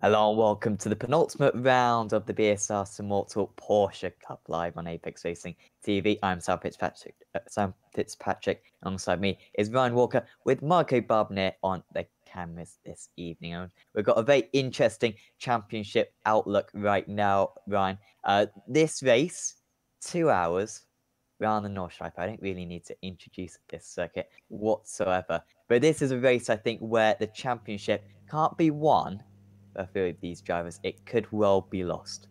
Hello and welcome to the penultimate round of the BSR Simmortal Porsche Cup live on Apex Racing TV. I'm Sam Fitzpatrick. Alongside me is Ryan Walker with Marco Barbier on the cameras this evening. And we've got a very interesting championship outlook right now, Ryan. This race, 2 hours around the Nordschleife. I don't really need to introduce this circuit whatsoever. But this is a race, I think, where the championship can't be won. I feel like these drivers, it could well be lost.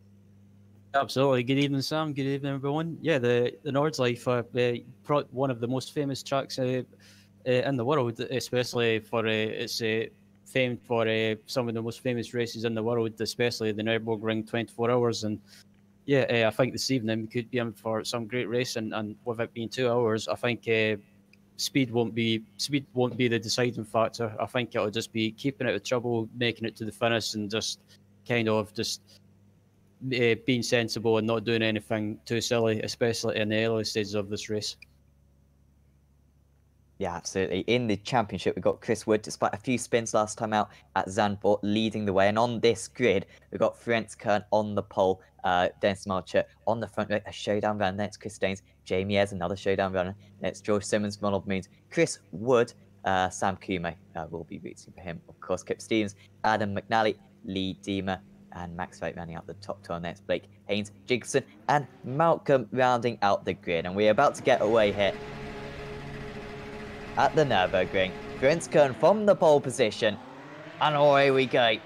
Absolutely. Good evening, Sam. Good evening, everyone. Yeah, the Nordschleife, one of the most famous tracks in the world, especially for it's famed for some of the most famous races in the world, especially the Nürburgring 24 hours. And yeah, I think this evening we could be in for some great racing, and with it being 2 hours, I think speed won't be the deciding factor. I think it'll just be keeping out of trouble, making it to the finish, and just kind of just being sensible and not doing anything too silly, especially in the early stages of this race. Yeah, absolutely. In the championship, we got Chris Wood, despite a few spins last time out at Zandvoort, leading the way. And on this grid, we've got Ferenc Kern on the pole, Dennis Melcher on the front, a showdown runner. Then it's Chris Daines, Jamie Ayres, another showdown runner. Then it's George Simmons, Ronald Moons, Chris Wood, Sam Kume will be rooting for him, of course. Kip Stevens, Adam McNally, Lee Deemer, and Max Vogt rounding out the top two. And then it's Blake Haynes, Jigson, and Malcolm rounding out the grid. And we're about to get away here at the Nürburgring. Ferenc Kern from the pole position. And away we go.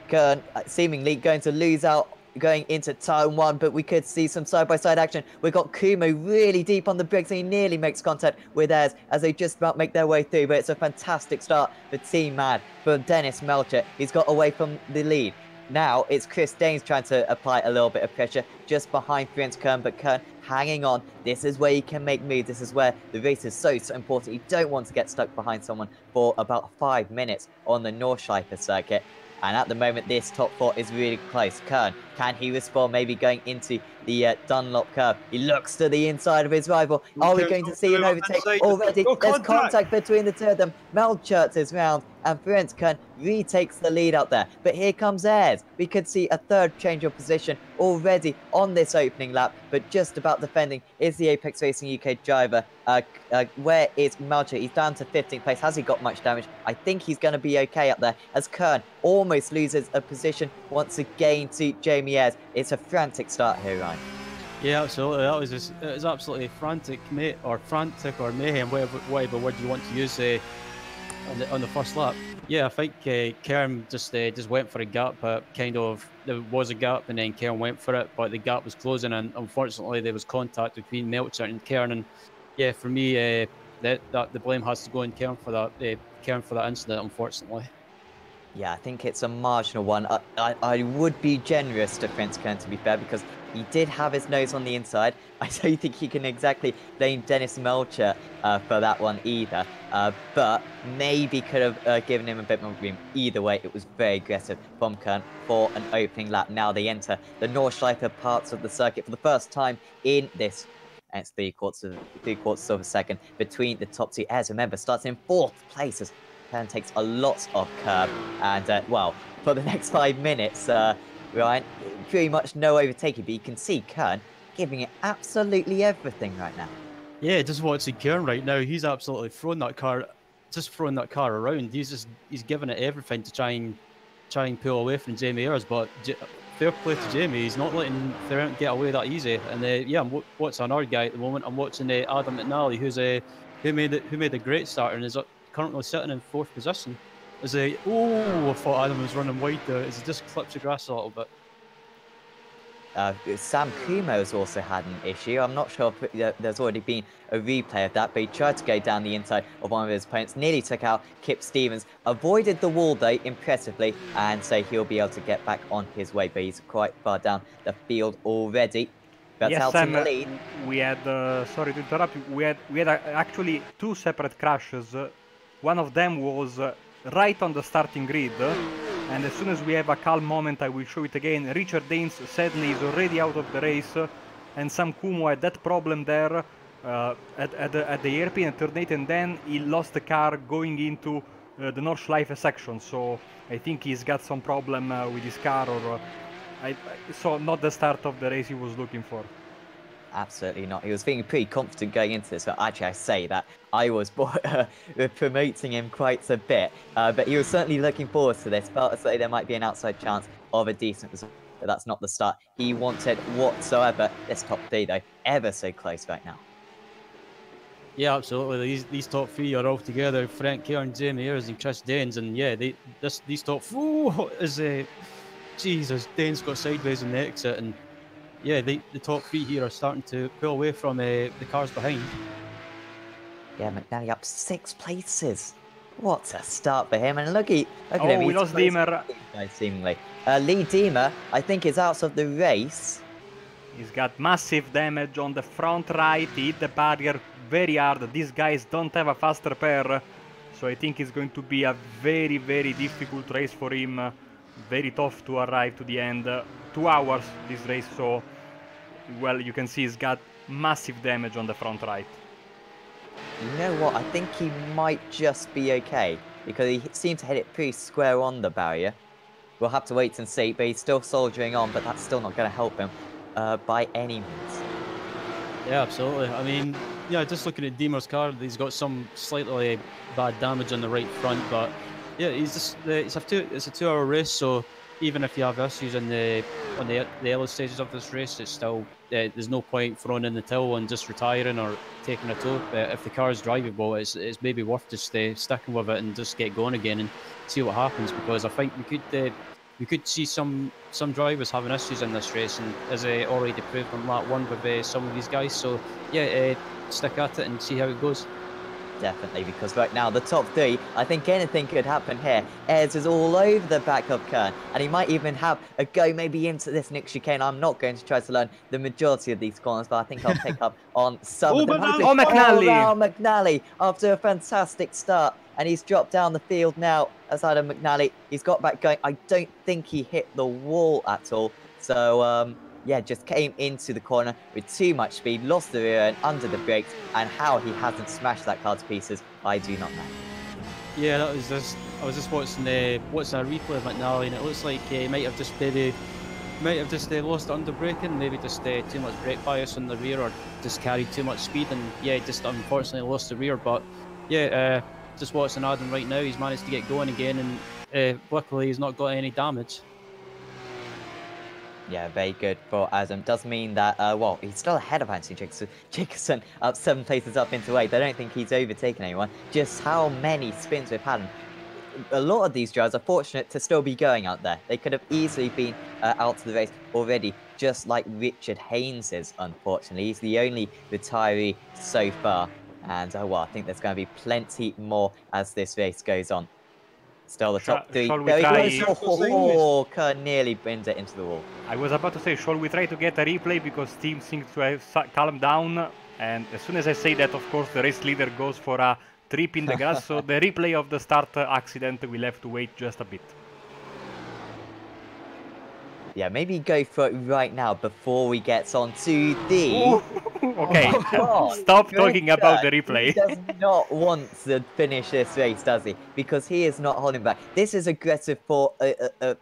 Kern seemingly going to lose out going into turn one, but we could see some side-by-side action. We've got Kumo really deep on the bricks, and he nearly makes contact with Ayres as they just about make their way through, but it's a fantastic start for Team Mad, for Dennis Melcher. He's got away from the lead. Now it's Chris Daines trying to apply a little bit of pressure just behind Ferenc Kern, but Kern hanging on. This is where you can make moves. This is where the race is so important. You don't want to get stuck behind someone for about 5 minutes on the Nordschleife circuit. And at the moment, this top four is really close. Kern, can he respond? Maybe going into the Dunlop curve. He looks to the inside of his rival. Are we going to see an overtake already? There's contact between the two of them. Melchert is round, and Ferenc Kern retakes the lead out there. But here comes Ayres. We could see a third change of position already on this opening lap, but just about defending is the Apex Racing UK driver. Where is Melcher? He's down to 15th place. Has he got much damage? I think he's going to be okay up there, as Kern almost loses a position once again to Jamie Ayres. It's a frantic start here, Ryan. Yeah, absolutely. That was just, it was absolutely frantic, mate, or frantic, or mayhem, whatever word you want to use on the first lap. Yeah, I think Kern just went for a gap. There was a gap, and then Kern went for it, but the gap was closing, and unfortunately there was contact between Melcher and Kern. And yeah, for me, that the blame has to go on Kern for that incident, unfortunately. Yeah, I think it's a marginal one. I would be generous to Ferenc Kern, to be fair, because he did have his nose on the inside. I don't think he can exactly blame Dennis Melcher for that one either. But maybe could have given him a bit more room. Either way, it was very aggressive from Kern for an opening lap. Now they enter the Nordschleife parts of the circuit for the first time in this. And it's 3/4 of a second between the top two. As remember, starts in 4th place as Kern takes a lot of curb, and well, for the next 5 minutes, Ryan, pretty much no overtaking, but you can see Kern giving it absolutely everything right now. Yeah, just watching Kern right now, he's absolutely throwing that car around. He's giving it everything to try and pull away from Jamie Ayres, but fair play to Jamie, he's not letting Ferenc get away that easy. And yeah, I'm watching another guy at the moment. I'm watching Adam McNally, who made a great start and is currently sitting in 4th position. I thought Adam was running wide there. He just clips the grass a little bit. Sam Kumo's also had an issue. I'm not sure if there's already been a replay of that, but he tried to go down the inside of one of his opponents, nearly took out Kip Stevens, avoided the wall though impressively, and so he'll be able to get back on his way, but he's quite far down the field already. That's yes, Sam, the lead. We had, sorry to interrupt you, we had actually 2 separate crashes. One of them was right on the starting grid. And as soon as we have a calm moment, I will show it again. Richard Daines sadly is already out of the race, and Sam Kumo had that problem there at the hairpin at turn 8, and then he lost the car going into the Nordschleife section, so I think he's got some problem with his car, or so not the start of the race he was looking for. Absolutely not. He was feeling pretty confident going into this, but actually I say that I was promoting him quite a bit. But he was certainly looking forward to this. Felt as though there might be an outside chance of a decent result, but that's not the start he wanted whatsoever. This top three, though, ever so close right now. Yeah, absolutely. These top three are all together. Frank Kern, Jamie Ayres, and Chris Danes, and yeah, these top four is Jesus. Danes got sideways in the exit, and yeah, the top three here are starting to pull away from the cars behind. Yeah, McNally up 6 places. What a start for him. And look at him. We lost Diemer. Seemingly. Lee Diemer, I think, is out of the race. He's got massive damage on the front right. He hit the barrier very hard. These guys don't have a faster pair. So I think it's going to be a very, very difficult race for him. Very tough to arrive to the end. 2 hours this race, so well, you can see he's got massive damage on the front right. You know what? I think he might just be okay, because he seemed to hit it pretty square on the barrier. We'll have to wait and see, but he's still soldiering on, but that's still not going to help him by any means. Yeah, absolutely. I mean, yeah, just looking at Diemer's car, he's got some slightly bad damage on the right front, but yeah, he's just it's a 2-hour race, so even if you have issues on the early stages of this race, it's still there's no point throwing in the towel and just retiring or taking a tow. If the car is drivable, it's maybe worth just sticking with it and just get going again and see what happens, because I think we could see some drivers having issues in this race, and as already proved on lap 1 with some of these guys. So yeah, stick at it and see how it goes. Definitely, because right now the top 3, I think anything could happen here. Ayres is all over the back of Kern, and he might even have a go maybe into this next chicane. I'm not going to try to learn the majority of these corners, but I think I'll pick up on some of them. McNally! Oh, McNally, after a fantastic start, and he's dropped down the field now aside of McNally. He's got back going. I don't think he hit the wall at all, so yeah, just came into the corner with too much speed, lost the rear end under the brakes, and how he hasn't smashed that car to pieces, I do not know. Yeah, that was just, I was just watching a replay of McNally, and it looks like he might have just lost under braking, maybe just too much brake bias on the rear, or just carried too much speed, and yeah, just unfortunately lost the rear. But yeah, just watching Adam right now, he's managed to get going again, and luckily he's not got any damage. Yeah, very good for Adam. Does mean that, well, he's still ahead of Anthony Jacobson, up 7 places up into 8th. I don't think he's overtaken anyone. Just how many spins we've had. A lot of these drivers are fortunate to still be going out there. They could have easily been out of the race already, just like Richard Haynes is, unfortunately. He's the only retiree so far. And, well, I think there's going to be plenty more as this race goes on. Still the top 3. Very close. Oh, Kern nearly brings it into the wall. I was about to say, shall we try to get a replay, because team seems to have calmed down, and as soon as I say that, of course, the race leader goes for a trip in the grass, so the replay of the start accident, we'll have to wait just a bit. Yeah, maybe go for it right now before we get on to the... Okay, stop talking about the replay. He does not want to finish this race, does he? Because he is not holding back. This is aggressive for a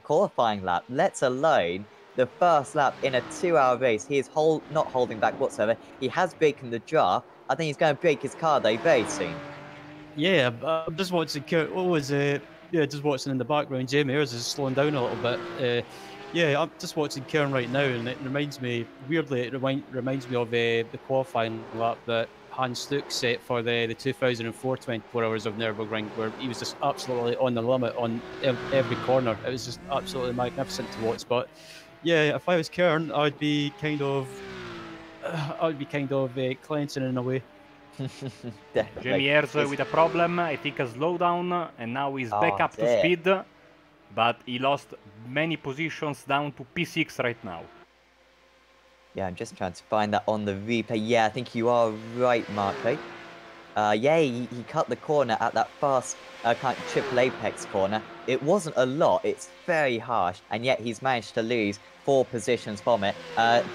qualifying lap, let alone the first lap in a 2-hour race. He is not holding back whatsoever. He has broken the draft. I think he's going to break his car, though, very soon. Yeah, I'm just watching Kurt. What was it? Yeah, just watching in the background. Jamie Ayres is slowing down a little bit. Yeah, I'm just watching Kern right now, and it reminds me, weirdly, it reminds me of the qualifying lap that Hans Stuck set for the 2004 24 Hours of Nürburgring, where he was just absolutely on the limit on every corner. It was just absolutely magnificent to watch. But yeah, if I was Kern, I'd be kind of cleansing in a way. Jamie Ayres with a problem, I think a slowdown, and now he's back up to speed, but he lost many positions down to P6 right now. Yeah, I'm just trying to find that on the replay. Yeah, I think you are right, Marco. Yeah, he cut the corner at that fast kind of triple apex corner. It wasn't a lot, it's very harsh, and yet he's managed to lose 4 positions from it.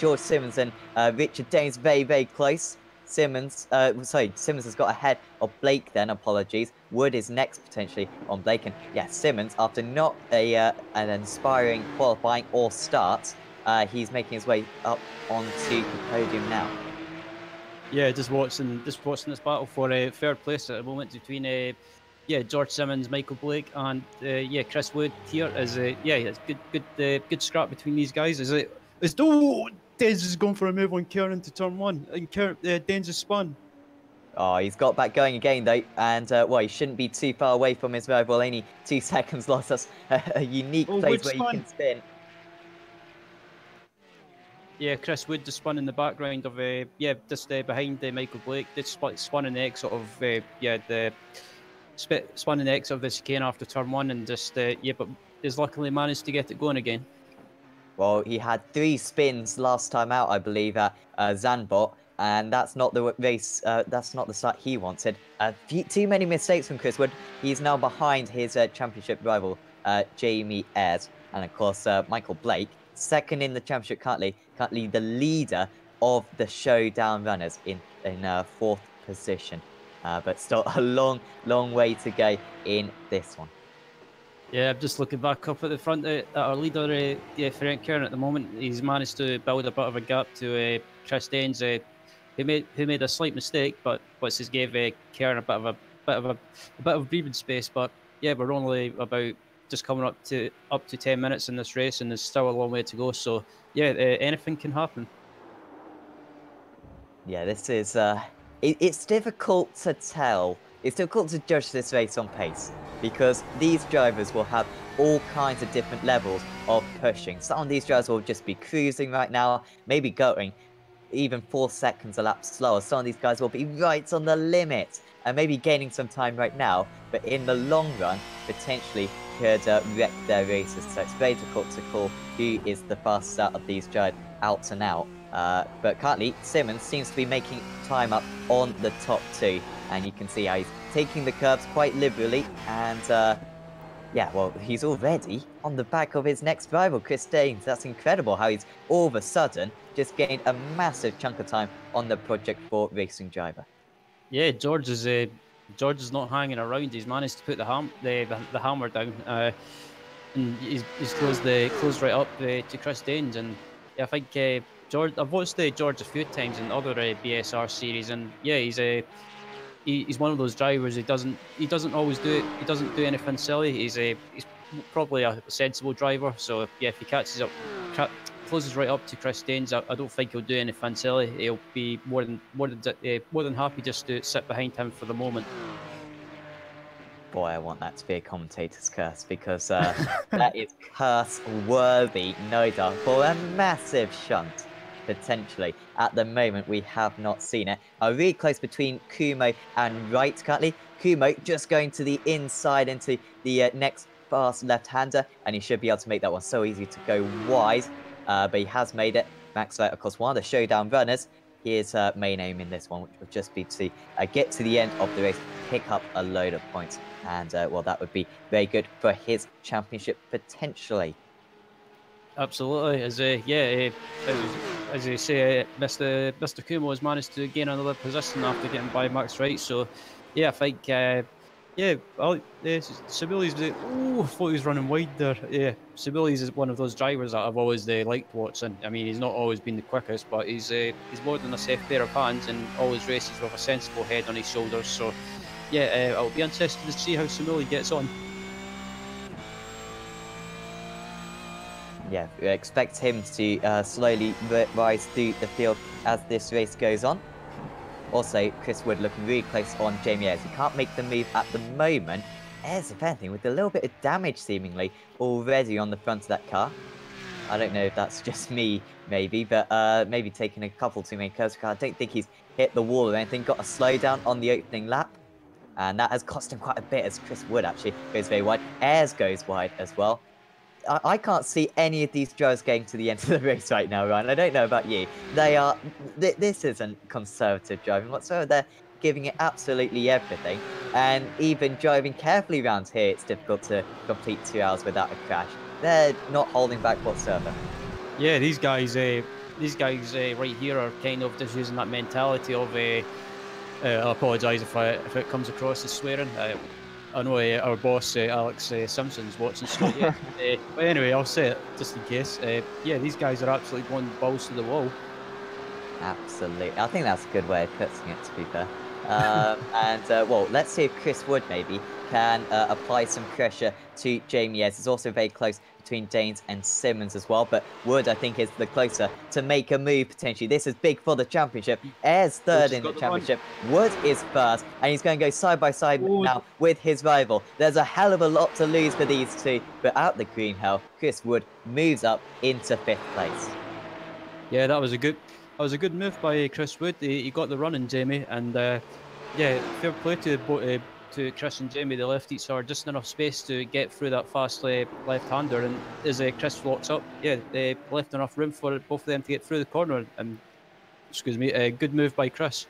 George Simmons and Richard Danes very, very close. Simmons has got ahead of Blake then, apologies. Wood is next potentially on Blake, and yeah, Simmons, after not an inspiring qualifying or start, he's making his way up onto the podium now. Yeah, just watching this battle for third place at the moment between George Simmons, Michael Blake, and Chris Wood here. It's good scrap between these guys. Danes is going for a move on Kieran to turn one, and Danes has spun. Oh, he's got back going again though, and well, he shouldn't be too far away from his rival. Only 2 seconds lost us. A unique place where you can spin. Yeah, Chris Wood just spun in the background of just behind Michael Blake. Just spun in the exit of spun in the exit of the chicane after turn one, and but he's luckily managed to get it going again. Well, he had 3 spins last time out, I believe, at Zandvoort, and that's not the race. That's not the start he wanted. Too many mistakes from Chris Wood. He's now behind his championship rival, Jamie Ayres, and of course Michael Blake, second in the championship currently the leader of the showdown runners in 4th position. But still a long way to go in this one. Yeah, I'm just looking back up at the front at our leader, Frank Kieran at the moment. He's managed to build a bit of a gap to Chris Danes, who made a slight mistake, but just gave Kieran a bit of breathing space. But yeah, we're only about just coming up to 10 minutes in this race, and there's still a long way to go. So yeah, anything can happen. Yeah, this is it's difficult to tell. It's difficult to judge this race on pace because these drivers will have all kinds of different levels of pushing. Some of these drivers will just be cruising right now, maybe going even 4 seconds a lap slower. Some of these guys will be right on the limit and maybe gaining some time right now, but in the long run, potentially could wreck their races. So it's very difficult to call who is the fastest out of these drivers out and out. But currently, Simmons seems to be making time up on the top 2, and you can see how he's taking the curves quite liberally, and yeah, well, he's already on the back of his next rival, Chris Danes. That's incredible how he's all of a sudden just gained a massive chunk of time on the Project 4 racing driver. Yeah, George is not hanging around. He's managed to put the hammer down, and he's closed right up to Chris Danes. And yeah, I think George. I've watched George a few times in other BSR series, and yeah, he's one of those drivers. He doesn't always do it. He doesn't do anything silly. He's probably a sensible driver. So yeah, if he closes right up to Chris Danes, I don't think he'll do anything silly. He'll be more than happy just to sit behind him for the moment. Boy, I want that to be a commentator's curse, because that is curse-worthy, no doubt, for a massive shunt, potentially. At the moment, we have not seen it. Really close between Kumo and Wright currently. Kumo just going to the inside into the next fast left-hander, and he should be able to make that one so easy to go wide. But he has made it. Max Wright, of course, one of the showdown runners. His main aim in this one, which would just be to get to the end of the race, pick up a load of points. And, well, that would be very good for his championship, potentially. Absolutely. As you say, Mr. Kumo has managed to gain another position after getting by Max Wright. So, yeah, I think, Sibili's, I thought he was running wide there. Yeah, Sibili's is one of those drivers that I've always liked watching. I mean, he's not always been the quickest, but he's more than a safe pair of hands and always races with a sensible head on his shoulders. So, yeah, I'll be interested to see how Sibili gets on. Yeah, we expect him to slowly rise through the field as this race goes on. Also, Chris Wood looking really close on Jamie Ayres. He can't make the move at the moment. Ayres, if anything, with a little bit of damage seemingly already on the front of that car. I don't know if that's just me, maybe, but maybe taking a couple too many curves. I don't think he's hit the wall or anything. Got a slowdown on the opening lap. And that has cost him quite a bit as Chris Wood actually goes very wide. Ayres goes wide as well. I can't see any of these drivers getting to the end of the race right now, Ryan. I don't know about you. This isn't conservative driving whatsoever. They're giving it absolutely everything. And even driving carefully around here, it's difficult to complete 2 hours without a crash. They're not holding back whatsoever. Yeah, these guys, these guys right here are kind of just using that mentality of I apologise if it comes across as swearing. I know our boss Alex Simpson's watching, so yeah. But anyway, I'll say it just in case. Yeah, these guys are absolutely going balls to the wall. Absolutely. I think that's a good way of putting it, to be fair. Well, let's see if Chris Wood maybe can apply some pressure to Jamie Ayres. It's also very close between Danes and Simmons as well, but Wood, I think, is the closer to make a move potentially. This is big for the championship. Ayres third in the championship. Wood is first, and he's going to go side by side now with his rival. There's a hell of a lot to lose for these two, but out the green hell, Chris Wood moves up into 5th place. Yeah, that was a good move by Chris Wood. He got the run in Jamie, and yeah, fair play to Chris and Jamie. They left each other just enough space to get through that fast left-hander, and as Chris floats up, yeah, they left enough room for both of them to get through the corner. And excuse me, a good move by Chris.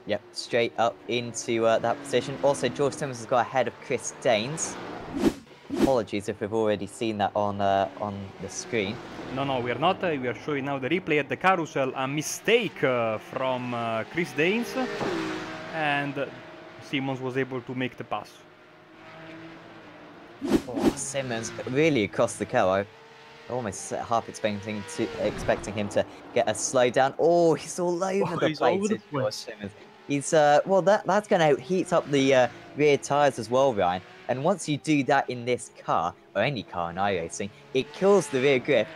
Yep, straight up into that position. Also, George Simmons has got ahead of Chris Danes. Apologies if we've already seen that on the screen. No, we are not. We are showing now the replay at the carousel. A mistake from Chris Danes, and Simmons was able to make the pass. Oh, Simmons really across the car. I almost half expecting him to get a slowdown. Oh, he's all over the place. Simmons. He's well, that's going to heat up the rear tires as well, Ryan. And once you do that in this car, or any car in iRacing, it kills the rear grip.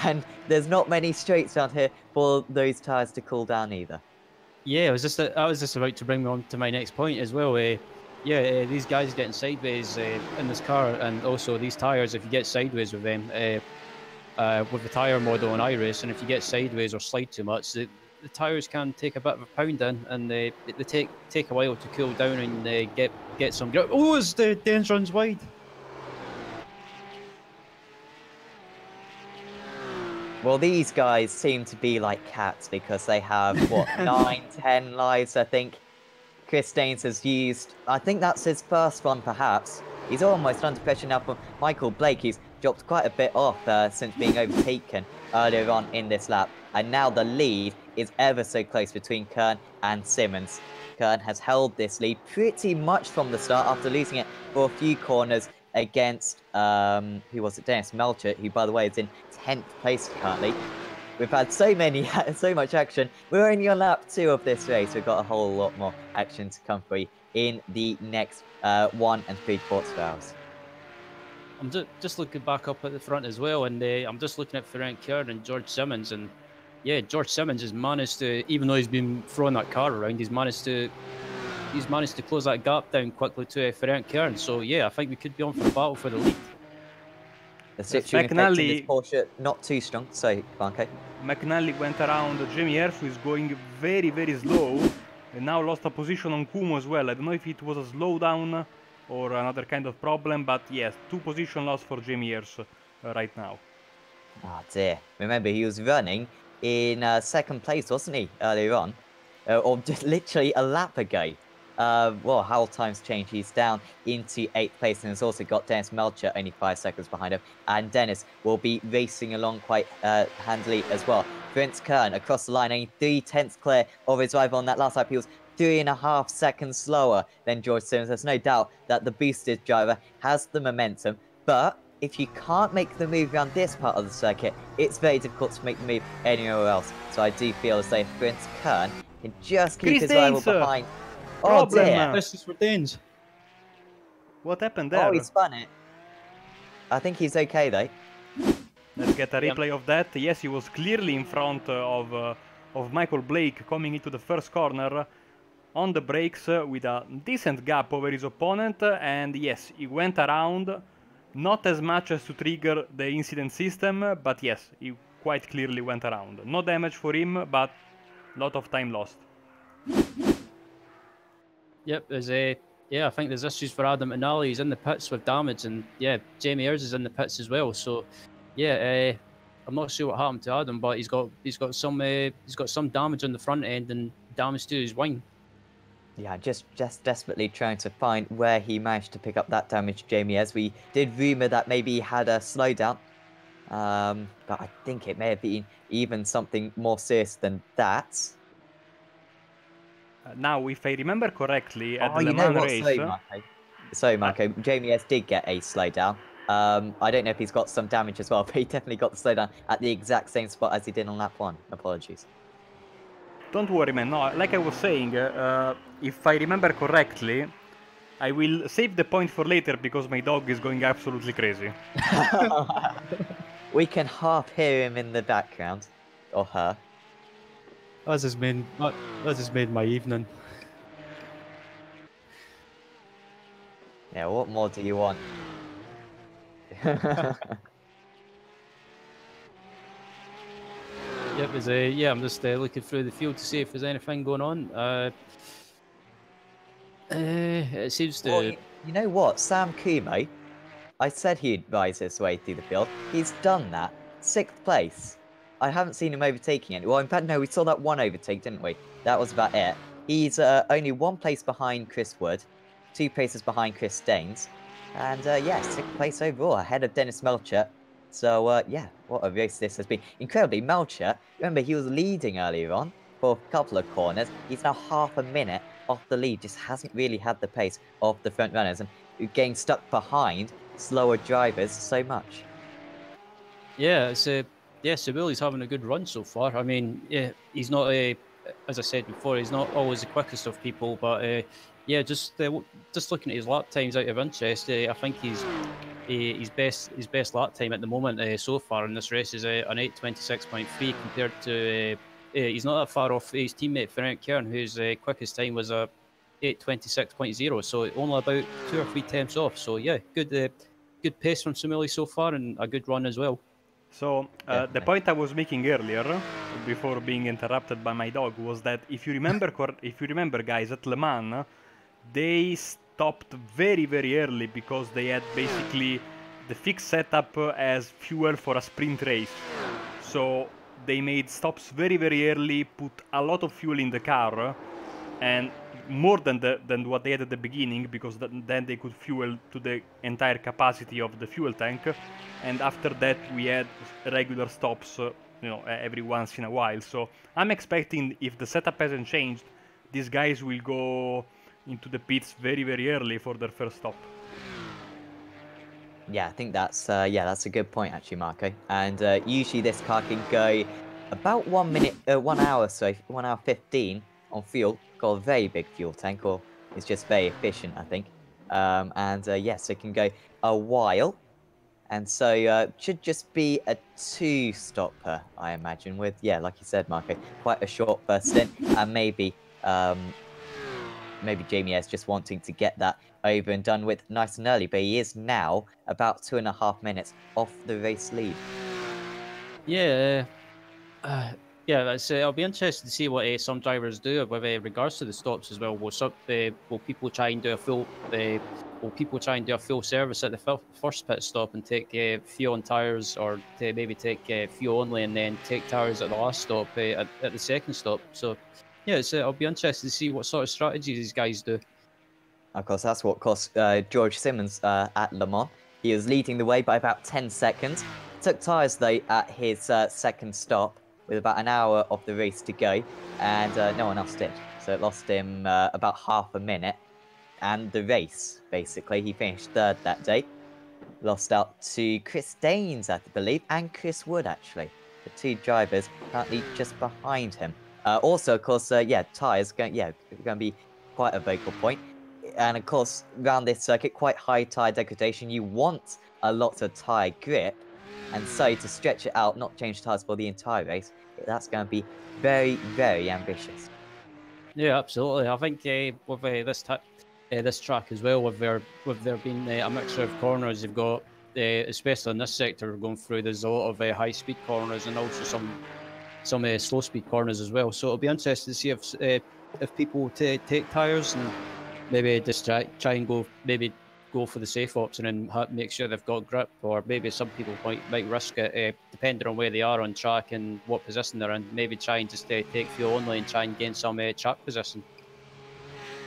And there's not many straights around here for those tires to cool down either. Yeah, I was just about to bring on to my next point as well. These guys getting sideways in this car, and also these tires. If you get sideways with them, with the tire model in iRacing, if you get sideways or slide too much, the tires can take a bit of a pounding, and they take a while to cool down and get some grip. Oh, as the Danes runs wide. Well, these guys seem to be like cats because they have, what, 9, 10 lives, I think. Chris Danes has used, I think that's his first one, perhaps. He's almost under pressure now from Michael Blake. He's dropped quite a bit off since being overtaken earlier on in this lap. And now the lead is ever so close between Kern and Simmons. Kern has held this lead pretty much from the start after losing it for a few corners against, who was it, Dennis Melchert, who, by the way, is in 10th place currently. We've had so much action. We're only on lap 2 of this race. We've got a whole lot more action to come for you in the next 1 3/4 hours. I'm just looking back up at the front as well, and I'm just looking at Ferenc Kern and George Simmons, and yeah, George Simmons has managed to, even though he's been throwing that car around, he's managed to close that gap down quickly to Ferenc Kern. So yeah, I think we could be on for the battle for the lead. The situation affecting this Porsche not too strong, so Banco. McNally went around Jamie Ayres, who is going very, very slow, and now lost a position on Kumo as well. I don't know if it was a slowdown or another kind of problem, but yes, 2 position loss for Jamie Ayres right now. Oh dear. Remember, he was running in 2nd place, wasn't he, earlier on? Or just literally a lap ago. Well, how times change. He's down into 8th place, and has also got Dennis Melchert only 5 seconds behind him. And Dennis will be racing along quite handily as well. Ferenc Kern across the line, only 3/10 clear of his rival on that last lap. He was 3.5 seconds slower than George Simmons. There's no doubt that the boosted driver has the momentum, but if you can't make the move around this part of the circuit, it's very difficult to make the move anywhere else. So I do feel as though Ferenc Kern can just keep his rival behind. Oh dear. This is for Danes. What happened there? Oh, he spun it. I think he's okay though. Let's get a replay of that. Yes, he was clearly in front of Michael Blake coming into the first corner on the brakes with a decent gap over his opponent, and yes, he went around, not as much as to trigger the incident system, but yes, he quite clearly went around. No damage for him, but a lot of time lost. Yep, I think there's issues for Adam McNally. He's in the pits with damage, and yeah, Jamie Ayres is in the pits as well. So yeah, I'm not sure what happened to Adam, but he's got some damage on the front end and damage to his wing. Yeah, just desperately trying to find where he managed to pick up that damage, Jamie, as we did rumour that maybe he had a slowdown. But I think it may have been even something more serious than that. Now, if I remember correctly, at Oh, the Le you know Mans what? race, Sorry, Marco. Jamie S did get a slowdown. I don't know if he's got some damage as well, but he definitely got the slowdown at the exact same spot as he did on lap 1. Apologies. don't worry, man. No, like I was saying, if I remember correctly, I will save the point for later because my dog is going absolutely crazy. We can half hear him in the background, or her. That's just made my evening. Yeah, what more do you want? Yep, yeah, I'm just looking through the field to see if there's anything going on. It seems to. Well, you know what? Sam Kumo, I said he'd rise his way through the field. He's done that. 6th place. I haven't seen him overtaking it. Well, in fact, no, we saw that one overtake, didn't we? That was about it. He's only 1 place behind Chris Wood, 2 places behind Chris Staines, and yeah, 6th place overall, ahead of Dennis Melcher. So yeah, what a race this has been. Incredibly, Melcher, remember he was leading earlier on for a couple of corners. He's now half a minute off the lead, just hasn't really had the pace of the front runners, and getting stuck behind slower drivers so much. Yeah, so Willie's having a good run so far. I mean, yeah, he's not as I said before, he's not always the quickest of people, but yeah, just looking at his lap times out of interest, I think his best lap time at the moment so far in this race is an 8:26.3 compared to he's not that far off his teammate Frank Kern, whose quickest time was a 8:26.0, so only about 2 or 3 tenths off. So yeah, good pace from Simili so far and a good run as well. So the point I was making earlier, before being interrupted by my dog, was that if you remember, guys, at Le Mans, they stopped very, very early because they had basically the fixed setup as fuel for a sprint race. So they made stops very, very early, put a lot of fuel in the car, and more than what they had at the beginning, because then they could fuel to the entire capacity of the fuel tank. And after that, we had regular stops, every once in a while. So I'm expecting, if the setup hasn't changed, these guys will go into the pits very, very early for their first stop. Yeah, I think that's a good point actually, Marco. And usually this car can go about 1 minute, 1 hour, so 1 hour 15 on fuel. Got a very big fuel tank, or it's just very efficient, I think. Yes, it can go a while. And so should just be a 2-stopper, I imagine, with, yeah, like you said, Marco, quite a short first stint, and maybe Jamie S just wanting to get that over and done with nice and early, but he is now about 2.5 minutes off the race lead. Yeah, yeah, I'll be interested to see what some drivers do with regards to the stops as well. Will people try and do a full? Will people try and do a full service at the first pit stop and take fuel and tires, or to maybe take fuel only and then take tires at the last stop at the second stop? So, yeah, I'll be interested to see what sort of strategies these guys do. Of course, that's what cost George Simmons at Le Mans. He was leading the way by about 10 seconds. Took tires though at his second stop, with about an hour of the race to go, and no one else did. So it lost him about half a minute, and the race, basically. He finished 3rd that day. Lost out to Chris Staines, I believe, and Chris Wood, actually. The 2 drivers currently just behind him. Also, of course, yeah, tyres going to be quite a vocal point. And of course, around this circuit, quite high tyre degradation. You want a lot of tyre grip. And so to stretch it out, not change tyres for the entire race, that's going to be very, very ambitious. Yeah, absolutely. I think with this track as well, with there being a mixture of corners, you've got especially in this sector we're going through. There's a lot of high-speed corners and also some slow-speed corners as well. So it'll be interesting to see if people take tyres and maybe just try and go for the safe option and make sure they've got grip, or maybe some people might risk it depending on where they are on track and what position they're in. Maybe try and just take fuel only and try and gain some track position.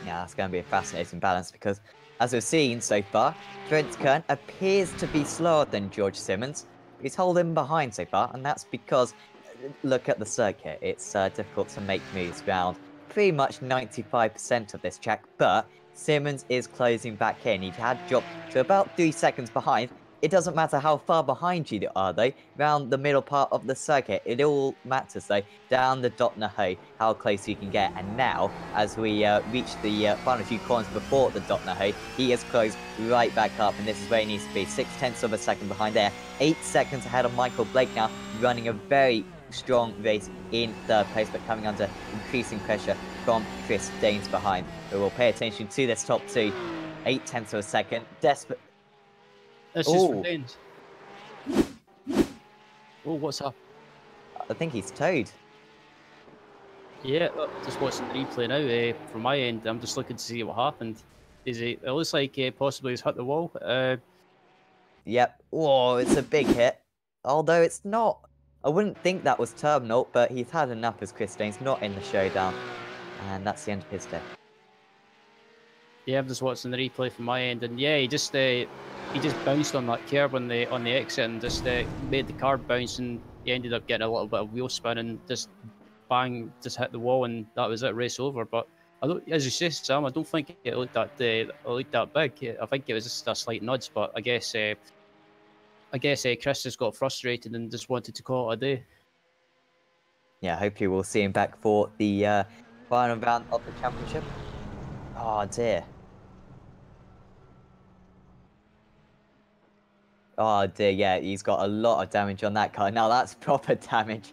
Yeah, that's going to be a fascinating balance, because as we've seen so far, Trent Kern appears to be slower than George Simmons, He's holding behind so far, and that's because, look at the circuit. It's difficult to make moves around pretty much 95% of this track, but Simmons is closing back in. He had dropped to about 3 seconds behind. It doesn't matter how far behind you are, though, around the middle part of the circuit. It all matters, though, down the Dotnaho, how close you can get. And now, as we reach the final few corners before the Dotnaho, he is closed right back up, and this is where he needs to be. 0.6 of a second behind there. 8 seconds ahead of Michael Blake now, running a very strong race in third place, but coming under increasing pressure from Chris Danes behind. But we'll pay attention to this top two. 0.8 of a second. Desperate. That's just for Danes. Oh, what's up? I think he's towed. Yeah, just watching the replay now. From my end, I'm just looking to see what happened. It looks like possibly he's hit the wall. Yep. Oh, it's a big hit. Although it's not. I wouldn't think that was terminal, but he's had enough as Chris Danes, not in the showdown. And that's the end of his day. Yeah, I'm just watching the replay from my end, and yeah, he just bounced on that curb on the exit and just made the car bounce, and he ended up getting a little bit of wheel spin and just bang, just hit the wall, and that was it, race over. But I don't, as you say, Sam, I don't think it looked that big. I think it was just a slight nudge, but I guess Chris just got frustrated and just wanted to call it a day. Yeah, hopefully we'll see him back for the final round of the championship. Oh dear. Oh dear, yeah, he's got a lot of damage on that car. Now that's proper damage.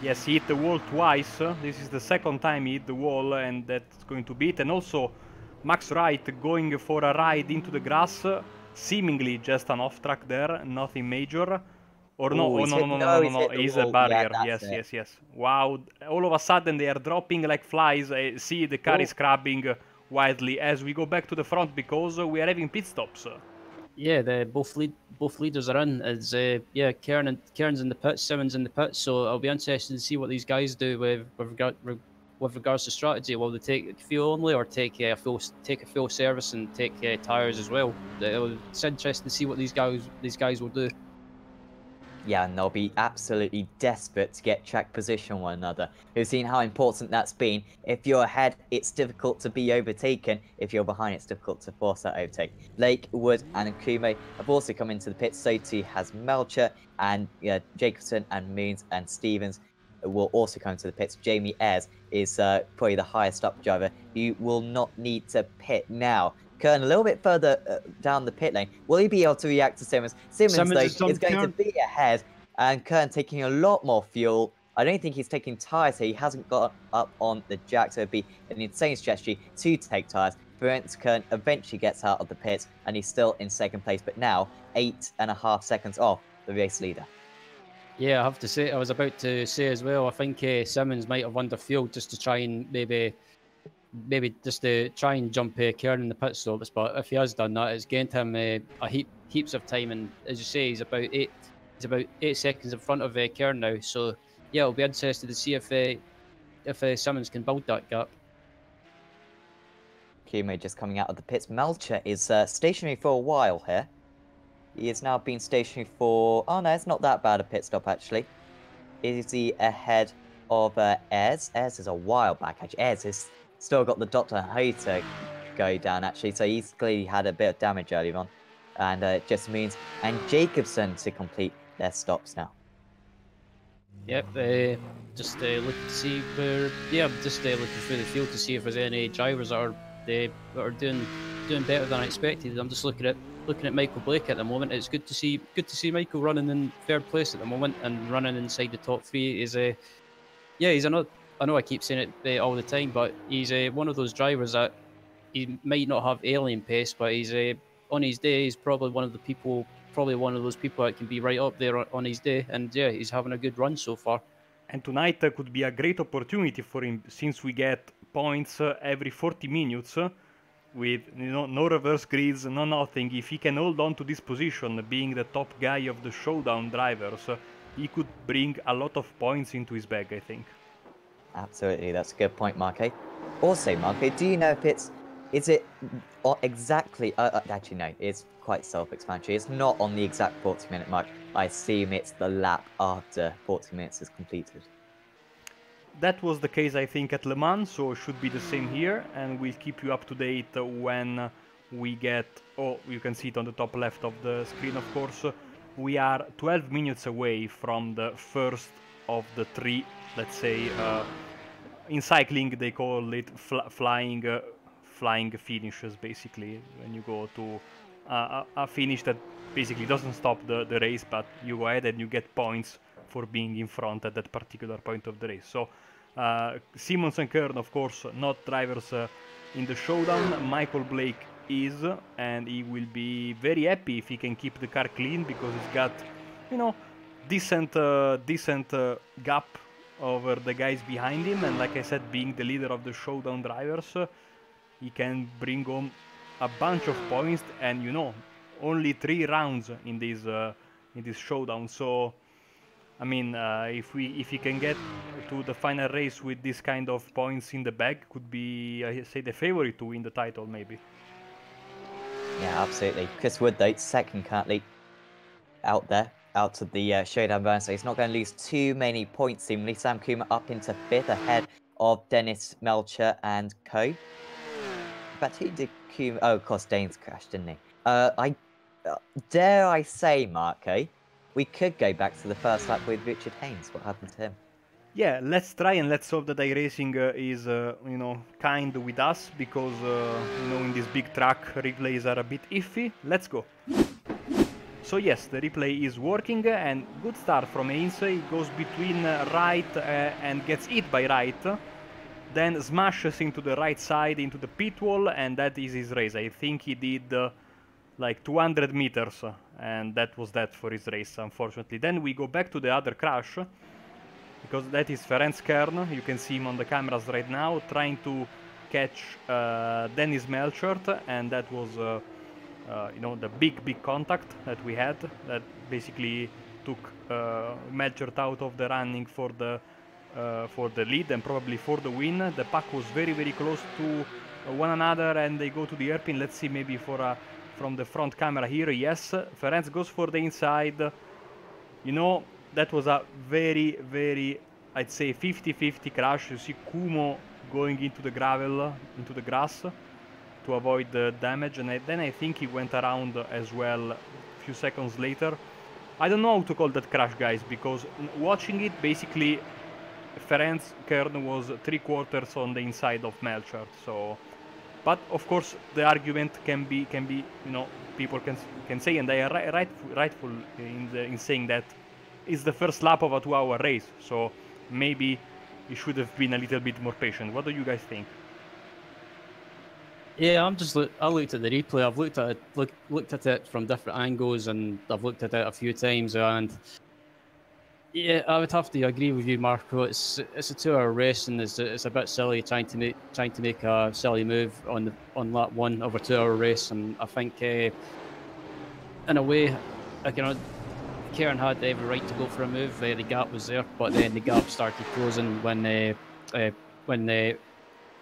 Yes, he hit the wall twice. This is the second time he hit the wall, and that's going to beat. And also, Max Wright going for a ride into the grass, seemingly just an off-track there, nothing major. Or no, Ooh, no, he's a barrier. Yeah, yes. Wow, all of a sudden they are dropping like flies. I see the car is crabbing wildly as we go back to the front because we are having pit stops. Yeah, both leaders are in. It's Kieran's in the pits, Simmons in the pits. So I'll be interested to see what these guys do with regards to strategy. Will they take fuel only, or take a full service and take tires as well? It's interesting to see what these guys will do. Yeah, and they'll be absolutely desperate to get track position on one another. We've seen how important that's been. If you're ahead, it's difficult to be overtaken. If you're behind, it's difficult to force that overtake. Lake, Wood, and Akume have also come into the pits. So too has Melcher, and Jacobson, and Moons, and Stevens will also come to the pits. Jamie Ayres is probably the highest up driver. You will not need to pit now. Kern a little bit further down the pit lane. Will he be able to react to Simmons? Simmons though, is going to be ahead, and Kern taking a lot more fuel. I don't think he's taking tyres here. He hasn't got up on the jack, so it'd be an insane strategy to take tyres. Ferenc Kern eventually gets out of the pits, and he's still in second place, but now 8.5 seconds off the race leader. Yeah, I have to say, I was about to say as well, I think Simmons might have underfueled just to try and maybe just to try and jump Kieran in the pit stops, but if he has done that, it's gained him heaps of time, and as you say, he's about 8 seconds in front of Kieran now. So yeah, it'll be interested to see if Simmons can build that gap. Kumo just coming out of the pits. Melcher is stationary for a while here. He has now been stationary for... Oh no, it's not that bad a pit stop actually. Is he ahead of Ayres? Ayres is a while back actually. Ayres has still got the Dotnaho to go down actually, so he's clearly had a bit of damage earlier on. And it just means... And Jacobson to complete their stops now. Yep, just looking to see where... Yeah, I'm just looking through the field to see if there's any drivers that are doing better than I expected. I'm just looking at Michael Blake at the moment. It's good to see Michael running in third place at the moment and running inside the top three. He's another. I know I keep saying it all the time, but he's one of those drivers that he might not have alien pace, but he's on his day. He's probably one of those people that can be right up there on his day. And yeah, he's having a good run so far. And tonight could be a great opportunity for him, since we get points every 40 minutes. With no reverse grids, no nothing. If he can hold on to this position, being the top guy of the showdown drivers, he could bring a lot of points into his bag, I think. Absolutely, that's a good point, Marke. Also, Marke, do you know if it's Is it exactly? Actually, no. It's quite self-explanatory. It's not on the exact 40-minute mark. I assume it's the lap after 40 minutes is completed. That was the case, I think, at Le Mans, so it should be the same here, and we'll keep you up to date when we get... Oh, you can see it on the top left of the screen, of course. We are 12 minutes away from the first of the 3, let's say, in cycling they call it flying finishes, basically, when you go to a finish that basically doesn't stop the race, but you go ahead and you get points for being in front at that particular point of the race. So Simmons and Kern, of course, not drivers in the showdown. Michael Blake is, and he will be very happy if he can keep the car clean, because he's got, you know, decent gap over the guys behind him, and like I said, being the leader of the showdown drivers, he can bring home a bunch of points, and you know, only 3 rounds in this showdown. So I mean, if he can get to the final race with this kind of points in the bag, could be, I say, the favorite to win the title, maybe. Yeah, absolutely. Chris Wood, though, second currently out there, out of the showdown burn, so he's not going to lose too many points seemingly. Sam Kuma up into 5th ahead of Dennis Melcher and co. But who did Kuma... Oh, of course, Dane's crashed, didn't he? Dare I say, Marco, we could go back to the first lap with Richard Haynes. What happened to him? Yeah, let's try and let's hope that iRacing is, you know, kind with us, because, you know, in this big track, replays are a bit iffy. Let's go. So yes, the replay is working, and good start from Haynes. He goes between right and gets hit by right, then smashes into the right side, into the pit wall, and that is his race. I think he did like 200 meters, and that was that for his race, unfortunately. Then we go back to the other crash, because that is Ferenc Kern. You can see him on the cameras right now, trying to catch Dennis Melchert, and that was, you know, the big contact that we had, that basically took Melchert out of the running for the lead and probably for the win. The pack was very close to one another, and they go to the hairpin. Let's see, maybe for from the front camera here. Yes, Ferenc goes for the inside. You know, that was a very, I'd say, 50-50 crash. You see Kumo going into the gravel, into the grass, to avoid the damage, and then I think he went around as well a few seconds later. I don't know how to call that crash, guys, because watching it, basically Ferenc Kern was 3/4 on the inside of Melchert. So, but of course the argument can be, you know, people can say, and they are rightful in saying that it's the first lap of a 2-hour race, so maybe he should have been a little bit more patient. What do you guys think? Yeah, I looked at the replay. I've looked at it from different angles, and I've looked at it a few times, and yeah, I would have to agree with you, Marco. It's a 2-hour race, and it's a bit silly trying to make a silly move on lap 1 of a 2-hour race. And I think, in a way, like, you know, Karen had every right to go for a move. The gap was there, but then the gap started closing when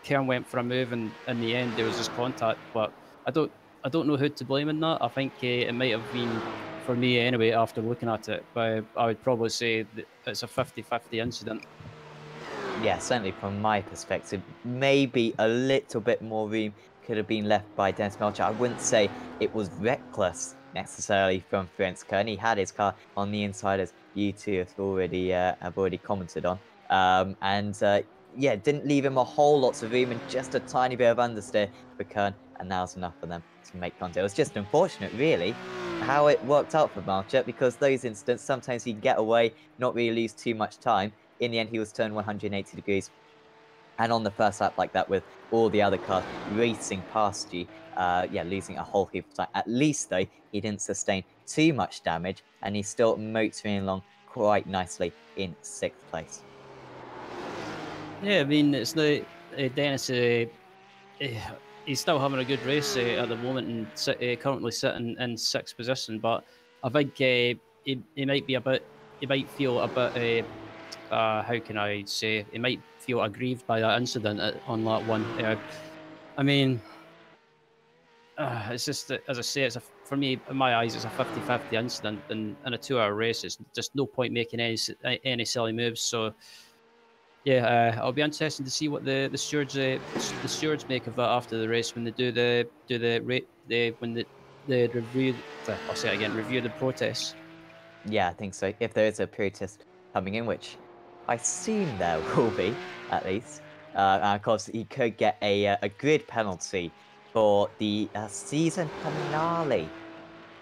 Kern went for a move, and in the end there was this contact. But I don't know who to blame in that. I think it might have been, for me anyway, after looking at it, but I would probably say that it's a 50-50 incident. Yeah, certainly from my perspective, maybe a little bit more room could have been left by Dennis Melcher. I wouldn't say it was reckless necessarily from Ferenc Kern. He had his car on the inside, as you two have already commented on, yeah, didn't leave him a whole lot of room, and just a tiny bit of understeer for Kern, and that was enough for them to make contact. It was just unfortunate, really, how it worked out for Melcher, because those incidents, sometimes he'd get away, not really lose too much time. In the end, he was turned 180 degrees. And on the first lap like that, with all the other cars racing past you, yeah, losing a whole heap of time. At least, though, he didn't sustain too much damage, and he's still motoring along quite nicely in 6th place. Yeah, I mean, it's the Dennis. He's still having a good race at the moment, and currently sitting in 6th position. But I think he might be a bit. He might feel a bit. How can I say? He might feel aggrieved by that incident on lap 1. I mean, It's just that, as I say, for me, in my eyes, it's a 50-50 incident in a 2-hour race. It's just no point making any silly moves. So yeah, it'll be interesting to see what the stewards make of that after the race when they do the review. I'll say it again, review the protests. Yeah, I think so. If there is a protest coming in, which I assume there will be, at least. And of course, he could get a grid penalty for the season finale.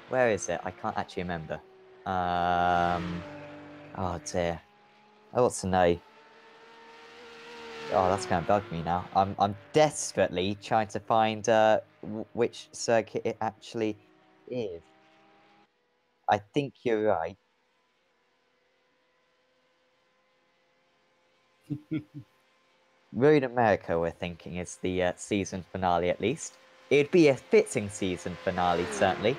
Where is it? I can't actually remember. Oh dear. I ought to know. Oh, that's going to bug me now. I'm desperately trying to find which circuit it actually is. I think you're right. Road America, we're thinking, is the season finale at least. It'd be a fitting season finale, certainly.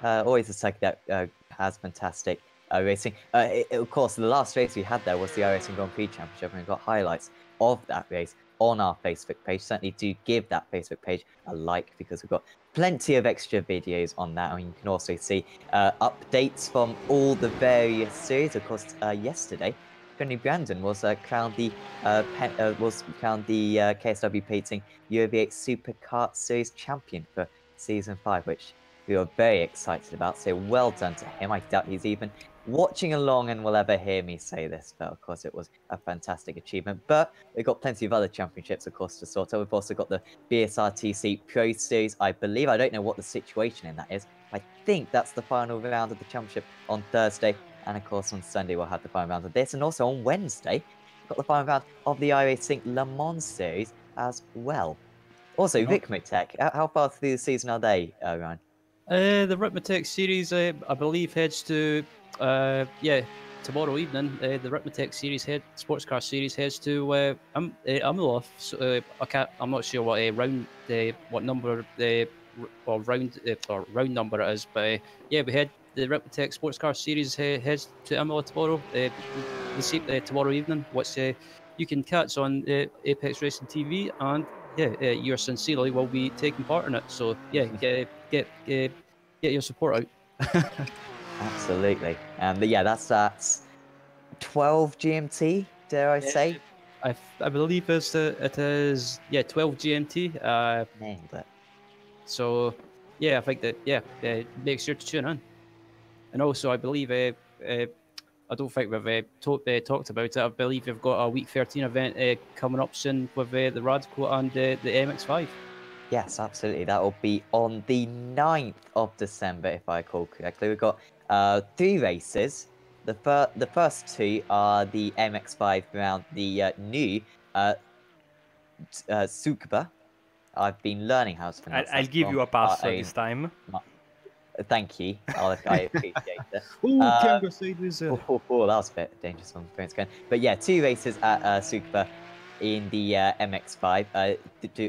Always a circuit that has fantastic racing. Of course, the last race we had there was the iRacing Grand Prix Championship, and we've got highlights of that race on our Facebook page. Certainly do give that Facebook page a like, because we've got plenty of extra videos on that, and you can also see updates from all the various series. Of course, yesterday, Tony Brandon was crowned the KSW Painting UAV8 Supercar Series champion for Season 5, which we were very excited about, so well done to him. I doubt he's even watching along and will ever hear me say this, but of course it was a fantastic achievement. But we've got plenty of other championships, of course, to sort out. We've also got the BSRTC Pro Series, I believe. I don't know what the situation in that is. I think that's the final round of the championship on Thursday, and of course on Sunday we'll have the final round of this, and also on Wednesday we've got the final round of the iRacing Le Mans Series as well. Also, Vicmotech, how far through the season are they, Ryan? The Ritmatech series, I believe, heads to tomorrow evening. The Ritmatech series sports car series heads to Imola. So, I'm not sure what what number round number it is, but yeah, the Ritmatech sports car series heads to Imola tomorrow. Tomorrow evening, which you can catch on Apex Racing TV, and yours sincerely will be taking part in it. So yeah, get your support out. Absolutely. But yeah, that's 12 GMT, dare I say? I believe it is 12 GMT. Nailed it. So yeah, I think that make sure to tune in. And also, I believe I don't think we've talked about it. I believe we've got a Week 13 event coming up soon with the Radical and the MX5. Yes, absolutely. That will be on the 9th of December, if I recall correctly. We've got 3 races. The first 2 are the MX5 around the new Tsukuba. I've been learning how to pronounce that. I'll give you a pass this time. Thank you. I appreciate it. Can't go sideways there. That was a bit dangerous on the again. But yeah, 2 races at Tsukuba in the MX5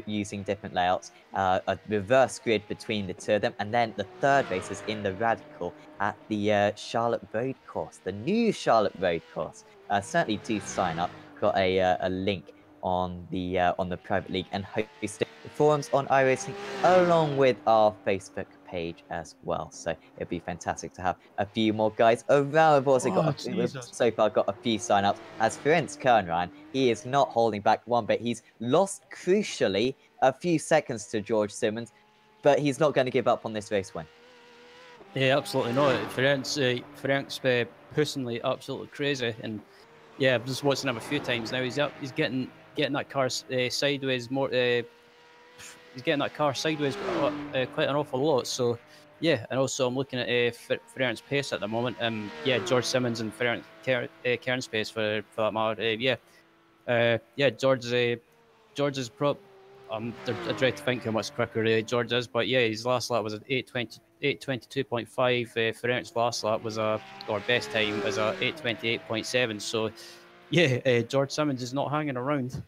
using different layouts, a reverse grid between the 2 of them, and then the 3rd race is in the Radical at the Charlotte Road course, the new Charlotte Road course. Certainly do sign up. Got a link on the private league and hosting forums on iRacing along with our Facebook page as well. So it'd be fantastic to have a few more guys around. We've also so far got a few sign-ups. As Ferenc Kern, Ryan, he is not holding back one bit. He's lost, crucially, a few seconds to George Simmons, but he's not going to give up on this race win. Yeah, absolutely not. Ferenc's personally absolutely crazy, and yeah, I've just watching him a few times now. He's getting that car sideways more. He's getting that car sideways quite an awful lot. So yeah, and also I'm looking at Ferenc's pace at the moment. George Simmons and Ferenc Kern's pace for that matter. George is I dread to think how much quicker George is, but yeah, his last lap was at 8:22.5. Ferenc's last lap was best time was a 8:28.7. So yeah, George Simmons is not hanging around.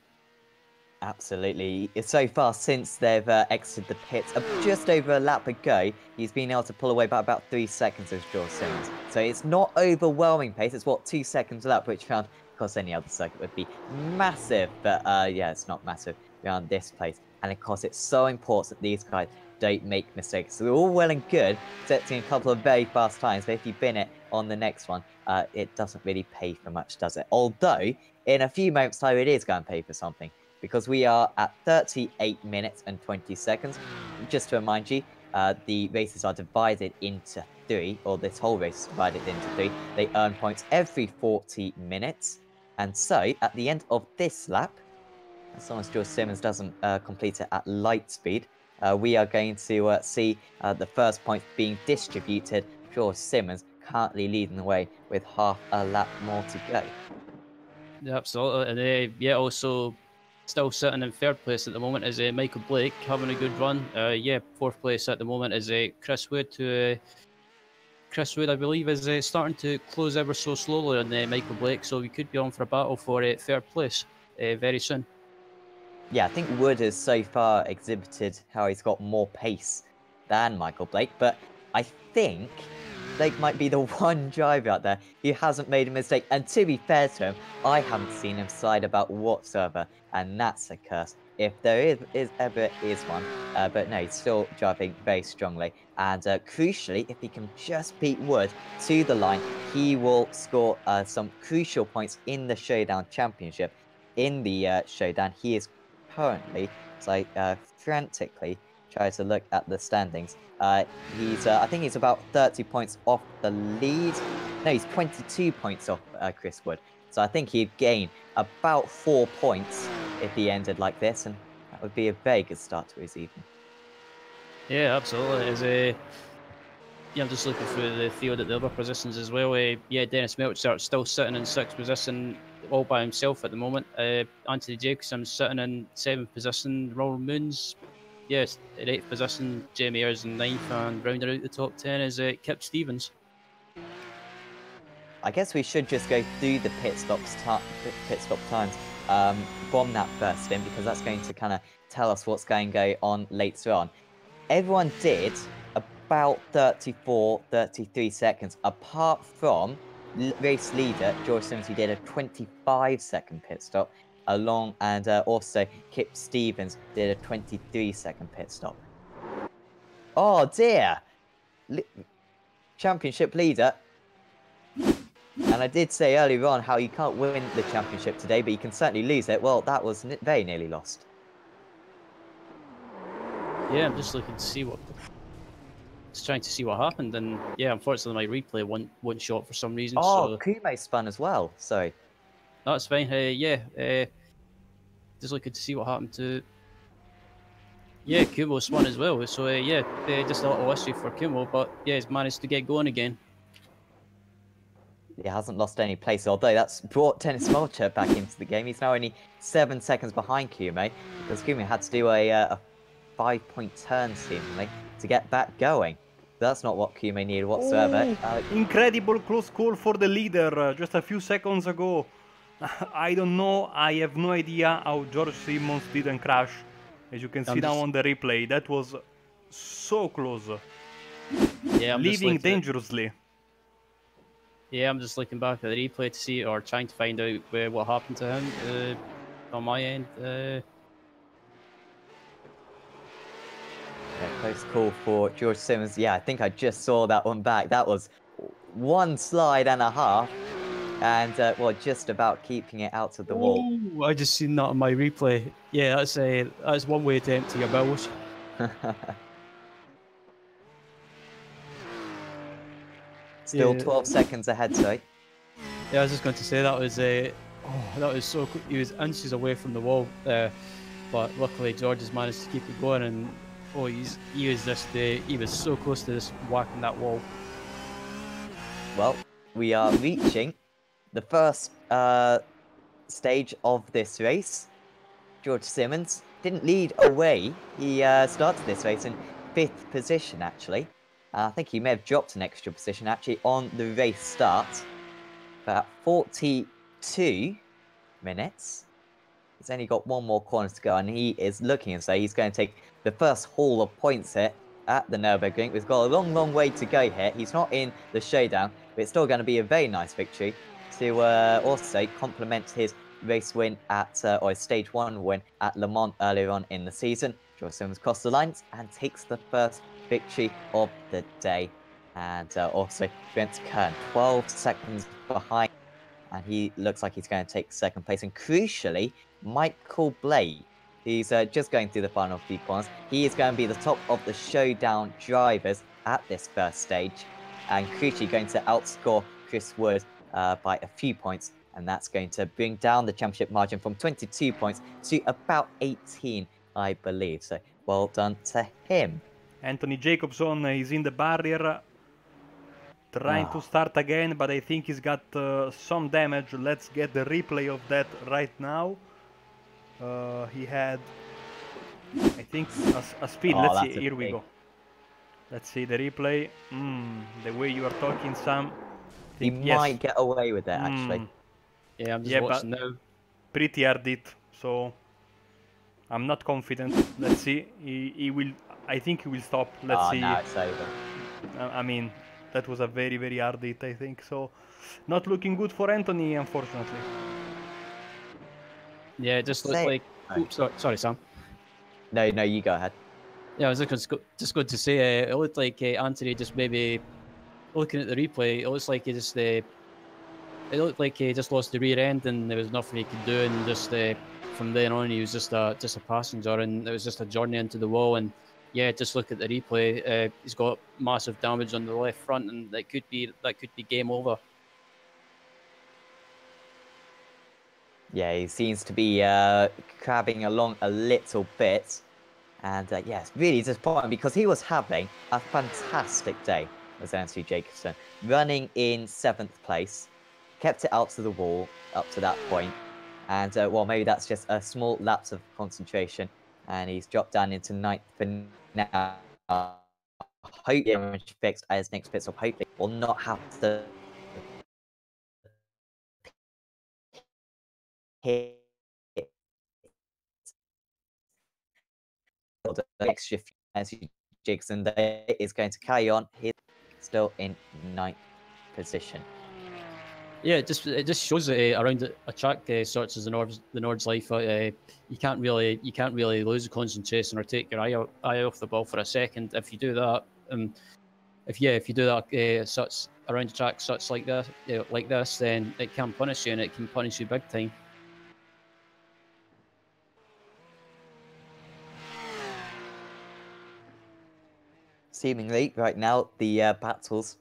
Absolutely. So far, since they've exited the pits, just over a lap ago, he's been able to pull away by about 3 seconds of George Simmons. So it's not overwhelming pace. It's 2 seconds a lap, which around, of course, any other circuit would be massive. But yeah, it's not massive around this place. And of course, it's so important that these guys don't make mistakes. So we're all well and good setting a couple of very fast times, but if you bin it on the next one, it doesn't really pay for much, does it? Although, in a few moments' time, it is going to pay for something, because we are at 38 minutes and 20 seconds. Just to remind you, the races are divided into 3, or this whole race is divided into 3. They earn points every 40 minutes. And so, at the end of this lap, as long as George Simmons doesn't complete it at light speed, we are going to see the first points being distributed. George Simmons currently leading the way with half a lap more to go. Yeah, absolutely. And yeah, also still sitting in third place at the moment is Michael Blake, having a good run. Yeah, fourth place at the moment is Chris Wood. Chris Wood, I believe, is starting to close ever so slowly on Michael Blake, so we could be on for a battle for third place very soon. Yeah, I think Wood has so far exhibited how he's got more pace than Michael Blake, but I think Blake might be the one driver out there who hasn't made a mistake. And to be fair to him, I haven't seen him slide about whatsoever, and that's a curse. If there ever is one, but no, he's still driving very strongly. And crucially, if he can just beat Wood to the line, he will score some crucial points in the Showdown Championship. In the Showdown, he is currently, so frantically try to look at the standings. I think he's about 30 points off the lead. No, he's 22 points off Chris Wood. So I think he'd gain about 4 points if he ended like this, and that would be a very good start to his evening. Yeah, absolutely. Yeah, I'm just looking through the field at the other positions as well. Yeah, Dennis Meltzer still sitting in 6th position all by himself at the moment. Anthony Jacobson sitting in 7th position. Ronald Moons, yes, in 8th position. Jamie Ayres in 9th, and rounding out the top 10 is Kip Stevens. I guess we should just go through the pit stop times from that first stint, because that's going to kind of tell us what's going to go on later on. Everyone did about 34, 33 seconds, apart from race leader George Simmons, who did a 25-second pit stop, and also Kip Stevens did a 23-second pit stop. Oh dear! Championship leader. And I did say earlier on how you can't win the championship today, but you can certainly lose it. Well, that was very nearly lost. Yeah, I'm just looking to see just trying to see what happened, and yeah, unfortunately my replay won't show up for some reason. Oh, so Kume spun as well. Sorry. That's fine. Just looking to see what happened to. Yeah, Kumo spun as well. So yeah, just a little issue for Kumo, but yeah, he's managed to get going again. He hasn't lost any place, although that's brought Dennis Meltzer back into the game. He's now only 7 seconds behind Kume, because Kume had to do a 5-point turn, seemingly, to get back going. That's not what Kume needed whatsoever. Incredible close call for the leader just a few seconds ago. I don't know, I have no idea how George Simmons didn't crash. As you can see now on the replay, that was so close. Yeah, leaving dangerously. Yeah, I'm just looking back at the replay to see, or trying to find out what happened to him on my end. Yeah, close call for George Simmons. Yeah, I think I just saw that one back. That was 1 slide and a half, and well, just about keeping it out of the wall. I just seen that on my replay. Yeah, that's one way to empty your bowels. Still 12 seconds ahead, sorry. Yeah, I was just going to say that was so cool. He was inches away from the wall, but luckily George has managed to keep it going, and he was so close to just whacking that wall. Well, we are reaching the first stage of this race. George Simmons didn't lead away. He started this race in 5th position, actually. I think he may have dropped an extra position, actually, on the race start. About 42 minutes. He's only got 1 more corner to go, and he is looking as though he's going to take the first haul of points here at the Nürburgring. We've got a long, long way to go here. He's not in the showdown, but it's still going to be a very nice victory to also complement his race win at, or his stage 1 win at Le Mans earlier on in the season. George Simmons crosses the lines and takes the first victory of the day. And also against Kern, 12 seconds behind. And he looks like he's going to take second place. And crucially, Michael Blake, he's just going through the final few corners. He is going to be the top of the showdown drivers at this first stage. And crucially going to outscore Chris Wood by a few points. And that's going to bring down the championship margin from 22 points to about 18, I believe. So well done to him. Anthony Jacobson is in the barrier, trying to start again, but I think he's got some damage. Let's get the replay of that right now. He had, I think, a speed. Let's see, here we go. Let's see the replay. The way you are talking, Sam. He might get away with it, actually. Yeah, I'm just watching now. Pretty hard hit, so I'm not confident. Let's see. He will. I think he will stop. Let's see. Now it's over. I mean, that was a very, very hard hit, I think. So, not looking good for Anthony, unfortunately. Yeah, it just looked like... Oops, sorry, Sam. No, you go ahead. Yeah, I was just going to say, it looked like Anthony just maybe... Looking at the replay, it looks like he just... it looked like he just lost the rear end and there was nothing he could do, and just from then on he was just a passenger, and it was just a journey into the wall. And yeah, just look at the replay. He's got massive damage on the left front, and that could be game over. Yeah, he seems to be crabbing along a little bit, and yeah, it's really disappointing because he was having a fantastic day. Was Anthony Jacobson running in 7th place, kept it out to the wall up to that point, and well, maybe that's just a small lapse of concentration, and he's dropped down into 9th for now. Hope damage fixed as next pit stop. Hopefully, will not have to hit the extra few as Jacobson is going to carry on. He's still in 9th position. Yeah, it just shows that around a track such as the Nordschleife, you can't really lose the concentration or take your eye off the ball for a second. If you do that, if you do that such around a track such like this, then it can punish you, and it can punish you big time. Seemingly, right now, the battles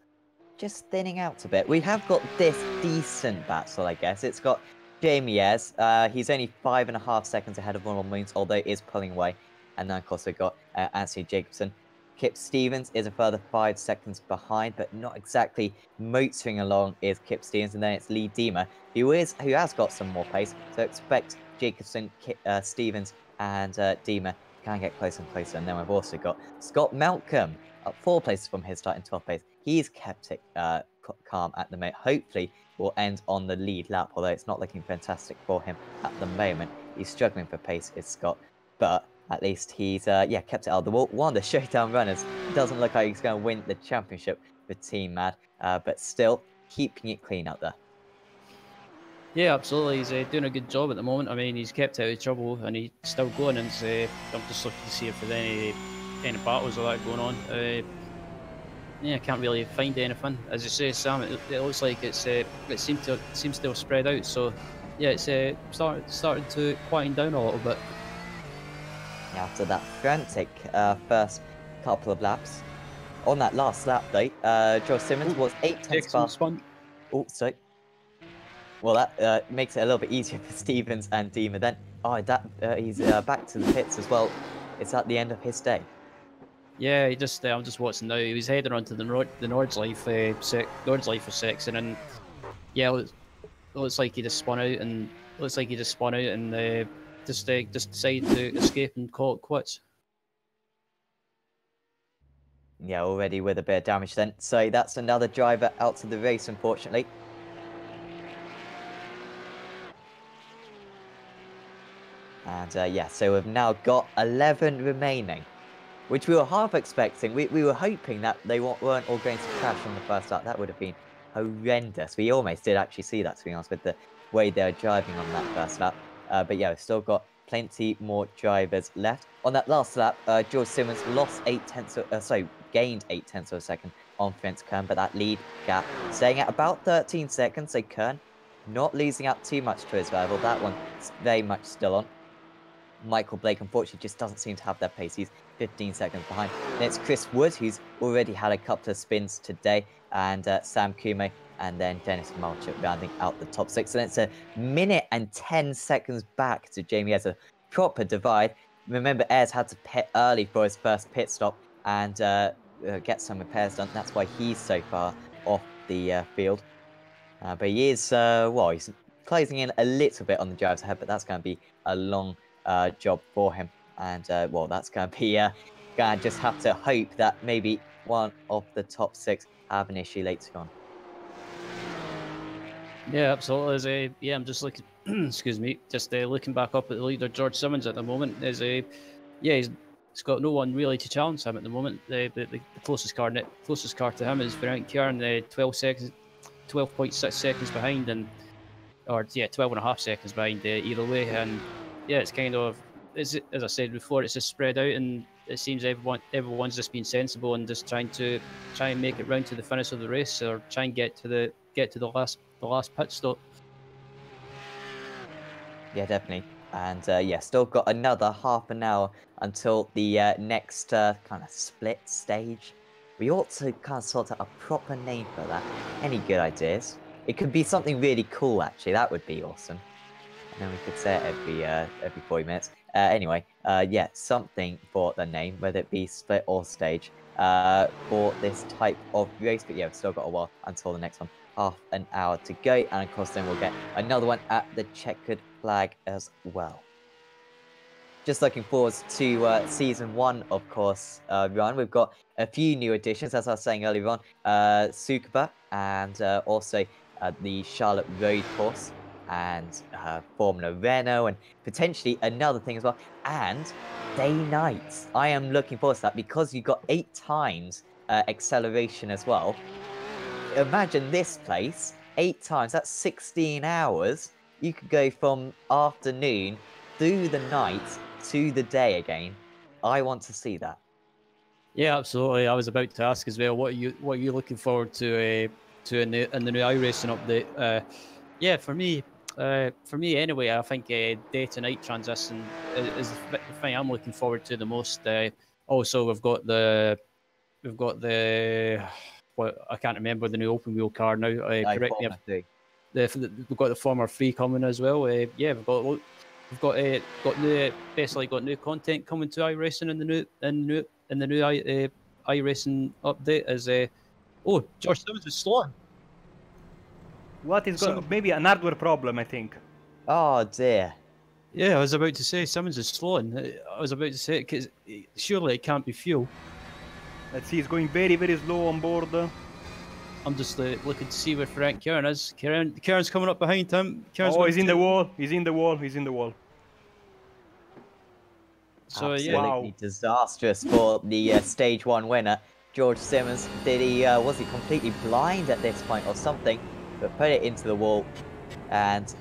just thinning out a bit. We have got this decent battle, I guess. It's got Jamie Ayres. He's only 5.5 seconds ahead of Ronald Moons, although he is pulling away. And then, of course, we've got Anthony Jacobson. Kip Stevens is a further 5 seconds behind, but not exactly motoring along is Kip Stevens. And then it's Lee Diemer, who has got some more pace. So expect Jacobson, Stevens, and Diemer can get closer and closer. And then we've also got Scott Malcolm up 4 places from his start in 12th place. He's kept it calm at the moment. Hopefully will end on the lead lap, although it's not looking fantastic for him at the moment. He's struggling for pace, is Scott, but at least he's kept it out of the wall. One of the showdown runners. Doesn't look like he's going to win the championship for Team Mad, but still keeping it clean out there. Yeah, absolutely. He's doing a good job at the moment. I mean, he's kept out of trouble and he's still going. And I'm just looking to see if there's any battles or that going on. Yeah, I can't really find anything. As you say, Sam, it looks like it seems to have spread out. So yeah, it's started to quieten down a little bit. After that frantic first couple of laps, on that last lap though, George Simmons was 8 tenths fast. Oh, sorry. Well, that makes it a little bit easier for Stevens and Diemer then. Oh, he's back to the pits as well. It's at the end of his day. Yeah, I'm just watching now. He was heading onto the Nordschleife section, and yeah, it looks like he just spun out and just decided to escape and call it quits. Yeah, already with a bit of damage then. So that's another driver out of the race, unfortunately. And yeah, so we've now got 11 remaining, which we were half expecting. We were hoping that they weren't all going to crash on the first lap. That would have been horrendous. We almost did actually see that, to be honest, with the way they were driving on that first lap. But yeah, we've still got plenty more drivers left. On that last lap, George Simmons gained 8 tenths of a second on Vince Kern, but that lead gap staying at about 13 seconds. So Kern not losing out too much to his rival. That one's very much still on. Michael Blake, unfortunately, just doesn't seem to have that pace. He's 15 seconds behind. And it's Chris Wood, who's already had a couple of spins today, and Sam Kume, and then Dennis Malchuk rounding out the top 6. And it's a minute and 10 seconds back to Jamie Ayres, a proper divide. Remember, Ayres had to pit early for his first pit stop and get some repairs done. That's why he's so far off the field. But he is, he's closing in a little bit on the drives ahead, but that's going to be a long job for him. And, that's going to be, going to just have to hope that maybe one of the top 6 have an issue later on. Yeah, absolutely. I'm just looking, excuse me, just looking back up at the leader, George Simmons, at the moment. He's got no one really to challenge him at the moment. The closest car to him is Frank Kern, 12.6 seconds behind, 12.5 seconds behind either way. And yeah, it's kind of, as I said before, it's just spread out, and it seems everyone's just being sensible and just trying and make it round to the finish of the race, or try and get to the last pit stop. Yeah, definitely. And still got another half an hour until the next kind of split stage. We ought to kind of sort out a proper name for that. Any good ideas? It could be something really cool, actually. That would be awesome. And then we could say it every 40 minutes. Anyway, something for the name, whether it be split or stage, for this type of race. But yeah, we've still got a while until the next one. Half an hour to go, and of course then we'll get another one at the checkered flag as well. Just looking forward to season 1, of course, Ryan. We've got a few new additions, as I was saying earlier on, Tsukuba, and also the Charlotte Road course, and Formula Renault, and potentially another thing as well, and day nights. I am looking forward to that because you've got 8 times acceleration as well. Imagine this place, 8 times, that's 16 hours. You could go from afternoon through the night to the day again. I want to see that. Yeah, absolutely. I was about to ask as well, what are you looking forward to in the new iRacing update? For me anyway, I think day to night transition is the thing I'm looking forward to the most. Also, we've got the what, I can't remember the new open wheel car now. Correct me if we've got the Formula 3 coming as well. We've got new content coming to iRacing in the new iRacing update. As George Simmons is slowing. What is going? Maybe an hardware problem, I think. Oh dear. Yeah, I was about to say Simmons is slowing. I was about to say it because surely it can't be fuel. Let's see, he's going very, very slow on board. I'm just looking to see where Frank Kern is. Kern's coming up behind him. He's in the wall. He's in the wall. He's in the wall. So absolutely disastrous for the stage 1 winner, George Simmons. Was he completely blind at this point or something? But put it into the wall, and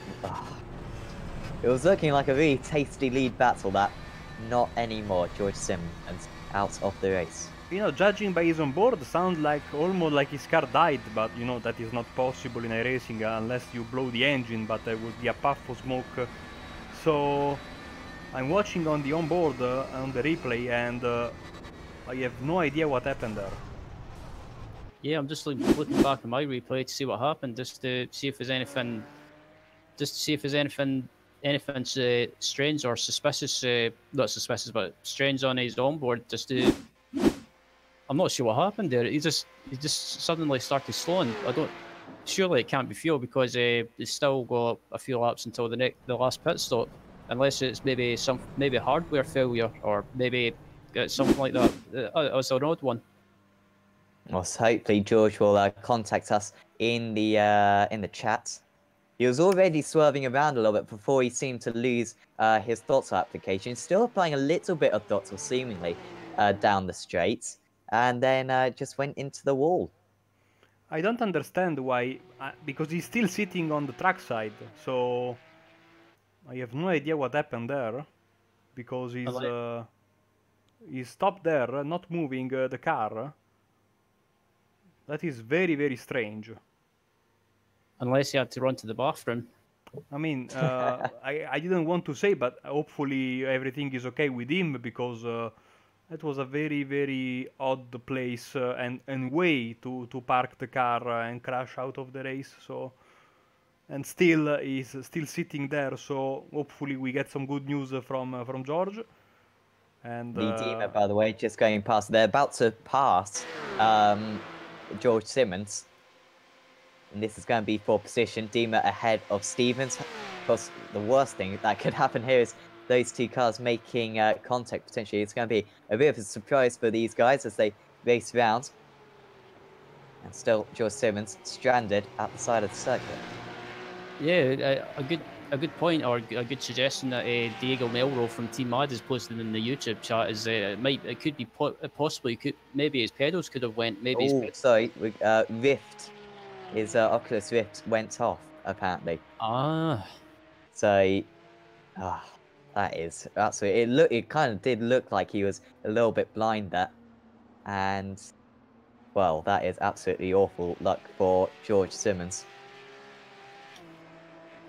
it was looking like a really tasty lead battle. That not anymore. George Simmons out of the race. Judging by his onboard, sounds like almost like his car died, but that is not possible in iRacing unless you blow the engine, but there would be a puff of smoke. So I'm watching on the onboard, on the replay, and I have no idea what happened there. Yeah, I'm just looking back at my replay to see what happened, just to see if there's anything, anything strange or suspicious, not suspicious, but strange on his onboard. I'm not sure what happened there. He just suddenly started slowing. Surely it can't be fuel because he's still got a few laps until the last pit stop, unless it's maybe hardware failure or maybe something like that. It was an odd one. Well, so hopefully George will contact us in the chat. He was already swerving around a little bit before he seemed to lose his throttle application. Still applying a little bit of throttle, seemingly, down the straight, and then just went into the wall. I don't understand why, because he's still sitting on the track side, so I have no idea what happened there, because he's stopped there, not moving the car. That is very, very strange. Unless he had to run to the bathroom. I mean, I didn't want to say, but hopefully everything is okay with him, because that was a very, very odd place and way to park the car and crash out of the race. So, and still he's still sitting there. So hopefully we get some good news from George. And The Dima, by the way, just going past. They're about to pass George Simmons. And this is going to be for position. Dima ahead of Stevens. Of course, the worst thing that could happen here is those two cars making contact potentially. It's going to be a bit of a surprise for these guys as they race round. And still, George Simmons stranded at the side of the circuit. Yeah, a good point, or a good suggestion that Diego Melro from Team Mad has posted in the YouTube chat is it could be possibly maybe his pedals could have went, maybe. Oh, sorry, Rift. His Oculus Rift went off apparently. Ah. So, that is absolutely. It kind of did look like he was a little bit blind there, and well, that is absolutely awful luck for George Simmons.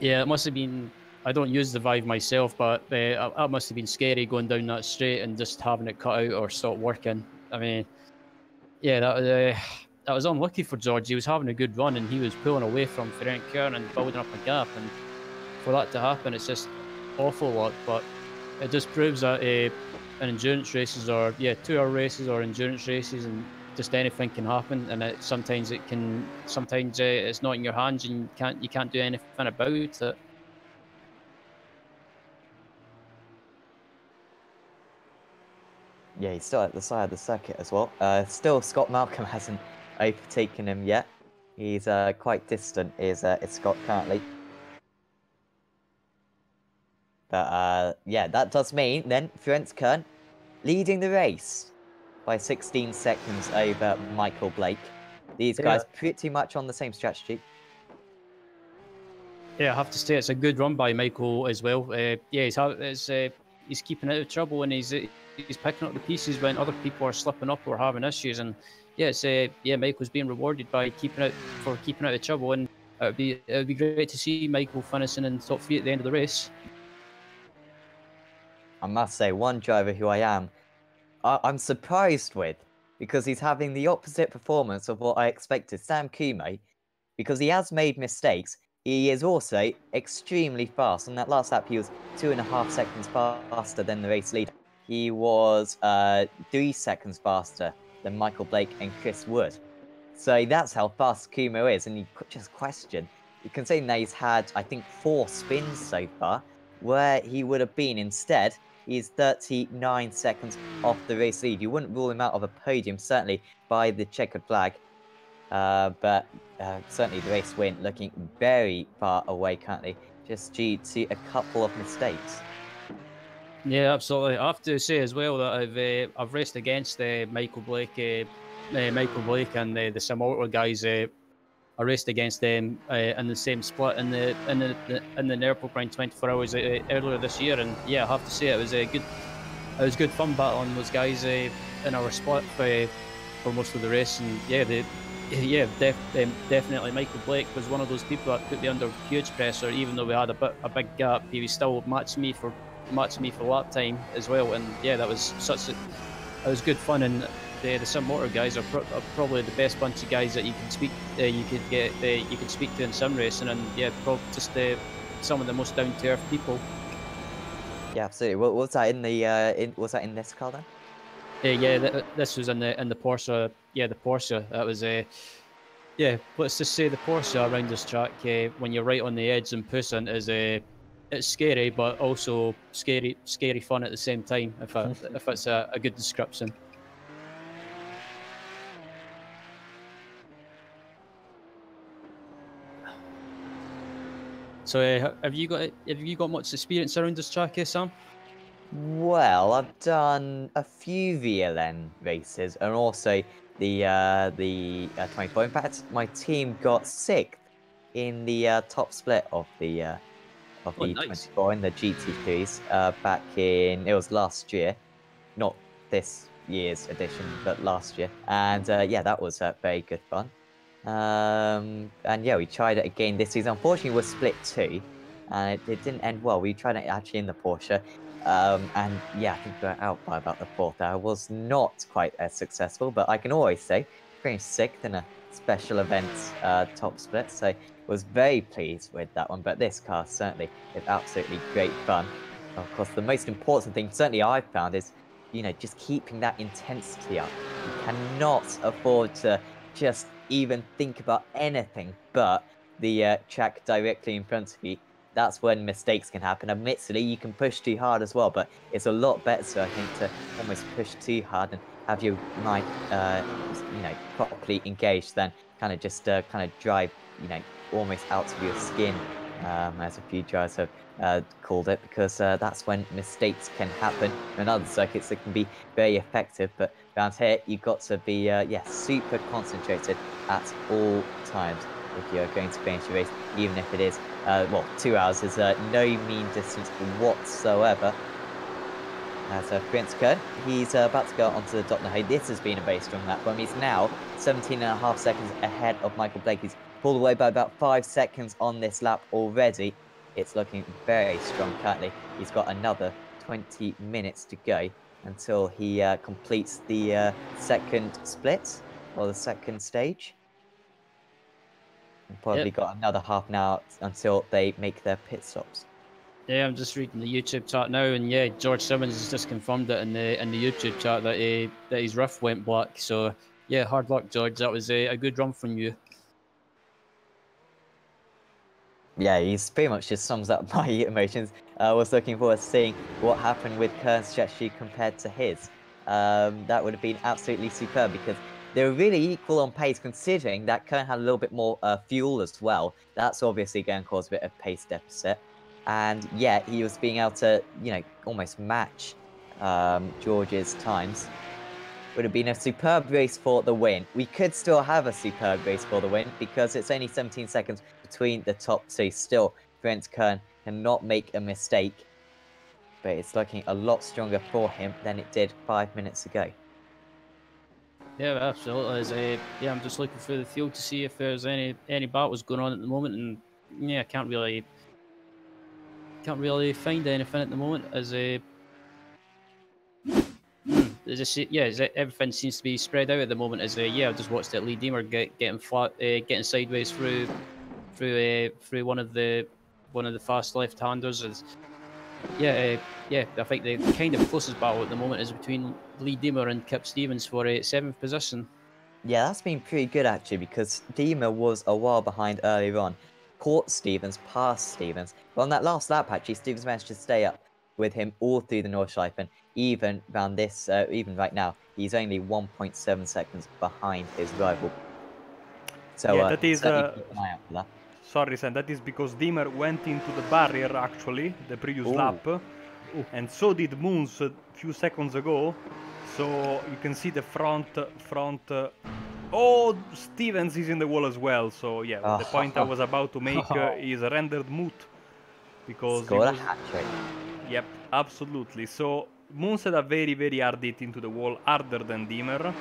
Yeah, it must have been. I don't use the Vive myself, but that must have been scary going down that straight and just having it cut out or stop working. I mean, yeah, that was unlucky for George. He was having a good run and he was pulling away from Ferenc Kern and building up a gap. And for that to happen, it's just awful luck. But it just proves that in endurance races, or 2-hour races or endurance races, and just anything can happen. And sometimes it's not in your hands and you can't do anything about it. Yeah, he's still at the side of the circuit as well. Still, Scott Malcolm hasn't overtaken him yet. He's quite distant, is Scott currently. But yeah, that does mean then Ferenc Kern leading the race by 16 seconds over Michael Blake. These guys pretty much on the same strategy. Yeah, I have to say it's a good run by Michael as well. He's keeping out of trouble and he's picking up the pieces when other people are slipping up or having issues. And Michael's being rewarded by keeping out of trouble. And it would be great to see Michael finishing in top 3 at the end of the race. I must say, one driver who I'm surprised with, because he's having the opposite performance of what I expected. Sam Kumo, because he has made mistakes, he is also extremely fast. On that last lap, he was 2.5 seconds faster than the race leader. He was 3 seconds faster than Michael Blake and Chris Wood. So that's how fast Kumo is, and you just question, considering that he's had, I think, 4 spins so far, where he would have been instead. He's 39 seconds off the race lead. You wouldn't rule him out of a podium, certainly, by the checkered flag. But certainly the race win looking very far away currently, just due to a couple of mistakes. Yeah, absolutely. I have to say as well that I've raced against Michael Blake and the Simmortal guys. I raced against them in the same split in the Nürburgring 24 hours earlier this year, and yeah, I have to say it was good fun battling those guys in our split for most of the race. And definitely Michael Blake was one of those people that put me under huge pressure, even though we had a big gap. He was still matching me for lap time as well, and yeah, that was it was good fun. And the Simmortal guys are probably the best bunch of guys that you can speak to in sim racing, and yeah, just some of the most down to earth people. Yeah, absolutely. What was that in the was that in this car then? This was in the Porsche. Yeah, the Porsche. That was let's just say the Porsche around this track when you're right on the edge and pushing is it's scary, but also scary fun at the same time. If it's a good description. So have you got much experience around this track, Sam? Well, I've done a few VLN races and also the 24. In fact, my team got 6th in the top split of the of Oh, the nice. 24 in the GT2s back in, it was last year, not this year's edition, but last year. And yeah, that was very good fun. And yeah, we tried it again this season. Unfortunately, we were split 2, and it didn't end well. We tried it actually in the Porsche, and yeah, I think we were out by about the 4th hour. Was not quite as successful, but I can always say finished 6th in a special events top split, so was very pleased with that one. But this car certainly is absolutely great fun. Of course, the most important thing certainly I've found is, you know, just keeping that intensity up. You cannot afford to just even think about anything but the track directly in front of you. That's when mistakes can happen. Admittedly, you can push too hard as well, but it's a lot better, I think, to almost push too hard and have your mind, you know, properly engaged than kind of just kind of drive, you know, almost out of your skin, as a few drivers have called it, because that's when mistakes can happen. In other circuits, it can be very effective, but around here, you've got to be, yeah, super concentrated at all times if you're going to finish your race, even if it is, well, 2 hours is no mean distance whatsoever. As Prince Kern, he's about to go onto the top now. This has been a very strong lap for him. He's now 17.5 seconds ahead of Michael Blake. He's pulled away by about 5 seconds on this lap already. It's looking very strong currently. He's got another 20 minutes to go until he completes the second split, or the second stage. Probably got another half an hour until they make their pit stops. Yeah, I'm just reading the YouTube chat now, and yeah, George Simmons has just confirmed it in the YouTube chat that his roof went black. So yeah, hard luck, George. That was a good run from you. Yeah, he's pretty much just sums up my emotions. I was looking forward to seeing what happened with Kern's strategy compared to his. That would have been absolutely superb, because they were really equal on pace, considering that Kern had a little bit more fuel as well. That's obviously going to cause a bit of pace deficit. And yeah, he was being able to, you know, almost match George's times. Would have been a superb race for the win. We could still have a superb race for the win, because it's only 17 seconds between the top two. Still, Brent Kern cannot make a mistake, but it's looking a lot stronger for him than it did 5 minutes ago. Yeah, absolutely. Yeah, I'm just looking through the field to see if there's any battles going on at the moment, and yeah, I can't really find anything at the moment. Everything seems to be spread out at the moment. Yeah, I just watched it. Lee Deemer getting flat, getting sideways through one of the fast left-handers. Yeah, I think the kind of closest battle at the moment is between Lee Deemer and Kip Stevens for 7th position. Yeah, that's been pretty good actually, because Deemer was a while behind earlier on. Caught Stevens, passed Stevens. But on that last lap, actually, Stevens managed to stay up with him all through the Nordschleife. And even around this, even right now, he's only 1.7 seconds behind his rival. So yeah, that is. certainly keep an eye out for that. Sorry, Sam. That is because Dimmer went into the barrier actually the previous lap, and so did Moons a few seconds ago. So you can see the front. Oh, Stevens is in the wall as well. So yeah, the point I was about to make is rendered moot because Scored a hat trick. Yep, absolutely. So Moons had a very hard hit into the wall, harder than Dimmer.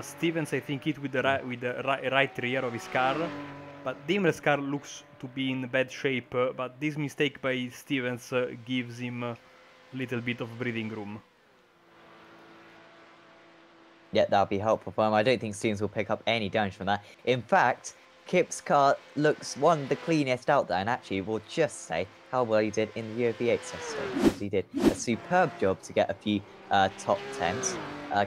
Stevens, I think, hit with the right rear of his car. But Dimmer's car looks to be in bad shape, but this mistake by Stevens gives him a little bit of breathing room. Yeah, that'll be helpful for him. I don't think Stevens will pick up any damage from that. In fact, Kip's car looks one of the cleanest out there, and actually we'll just say how well he did in the UOV access stage. He did a superb job to get a few top 10s,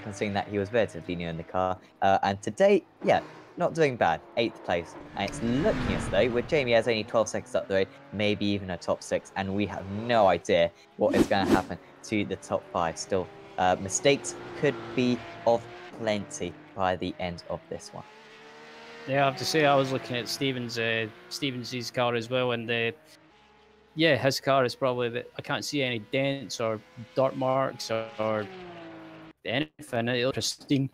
considering that he was relatively new in the car. And today, yeah, not doing bad. 8th place. And it's looking as though, with Jamie has only 12 seconds up the road, maybe even a top 6, and we have no idea what is going to happen to the top 5. Still, mistakes could be of plenty by the end of this one. Yeah, I have to say I was looking at Stevens' car as well, and yeah, his car is probably I can't see any dents or dirt marks or anything. It looks pristine.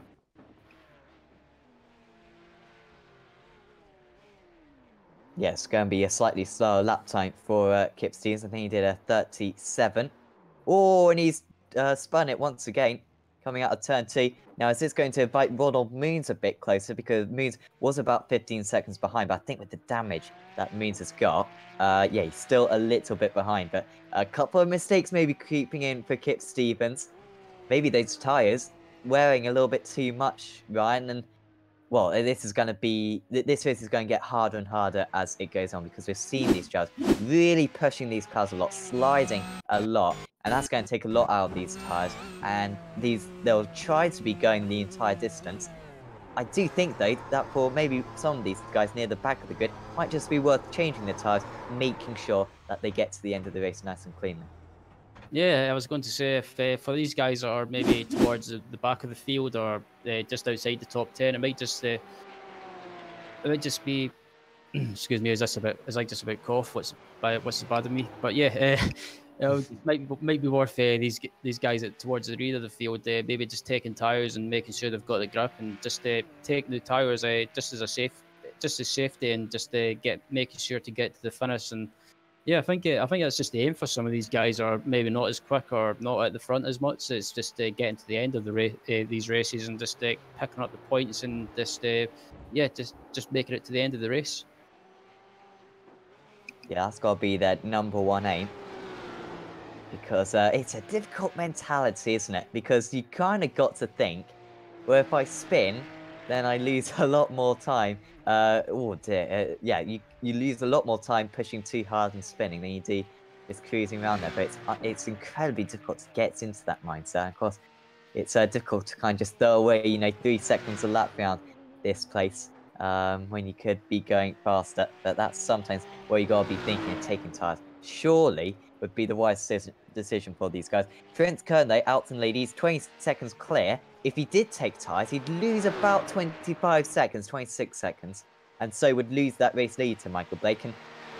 Yeah, it's going to be a slightly slower lap time for Kip Stevens. I think he did a 37. Oh, and he's spun it once again, coming out of turn 2. Now, is this going to invite Ronald Moons a bit closer? Because Moons was about 15 seconds behind, but I think with the damage that Moons has got, yeah, he's still a little bit behind. But a couple of mistakes maybe creeping in for Kip Stevens. Maybe those tyres wearing a little bit too much, Ryan, and well, this is going to be, this race is going to get harder and harder as it goes on because we've seen these drivers really pushing these cars a lot, sliding a lot, and that's going to take a lot out of these tyres, and they'll try to be going the entire distance. I do think, though, that for maybe some of these guys near the back of the grid, might just be worth changing the tyres, making sure that they get to the end of the race nice and cleanly. Yeah, I was going to say if for these guys that are maybe towards the back of the field or just outside the top 10, it might just be excuse me, is I just about cough? What's the bad of me? But yeah, it might be worth these guys towards the rear of the field maybe just taking tires and making sure they've got the grip and just taking the tires just as safety and just making sure to get to the finish. And yeah, I think that's just the aim for some of these guys, are maybe not as quick or not at the front as much. It's just getting to the end of these races and just picking up the points and just making it to the end of the race. Yeah, that's got to be their #1 aim. Because it's a difficult mentality, isn't it? Because you kind of got to think, well, if I spin, then I lose a lot more time. Oh dear, yeah, you lose a lot more time pushing too hard and spinning than you do just cruising around there. But it's incredibly difficult to get into that mindset. And of course, it's difficult to kind of just throw away, 3 seconds a lap around this place when you could be going faster. But that's sometimes where you gotta be thinking of taking tires. Surely would be the wise decision for these guys. Prince Kern, though, out in lead. He's 20 seconds clear. If he did take tyres, he'd lose about 25 seconds, 26 seconds, and so would lose that race lead to Michael Blake. And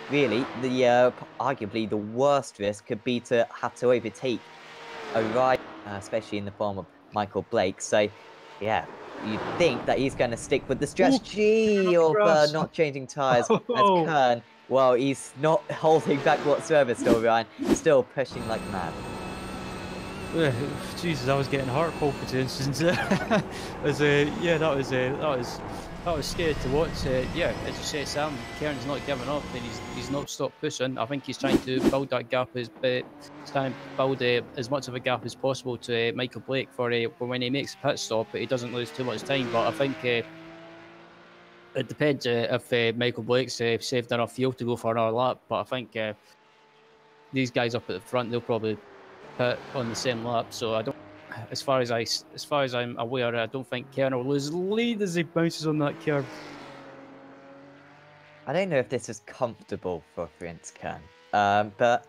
really, the arguably the worst risk could be to have to overtake a rider, especially in the form of Michael Blake. So, yeah, you'd think that he's going to stick with the strategy of not changing tyres as Kern. Well, he's not holding back whatsoever still, Ryan. Still pushing like mad. Jesus, I was getting heart palpitations. That was scary to watch. Yeah, as you say, Sam, Kern's not giving up, and he's not stopped pushing. I think he's trying to build that gap as much of a gap as possible to Michael Blake for when he makes a pit stop, but he doesn't lose too much time. But I think it depends if Michael Blake's saved enough fuel to go for another lap. But I think these guys up at the front, they'll probably pit on the same lap. So I don't, as far as I'm aware, I don't think Kern will lose the lead as he bounces on that curve. I don't know if this is comfortable for Prince Kern, but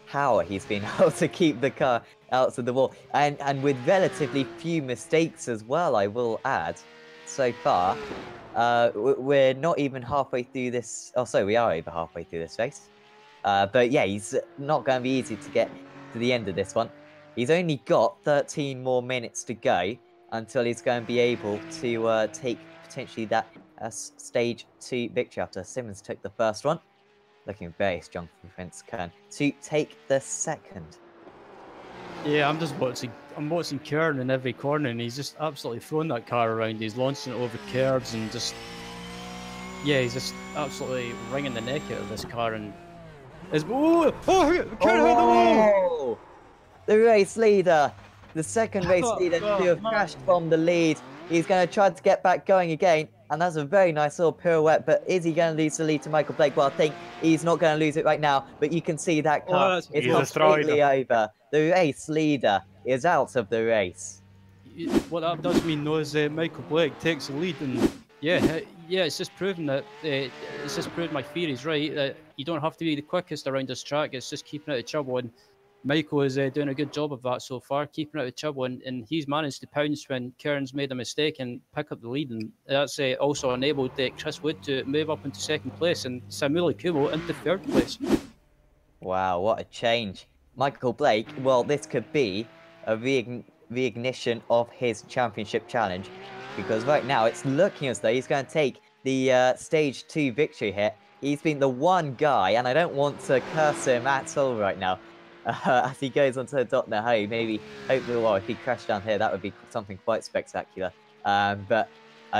how he's been able to keep the car out of the wall, and with relatively few mistakes as well, I will add. So far, we're not even halfway through this. Oh, so we are over halfway through this race. But yeah, he's not going to be easy to get to the end of this one. He's only got 13 more minutes to go until he's going to be able to take potentially that stage 2 victory after Simmons took the first one. Looking very strong for Prince Kern to take the second. Yeah, I'm watching Kern in every corner, and he's just absolutely throwing that car around. He's launching it over curbs and he's just absolutely wringing the neck out of this car. And Kern hit the wall! The race leader, the second race leader to have crashed from the lead. He's going to try to get back going again, and that's a very nice little pirouette. But is he going to lose the lead to Michael Blake? Well, I think he's not going to lose it right now, but you can see that car is completely over. The race leader is out of the race. What that does mean, though, is Michael Blake takes the lead, and yeah, it's just proven that it's just proved my theories right, that you don't have to be the quickest around this track. It's just keeping out of trouble, and Michael is doing a good job of that so far, keeping out of trouble, and he's managed to pounce when Kern's made a mistake and pick up the lead, and that's also enabled Chris Wood to move up into second place and Samuel Kumo into third place. Wow, what a change. Michael Blake, well, this could be a reignition of his championship challenge, because right now it's looking as though he's going to take the stage 2 victory here he's been the one guy, and I don't want to curse him at all right now, as he goes onto the dot now. Hey, maybe, hopefully, well, if he crashed down here, that would be something quite spectacular. But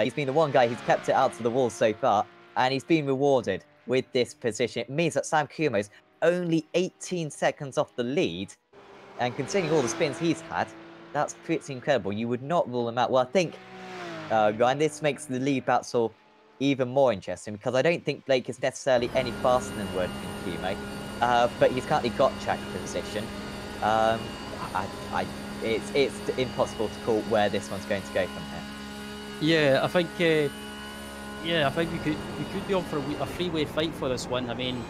he's been the one guy who's kept it out to the wall so far, and he's been rewarded with this position. It means that Sam Kumo's only 18 seconds off the lead, and considering all the spins he's had, that's pretty incredible. You would not rule him out. Well, I think, Ryan, this makes the lead battle even more interesting, because I don't think Blake is necessarily any faster than Word and Kumo, but he's currently got track position. It's impossible to call where this one's going to go from here. Yeah, I think we could be on for a three-way fight for this one. I mean,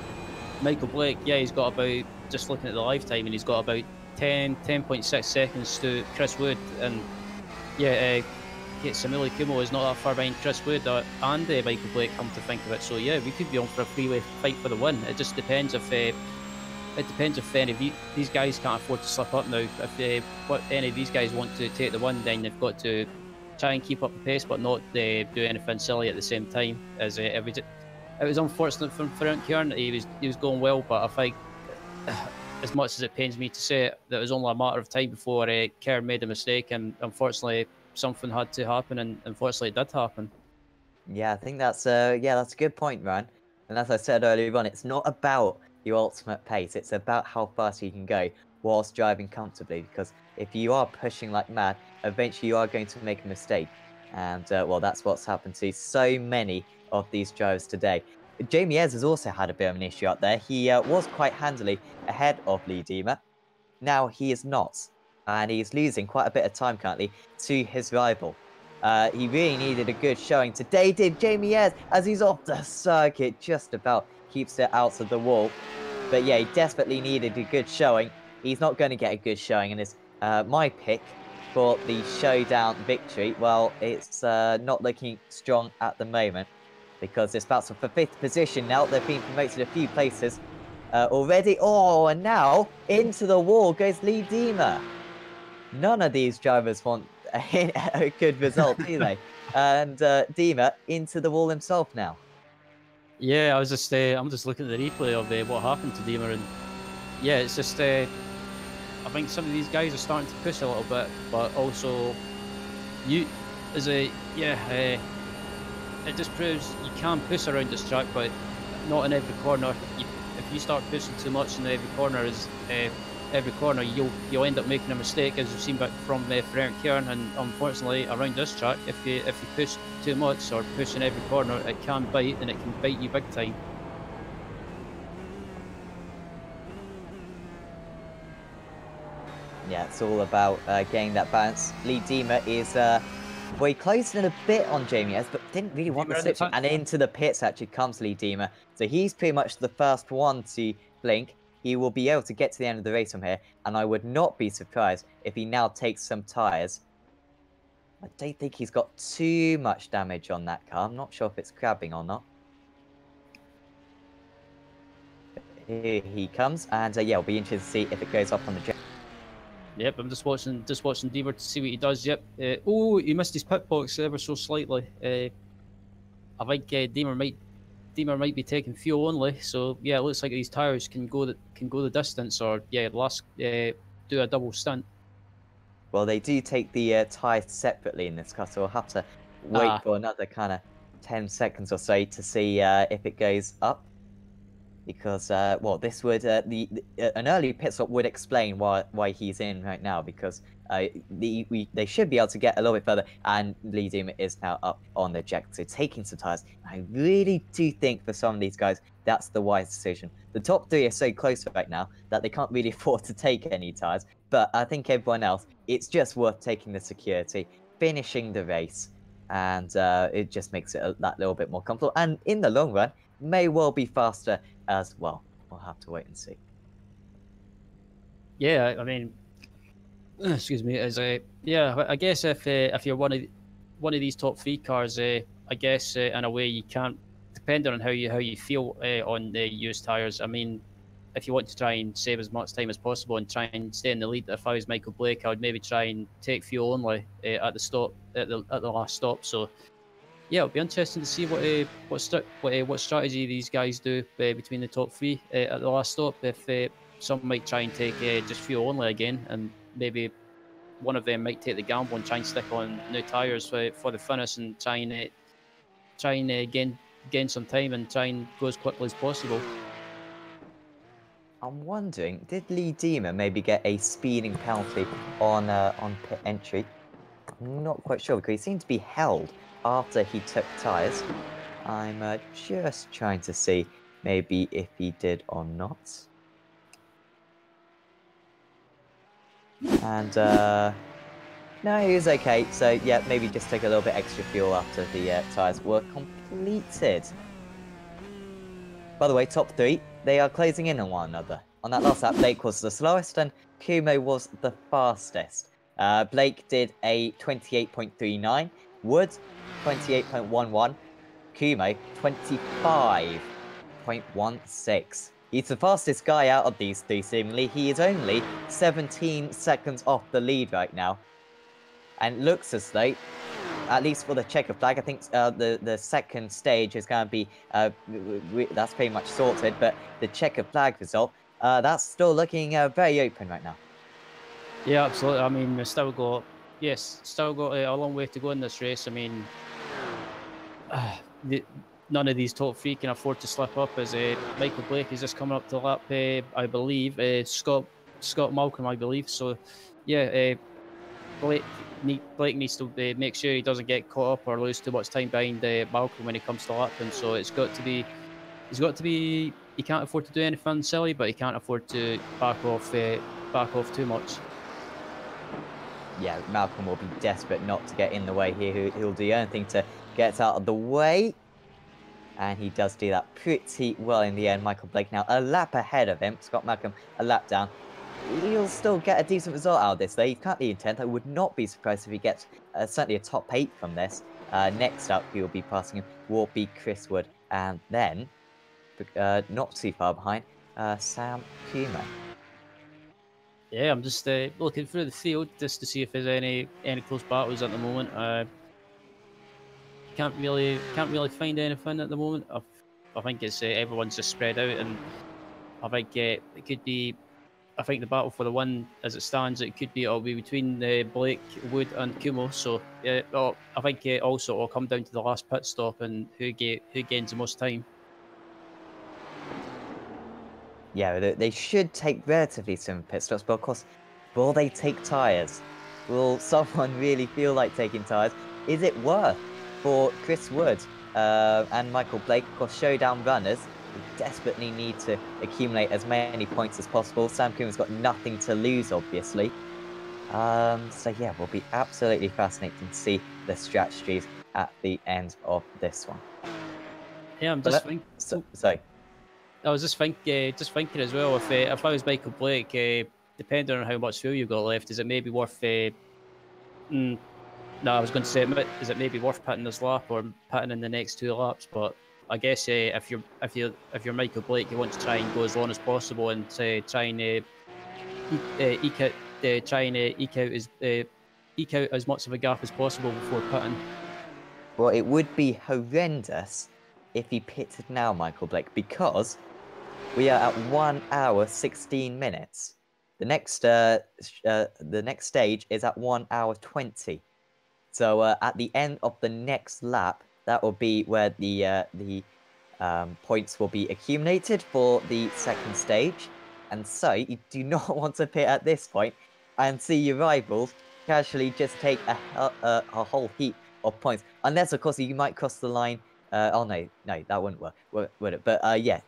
Michael Blake, yeah, he's got about, just looking at the lifetime, and he's got about 10.6 seconds to Chris Wood, and yeah, Samuli Kumo is not that far behind Chris Wood and Michael Blake, come to think of it. So yeah, we could be on for a three-way fight for the win. It just depends if any of these guys can't afford to slip up now. If any of these guys want to take the win, then they've got to try and keep up the pace, but not do anything silly at the same time. As it was unfortunate for Frank Kern. He was going well, but I think, as much as it pains me to say it, that it was only a matter of time before Kern made a mistake, and unfortunately something had to happen, and unfortunately it did happen. Yeah, I think that's a good point, Ryan. And as I said earlier on, it's not about your ultimate pace, it's about how fast you can go whilst driving comfortably, because if you are pushing like mad, eventually you are going to make a mistake. And well, that's what's happened to so many of these drivers today. Jamie Ayres has also had a bit of an issue out there. He was quite handily ahead of Lee Diemer. Now he is not, and he's losing quite a bit of time currently to his rival. He really needed a good showing today, did Jamie Ayres, as he's off the circuit, just about keeps it out of the wall. But yeah, he desperately needed a good showing. He's not going to get a good showing, and it's my pick for the showdown victory. Well, it's not looking strong at the moment, because this battle for 5th position now, they've been promoted a few places already. Oh, and now into the wall goes Lee Diemer. None of these drivers want a good result, do they? And Diemer into the wall himself now. Yeah, I'm just looking at the replay of what happened to Diemer, and yeah, it's just I think some of these guys are starting to push a little bit, but also it just proves you can push around this track, but not in every corner. If you start pushing too much in every corner, you'll end up making a mistake, as you've seen back from Frank Kern. And unfortunately, around this track, if you push too much or push in every corner, it can bite, and it can bite you big time. Yeah, it's all about getting that balance. Lee Diemer is well, he closed in a bit on Jamie Ayres, but didn't really want the switch. And into the pits actually comes Lee Diemer. So he's pretty much the first one to blink. He will be able to get to the end of the race from here, and I would not be surprised if he now takes some tyres. I don't think he's got too much damage on that car. I'm not sure if it's crabbing or not. Here he comes, and yeah, it'll be interesting to see if it goes up on the jet. Yep, I'm just watching Diemer to see what he does. Yep. Oh, he missed his pit box ever so slightly. I think Diemer might be taking fuel only. So yeah, it looks like these tyres can go the distance, or yeah, do a double stunt. Well, they do take the tyres separately in this car, so we'll have to wait for another kind of 10 seconds or so to see if it goes up. Because, well, this would an early pit stop would explain why he's in right now, because they should be able to get a little bit further, and Lee Diemer is now up on the eject, so taking some tyres. I really do think for some of these guys, that's the wise decision. The top 3 are so close right now that they can't really afford to take any tyres, but I think everyone else, it's just worth taking the security, finishing the race, and it just makes it that little bit more comfortable, and in the long run, may well be faster as well. We'll have to wait and see. Yeah, I mean, excuse me. Yeah, I guess if you're one of these top 3 cars, I guess in a way you can't, depending on how you feel on the used tires. I mean, if you want to try and save as much time as possible and try and stay in the lead, if I was Michael Blake, I would maybe try and take fuel only at the last stop. So yeah, it'll be interesting to see what strategy these guys do between the top three at the last stop. If some might try and take just fuel only again, and maybe one of them might take the gamble and try and stick on new tyres for the finish and try and gain some time and try and go as quickly as possible. I'm wondering, did Lee Deemer maybe get a speeding penalty on pit entry? I'm not quite sure because he seemed to be held after he took tyres. I'm just trying to see maybe if he did or not. And no, he was okay. So yeah, maybe just take a little bit extra fuel after the tyres were completed. By the way, top three, they are closing in on one another. On that last lap, Blake was the slowest and Kumo was the fastest. Blake did a 28.39, Wood 28.11, Kumo 25.16. He's the fastest guy out of these three, seemingly. He is only 17 seconds off the lead right now. And it looks as though, at least for the checker flag, I think the second stage is going to be, that's pretty much sorted, but the checker flag result, that's still looking very open right now. Yeah, absolutely. I mean, we've still got a long way to go in this race. I mean, none of these top three can afford to slip up, as Michael Blake is just coming up to lap, I believe, Scott Malcolm, I believe. So, yeah, Blake needs to make sure he doesn't get caught up or lose too much time behind Malcolm when he comes to lapping. So he can't afford to do anything silly, but he can't afford to back off too much. Yeah, Malcolm will be desperate not to get in the way here. He'll do anything to get out of the way. And he does do that pretty well in the end. Michael Blake now a lap ahead of him. Scott Malcolm a lap down. He'll still get a decent result out of this, though. He's currently in 10th. I would not be surprised if he gets certainly a top 8 from this. Next up, he will be passing him will be Chris Wood. And then, not too far behind, Sam Kumo. Yeah, I'm just looking through the field just to see if there's any close battles at the moment. Can't really find anything at the moment. I think it's everyone's just spread out, and I think it could be. I think the battle for the win, as it stands, it'll be between Blake, Wood, and Kumo. So yeah, I think also it'll come down to the last pit stop and who gains the most time. Yeah, they should take relatively similar pit stops, but of course, will they take tyres? Will someone really feel like taking tyres? Is it worth for Chris Wood and Michael Blake, of course, showdown runners, who desperately need to accumulate as many points as possible? Sam Kumo's got nothing to lose, obviously. So yeah, will be absolutely fascinating to see the strategies at the end of this one. Yeah, I'm just thinking. Sorry. I was just thinking as well. If I was Michael Blake, depending on how much fuel you've got left, is it maybe worth? No, I was going to say, is it maybe worth pitting this lap or pitting in the next 2 laps? But I guess if you're Michael Blake, you want to try and go as long as possible and try and eke out as much of a gap as possible before pitting. Well, it would be horrendous if he pitted now, Michael Blake, because we are at 1 hour 16 minutes. The next stage is at 1 hour 20. So at the end of the next lap, that will be where the points will be accumulated for the second stage. And so you do not want to pit at this point and see your rivals casually just take a whole heap of points, unless of course you might cross the line. Oh no, that wouldn't work, would it? But yeah,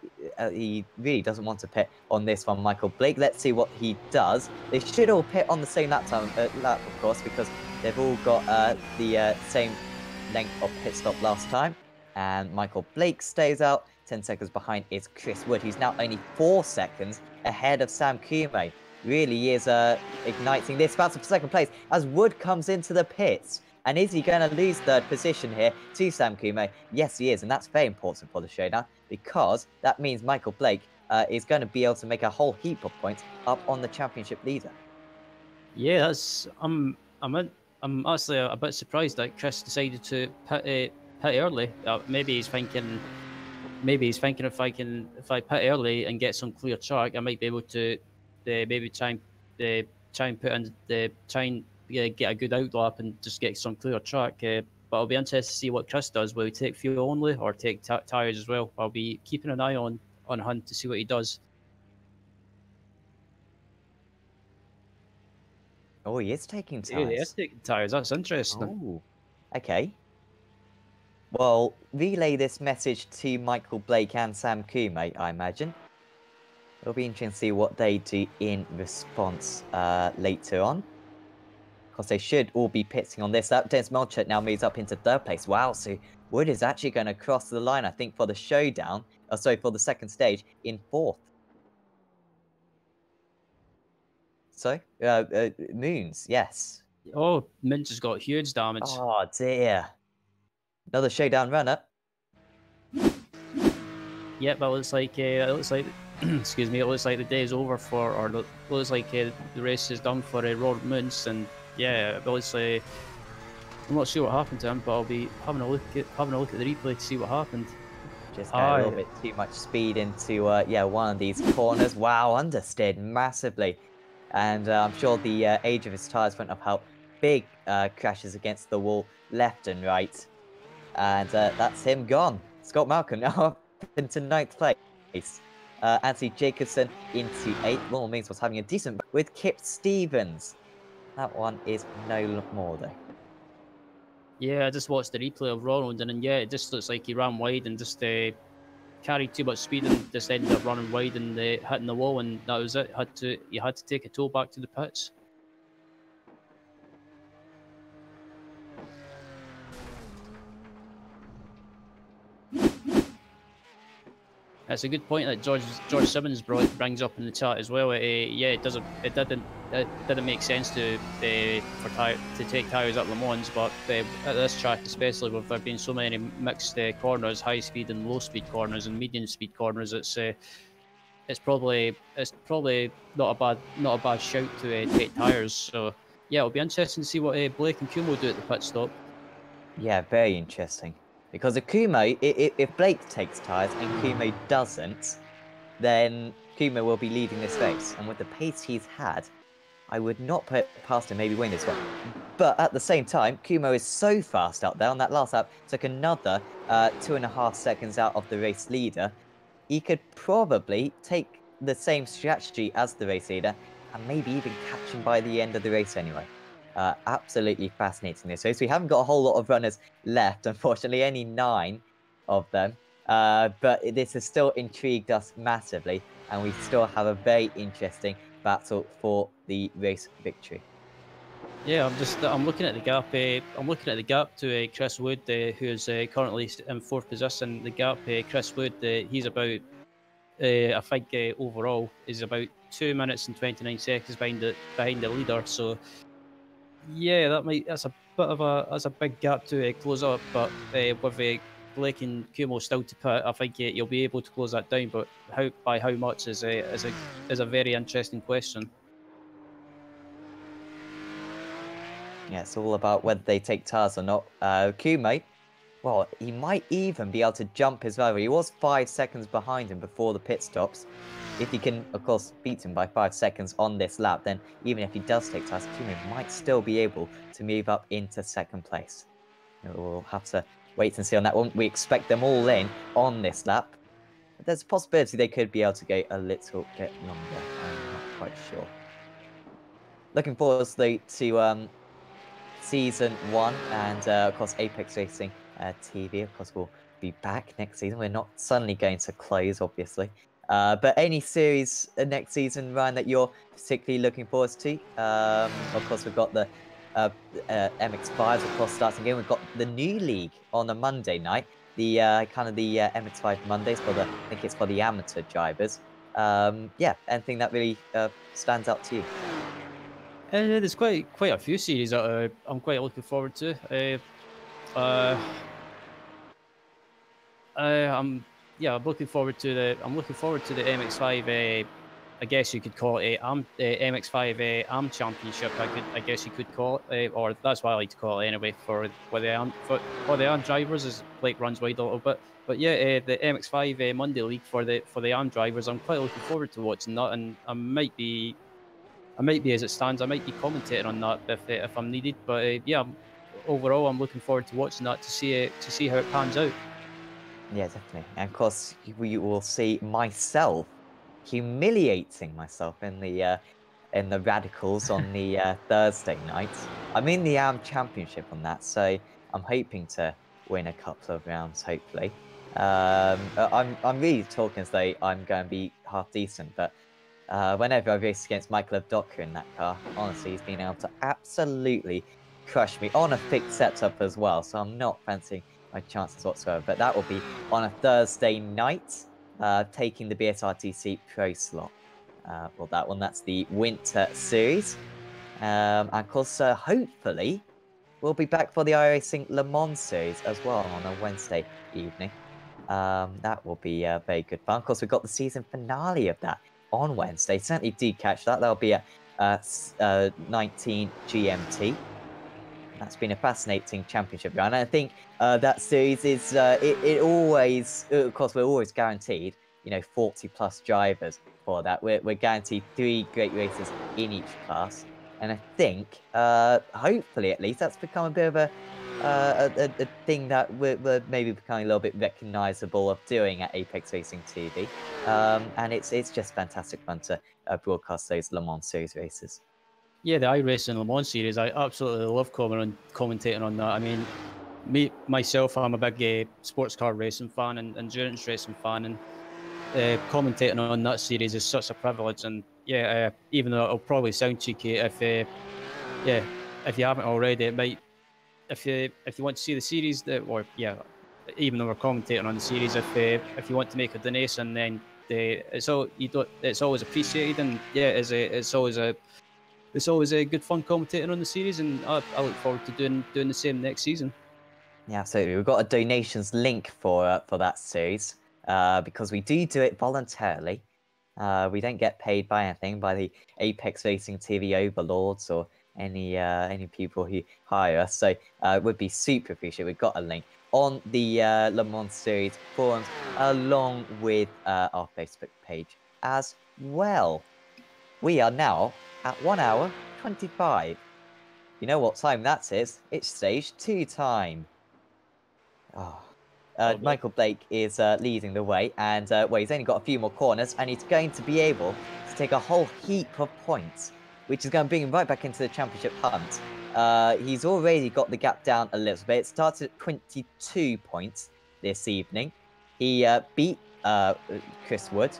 he really doesn't want to pit on this one, Michael Blake. Let's see what he does. They should all pit on the same lap, of course, because they've all got the same length of pit stop last time. And Michael Blake stays out. 10 seconds behind is Chris Wood, who's now only 4 seconds ahead of Sam Kumo. Really is igniting this battle for second place as Wood comes into the pits. And is he going to lose third position here to Sam Kumo? Yes, he is. And that's very important for the showdown, because that means Michael Blake is going to be able to make a whole heap of points up on the championship leader. Yeah, I'm actually a bit surprised that Chris decided to pit early. Maybe he's thinking. Maybe he's thinking if I pit early and get some clear track, I might be able to maybe try and put in the try and get a good outlap and just get some clear track. But I'll be interested to see what Chris does. Will he take fuel only or take tires as well? I'll be keeping an eye on Hunt to see what he does. Oh, he is taking Yeah, he is tires. taking tires. That's interesting. Oh, okay. Well, relay this message to Michael Blake and Sam Kume, I imagine. It'll be interesting to see what they do in response later on. Of course, they should all be pitting on this lap. Dennis Melchett now moves up into third place. Wow, so Wood is actually going to cross the line, I think, for the showdown. Oh, sorry, for the second stage in fourth. So, Moons, yes. Oh, Minch has got huge damage. Oh, dear. Another showdown runner. Yeah, but it looks like excuse me, it looks like the day is over for, or it looks like the race is done for Robert Muntz, and yeah, it looks like I'm not sure what happened to him, but I'll be having a look at the replay to see what happened. Just got a little bit too much speed into yeah, one of these corners. Wow, understeered massively, and I'm sure the age of his tires wouldn't have helped. Big crashes against the wall, left and right, and that's him gone. Scott Malcolm now up into 9th place. Anthony Jacobson into 8th. Normal Means was having a decent with Kip Stevens. That one is no more though. Yeah, I just watched the replay of Ronald, and yeah, it just looks like he ran wide and just carried too much speed and just ended up running wide and hitting the wall, and that was it. You had to take a tow back to the pits. That's a good point that George Simmons brings up in the chat as well. Yeah, it didn't make sense to take tyres at Le Mans, but at this track especially, with there being so many mixed corners, high speed and low speed corners and medium speed corners, it's probably not a bad shout to take tyres. So yeah, it'll be interesting to see what Blake and Kumo do at the pit stop. Yeah, very interesting. Because if Kumo, if Blake takes tyres and Kumo doesn't, then Kumo will be leading this race. And with the pace he's had, I would not put it past him maybe win this one. But at the same time, Kumo is so fast out there on that last lap, took another 2.5 seconds out of the race leader. He could probably take the same strategy as the race leader and maybe even catch him by the end of the race anyway. Absolutely fascinating this race. We haven't got a whole lot of runners left, unfortunately, only 9 of them. But this has still intrigued us massively, and we still have a very interesting battle for the race victory. Yeah, I'm looking at the gap. I'm looking at the gap to Chris Wood, who's currently in 4th position. The gap, Chris Wood, he's about, I think overall is about 2 minutes and 29 seconds behind the leader. So yeah, that's a big gap to close up. But with Blake and Kumo still to pit, I think you'll be able to close that down. But by how much is a very interesting question. Yeah, it's all about whether they take tyres or not. Kumo, well, he might even be able to jump his rival. He was 5 seconds behind him before the pit stops. If he can, of course, beat him by 5 seconds on this lap, then even if he does take tyres, Kumo might still be able to move up into 2nd place. We'll have to wait and see on that one. We expect them all in on this lap. But there's a possibility they could be able to go a little bit longer. I'm not quite sure. Looking forward to Season 1 and, of course, Apex Racing TV. Of course, we'll be back next season. We're not suddenly going to close, obviously. But any series next season, Ryan, that you're particularly looking forward to? Of course, we've got the MX5s, of course, starting again. We've got the new league on a Monday night. The kind of the MX5 Mondays I think it's for the amateur drivers. Yeah, anything that really stands out to you? There's quite a few series that I'm quite looking forward to. I'm looking forward to the MX5 I guess you could call it a MX5 Arm Championship. I guess you could call it, or that's what I like to call it anyway. For the arm drivers, as Blake runs wide a little bit. But yeah, the MX5 Monday League for the arm drivers, I'm quite looking forward to watching that, and I might be as it stands, I might be commentating on that if I'm needed. But yeah, overall, I'm looking forward to watching that to see how it pans out. Yeah, definitely. And of course, we will see myself humiliating myself in the radicals on the Thursday night. I'm in the AM Championship on that, so I'm hoping to win a couple of rounds. Hopefully, I'm really talking as though I'm going to be half decent, but whenever I race against Michael Avdoka in that car, honestly, he's been able to absolutely crush me on a fixed setup as well. So I'm not fancying my chances whatsoever. But that will be on a Thursday night, taking the BSRTC Pro slot. Well, that's the Winter Series. And of course, hopefully, we'll be back for the iRacing Le Mans Series as well on a Wednesday evening. That will be very good fun. Of course, we've got the season finale of that on Wednesday. Certainly do catch that. That'll be at 19 GMT. That's been a fascinating championship round. And I think that series is, it always, of course, we're always guaranteed, 40 plus drivers for that. We're guaranteed 3 great races in each class. And I think, hopefully at least, that's become a bit of a thing that we're maybe becoming a little bit recognizable of doing at Apex Racing TV. And it's just fantastic fun to broadcast those Le Mans Series races. Yeah, the iRacing Le Mans Series, I absolutely love commentating on that. I mean, myself, I'm a big sports car racing fan and endurance racing fan, and commentating on that series is such a privilege. And yeah, even though it'll probably sound cheeky, if you haven't already, it might. If you want to see the series, even though we're commentating on the series, if you want to make a donation, then it's always appreciated, and yeah, it's always a good fun commentating on the series, and I look forward to doing the same next season. Yeah, absolutely. We've got a donations link for that series because we do it voluntarily. We don't get paid by anything by the Apex Racing TV overlords or any people who hire us. So it would be super appreciated. We've got a link on the Le Mans Series forums along with our Facebook page as well. We are now at 1 hour 25. You know what time that is? It's stage 2 time. Michael Blake is leading the way, and he's only got a few more corners, and he's going to be able to take a whole heap of points, which is going to bring him right back into the championship hunt. He's already got the gap down a little bit. It started at 22 points this evening. He beat Chris Wood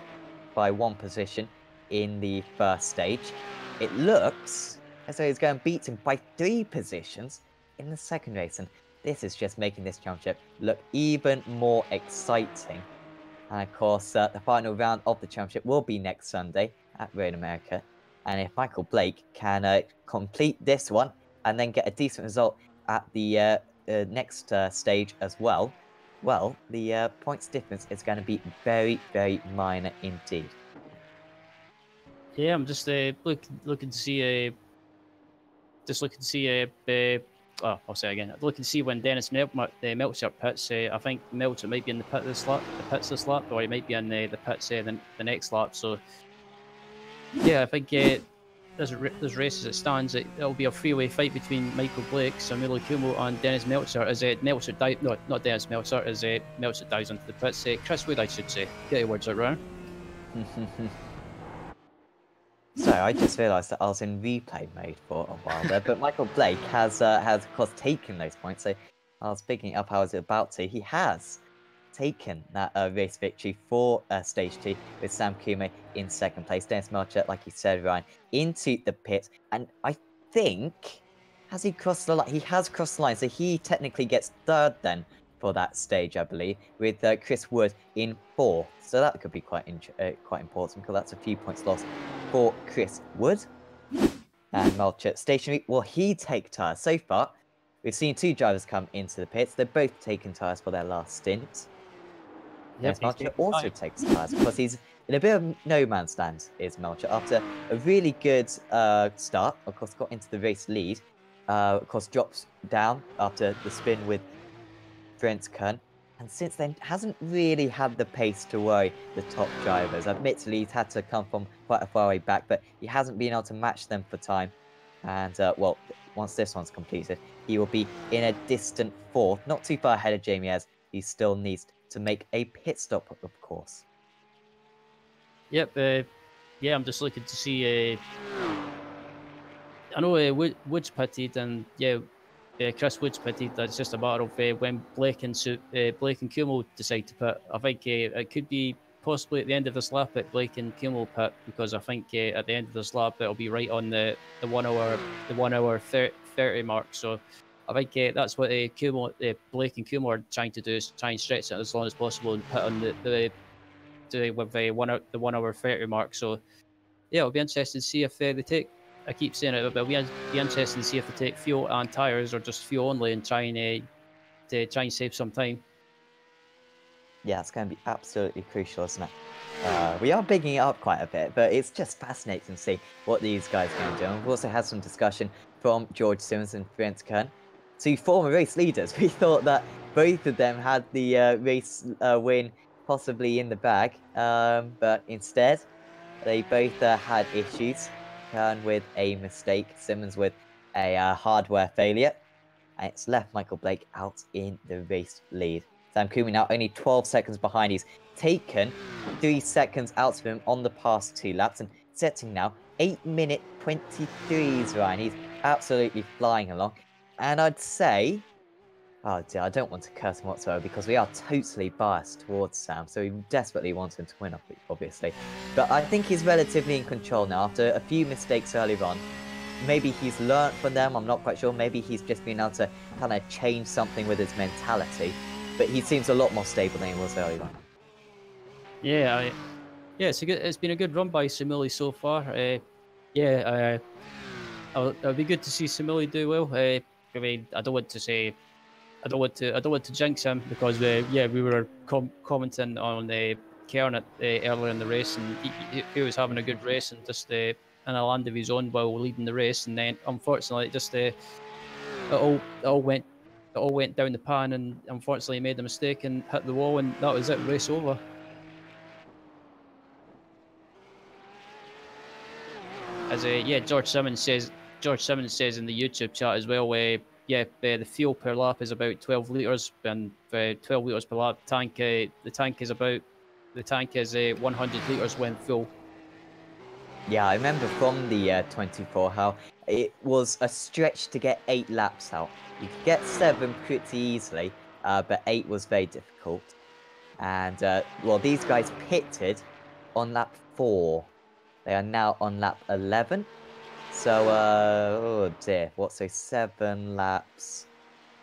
by 1 position in the first stage. It looks as though he's going to beat him by 3 positions in the second race, and this is just making this championship look even more exciting. And of course, the final round of the championship will be next Sunday at Road America. And if Michael Blake can complete this one and then get a decent result at the next stage as well, the points difference is going to be very, very minor indeed. Yeah, I'm just looking to see I'll say again. Looking to see when Dennis Meltzer pits. I think Meltzer might be in the pits this lap, or he might be in the pits the next lap. So yeah, I think there's race as it stands. It'll be a three-way fight between Michael Blake, Samuel Kumo, and Dennis Meltzer. As Meltzer not Dennis Meltzer, as Meltzer dives into the pits. Chris Wood, I should say. Get your words out, Ryan. So I just realised that I was in replay mode for a while there, but Michael Blake has of course taken those points. So I was picking up how I was about to. He has taken that race victory for stage 2 with Sam Kume in second place. Dennis Melcher, like you said, Ryan, into the pit, and I think has he crossed the line? He has crossed the line, so he technically gets third then for that stage, I believe, with Chris Wood in 4th. So that could be quite important because that's a few points lost for Chris Wood. And Melcher stationary. Will he take tyres? So far, we've seen 2 drivers come into the pits. They've both taken tyres for their last stint. Yes, Melcher also takes tyres because he's in a bit of no man's land is Melcher. After a really good start, of course, got into the race lead. Of course, drops down after the spin with Kern. And since then, hasn't really had the pace to worry the top drivers. Admittedly, he's had to come from quite a far way back, but he hasn't been able to match them for time. And, well, once this one's completed, he will be in a distant 4th, not too far ahead of Jamie, as he still needs to make a pit stop, of course. Yep, yeah, I'm just looking to see. I know Woods pitted, and yeah, Chris Woods pitted. That's just a matter of when Blake and Kumo decide to pit. I think it could be possibly at the end of this lap that Blake and Kumo pit, because I think at the end of this lap it'll be right on the 1 hour 30 mark. So I think that's what Blake and Kumo are trying to do, is try and stretch it as long as possible and pit on with the 1 hour 30 mark. So yeah, it'll be interesting to see if they take. I keep saying it, but it'll be interesting to see if they take fuel and tires or just fuel only and try and save some time. Yeah, it's going to be absolutely crucial, isn't it? We are bigging it up quite a bit, but it's just fascinating to see what these guys are going to do. And we've also had some discussion from George Simmons and Brent Kern, two former race leaders. We thought that both of them had the race win possibly in the bag, but instead they both had issues. Kern with a mistake, Simmons with a hardware failure, and it's left Michael Blake out in the race lead. Sam Kumi now only 12 seconds behind. He's taken 3 seconds out of him on the past 2 laps and setting now 8-minute 23s, Ryan. He's absolutely flying along. And I'd say, oh dear, I don't want to curse him whatsoever because we are totally biased towards Sam, so we desperately want him to win, obviously. But I think he's relatively in control now after a few mistakes earlier on. Maybe he's learnt from them, I'm not quite sure. Maybe he's just been able to kind of change something with his mentality. But he seems a lot more stable than he was earlier on. Yeah, it's been a good run by Simili so far. It'll be good to see Simili do well. I mean, I don't want to jinx him because we were commenting on Kern earlier in the race, and he was having a good race and just in a land of his own while leading the race, and then unfortunately it all went down the pan, and unfortunately he made a mistake and hit the wall, and that was it, race over. As George Simmons says in the YouTube chat as well, the fuel per lap is about 12 litres, and 12 litres per lap tank. The tank is 100 litres when full. Yeah, I remember from the 24 how it was a stretch to get 8 laps out. You could get 7 pretty easily, but 8 was very difficult. And, well, these guys pitted on lap 4. They are now on lap 11. So, oh dear, so 7 laps?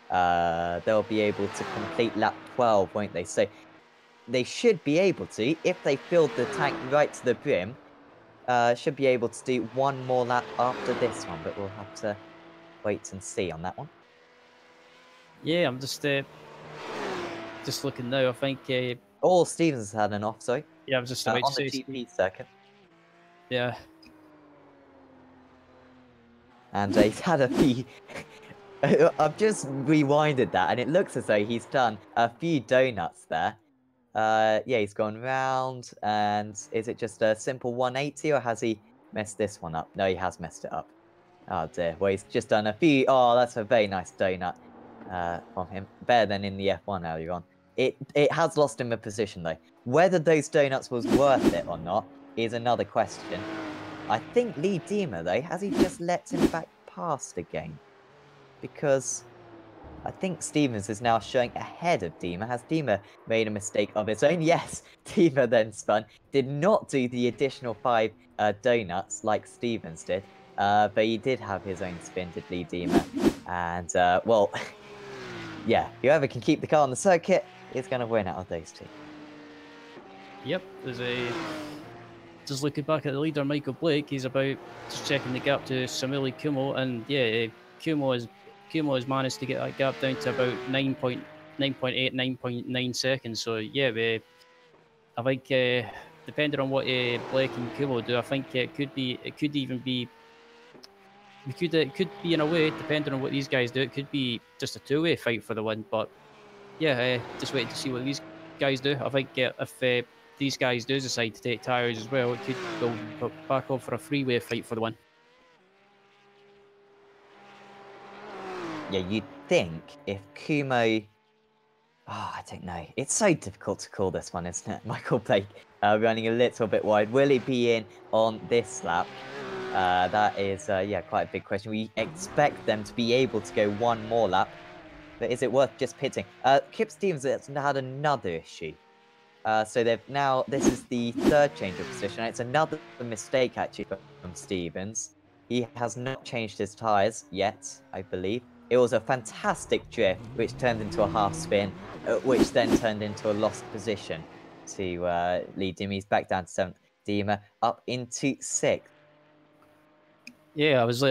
They'll be able to complete lap 12, won't they? So, they should be able to, if they filled the tank right to the brim, should be able to do 1 more lap after this one, but we'll have to wait and see on that one. Yeah, I'm just looking now. I think Oh, Stevens had an off, sorry. Yeah, I was just about on to the say GP circuit. Yeah. And he's had a few... I've just rewinded that, and it looks as though he's done a few donuts there. Yeah, he's gone round, and is it just a simple 180, or has he messed this one up? No, he has messed it up. Oh dear, well, he's just done a few... Oh, that's a very nice donut from him. Better than in the F1 earlier on. It has lost him a position, though. Whether those donuts was worth it or not is another question. I think Lee Diemer, though, has he just let him back past again? Because I think Stevens is now showing ahead of Diemer. Has Diemer made a mistake of his own? Yes, Diemer then spun. Did not do the additional 5 donuts like Stevens did. But he did have his own spin, did Lee Diemer. And, well, yeah, whoever can keep the car on the circuit is going to win out of those two. Yep, just looking back at the leader, Michael Blake, he's about just checking the gap to Simili Kumo, and yeah, Kumo has managed to get that gap down to about 9.8, 9.9 seconds. So yeah, I think depending on what Blake and Kumo do, I think it could even be. It could be in a way, depending on what these guys do, it could be just a two-way fight for the win. But yeah, just waiting to see what these guys do. I think if these guys do decide to take tyres as well, it could go back up for a three-way fight for the win. Yeah, you'd think if Kumo... Oh, I don't know. It's so difficult to call this one, isn't it? Michael Blake running a little bit wide. Will he be in on this lap? That is, yeah, quite a big question. We expect them to be able to go one more lap, but is it worth just pitting? Kip Stevens has had another issue. So they've now, this is the third change of position. It's another mistake actually from Stevens. He has not changed his tyres yet, I believe. It was a fantastic drift, which turned into a half spin, which then turned into a lost position to lead Dima. He's back down to 7th. Dima up into 6th. Yeah, I was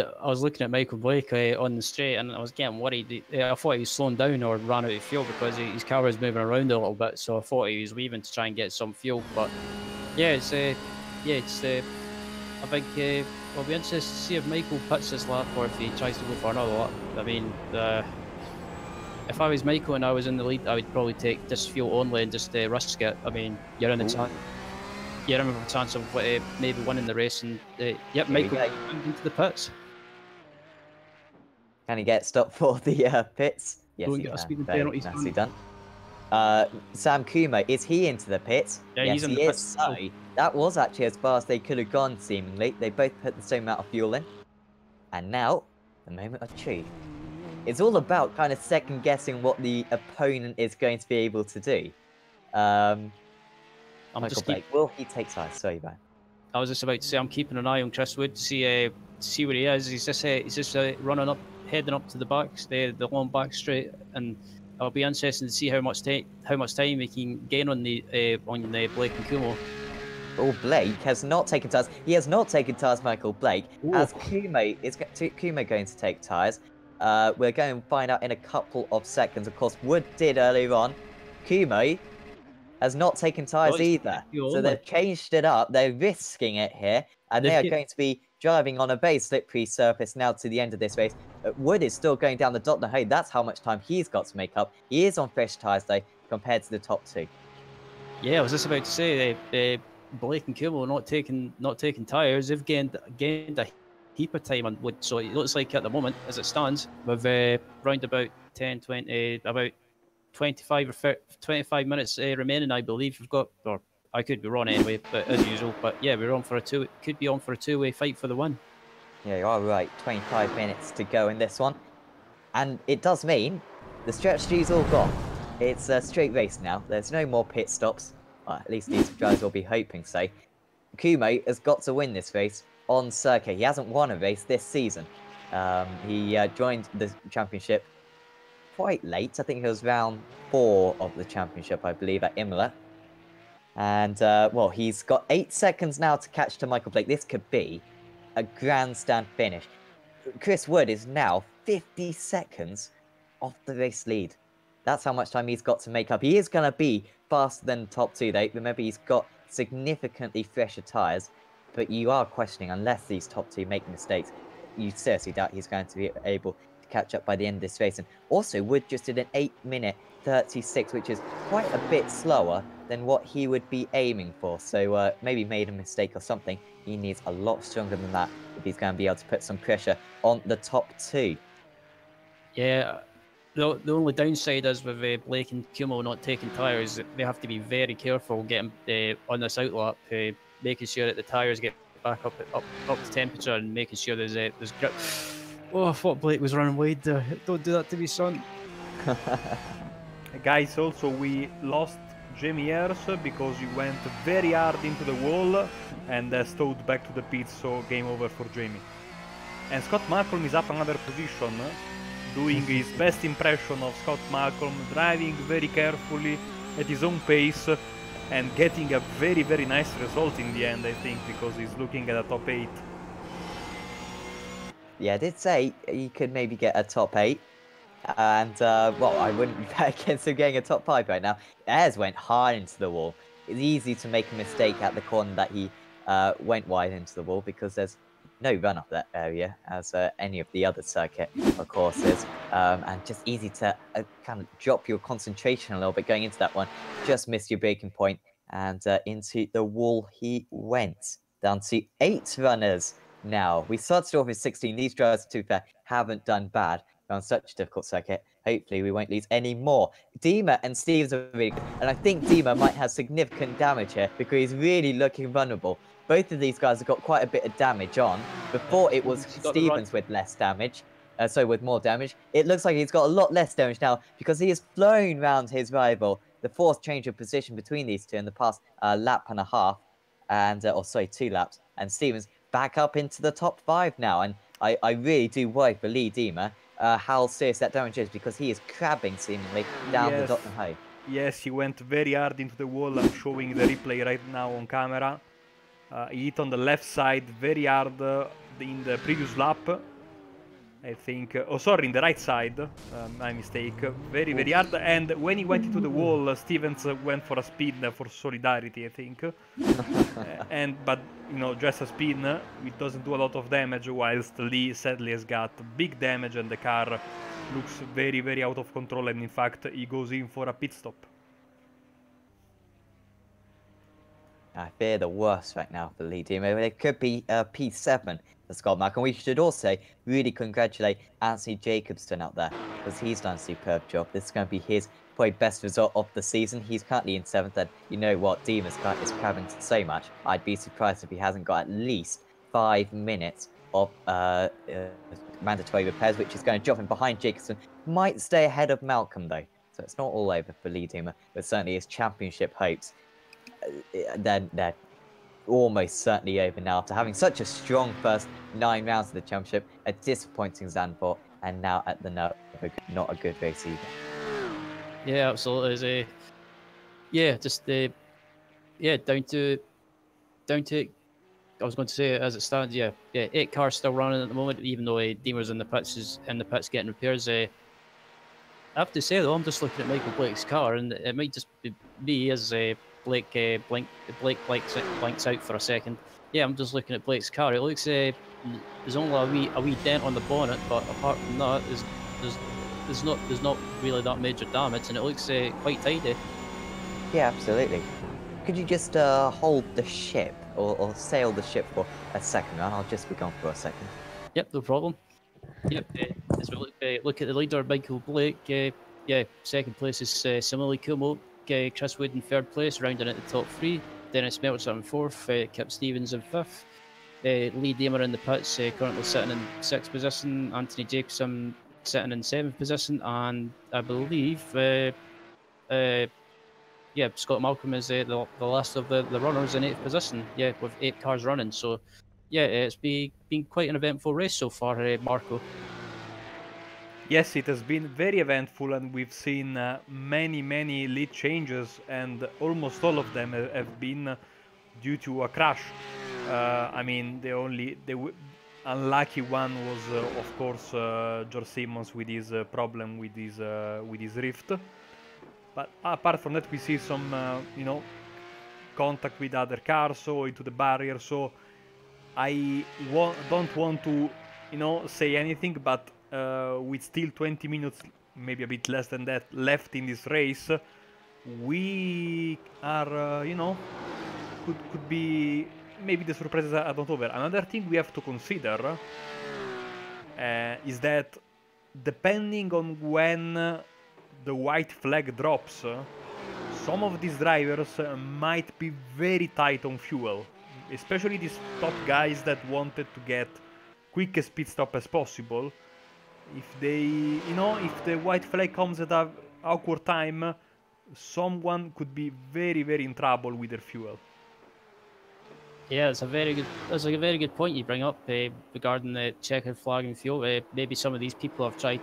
looking at Michael Blake on the straight, and I was getting worried. I thought he was slowing down or ran out of fuel because his car was moving around a little bit. So I thought he was leaving to try and get some fuel. But yeah, I think I'll be interested to see if Michael puts this lap or if he tries to go for another lap. I mean, if I was Michael and I was in the lead, I would probably take this fuel only and just risk it. I mean, you're in the you have a chance of maybe winning the race, and yep, Michael into the pits. Can he get stopped for the pits? Yes, Don't he get a can. speeding Very penalty. nicely done. Sam Kumo, is he into the pits? Yeah, yes, he's in he the is. pits. So that was actually as far as they could have gone, seemingly. They both put the same amount of fuel in. And now, the moment of truth. It's all about kind of second guessing what the opponent is going to be able to do. Michael Blake, will he take sides? Sorry, man. I was just about to say I'm keeping an eye on Chris Wood to see where he is. He's just running up, heading up to the the long back straight, and I'll be interested to see how much time he can gain on the Blake and Kumo. Oh, Blake has not taken tyres. He has not taken tyres, Michael Blake. Ooh. As Kumo going to take tyres. We're going to find out in a couple of seconds. Of course, Wood did earlier on. Kumo has not taken tyres either. So they've changed it up. They're risking it here. And they are going to be driving on a very slippery surface now to the end of this race. Wood is still going down the dot. Now, hey, that's how much time he's got to make up. He is on fresh tyres, though, compared to the top two. Yeah, I was just about to say Blake and Kumo not taking tyres. They've gained a heap of time on Wood. So it looks like at the moment, as it stands, with round about 10, 20, about 25 or 30, 25 minutes remaining, I believe we've got, or I could be wrong anyway, but as usual. But yeah, we're on for could be on for a two-way fight for the win. Yeah, you are right. 25 minutes to go in this one. And it does mean the strategy's all gone. It's a straight race now. There's no more pit stops. Well, at least these guys will be hoping so. Kumo has got to win this race on circuit. He hasn't won a race this season. He joined the championship quite late. I think it was round 4 of the championship, I believe, at Imola. And, well, he's got 8 seconds now to catch to Michael Blake. This could be a grandstand finish. Chris Wood is now 50 seconds off the race lead. That's how much time he's got to make up. He is going to be faster than the top two, though. Remember, he's got significantly fresher tyres. But you are questioning, unless these top two make mistakes, you seriously doubt he's going to be able to catch up by the end of this race. And also, Wood just did an 8-minute 36, which is quite a bit slower than what he would be aiming for. So maybe made a mistake or something. He needs a lot stronger than that if he's going to be able to put some pressure on the top two. Yeah, the only downside is with Blake and Kumo not taking tyres, they have to be very careful getting on this outlap, making sure that the tyres get back up to temperature and making sure there's grip. Oh, I thought Blake was running wide there. Don't do that to me, son. Guys, also we lost Jamie Ayres because he went very hard into the wall and stowed back to the pits, so game over for Jamie. And Scott Malcolm is up another position, doing his best impression of Scott Malcolm, driving very carefully at his own pace and getting a very, very nice result in the end, I think, because he's looking at a top 8. Yeah, I did say he could maybe get a top 8. And, well, I wouldn't bet against him getting a top 5 right now. Ayres went hard into the wall. it's easy to make a mistake at the corner that he went wide into the wall, because there's no run up that area as any of the other circuit, of course, is. And just easy to kind of drop your concentration a little bit going into that one. Just missed your braking point, and into the wall he went. Down to 8 runners now. We started off with 16. These drivers, to be fair, haven't done bad on such a difficult circuit. Hopefully we won't lose any more. Dima and Stevens are really good, and I think Dima might have significant damage here because he's really looking vulnerable. Both of these guys have got quite a bit of damage on. Before it was Stevens with less damage, so with more damage. It looks like he's got a lot less damage now because he has flown round his rival. The 4th change of position between these two in the past lap and a half, and or sorry, 2 laps. And Stevens back up into the top 5 now, and I really do worry for Lee Dima how serious that damage is, because he is crabbing seemingly down the Dotton High. Yes, he went very hard into the wall. I'm showing the replay right now on camera. He hit on the left side very hard in the previous lap. I think, oh sorry, in the right side, my mistake, very hard, and when he went into the wall, Stevens went for a spin for solidarity, I think, but you know, just a spin, it doesn't do a lot of damage, whilst Lee sadly has got big damage and the car looks very out of control, and in fact he goes in for a pit stop. I fear the worst right now for Lee Dima. It could be P7 for Scott Mark, and we should also really congratulate Anthony Jacobson out there, because he's done a superb job. This is going to be his probably best result of the season. He's currently in 7th, and you know what, Dima's car is crabbing so much. I'd be surprised if he hasn't got at least 5 minutes of mandatory repairs, which is going to drop him behind Jacobson. Might stay ahead of Malcolm though, so it's not all over for Lee Dima, but certainly his championship hopes, they're almost certainly over now after having such a strong first 9 rounds of the championship. A disappointing Zandvoort, and now at the not a good race either. Yeah, absolutely. Yeah, just yeah, down to. I was going to say, as it stands, yeah, 8 cars still running at the moment, even though Dima's in the pits getting repairs. I have to say though, I'm just looking at Michael Blake's car, and it might just be me as Blake blinks out for a second. Yeah, I'm just looking at Blake's car. It looks there's only a wee dent on the bonnet, but apart from that, there's not really that major damage, and it looks quite tidy. Yeah, absolutely. Could you just hold the ship or sail the ship for a second, and I'll just be gone for a second. Yep, no problem. Yep, as we look at the leader, Michael Blake. Yeah, second place is similarly Kumo. Chris Wood in 3rd place, rounding at the top 3. Dennis Meltzer in 4th, Kip Stevens in 5th. Lee Dima in the pits, currently sitting in 6th position. Anthony Jacobson sitting in 7th position, and I believe, yeah, Scott Malcolm is the last of the runners in 8th position. Yeah, with 8 cars running. So, yeah, it's been quite an eventful race so far, Marco. Yes, it has been very eventful, and we've seen many lead changes, and almost all of them have been due to a crash. I mean, the unlucky one was, of course, George Simmons with his problem with his rift. But apart from that, we see some, you know, contact with other cars, so into the barrier. So I don't want to, you know, say anything, but with still 20 minutes, maybe a bit less than that, left in this race, we are, you know, could be, maybe the surprises are not over. Another thing we have to consider is that depending on when the white flag drops, some of these drivers might be very tight on fuel, especially these top guys that wanted to get quickest pit stop as possible. If they, you know, if the white flag comes at an awkward time, someone could be very in trouble with their fuel. Yeah, that's a very good point you bring up regarding the checkered flag and fuel. Maybe some of these people have tried,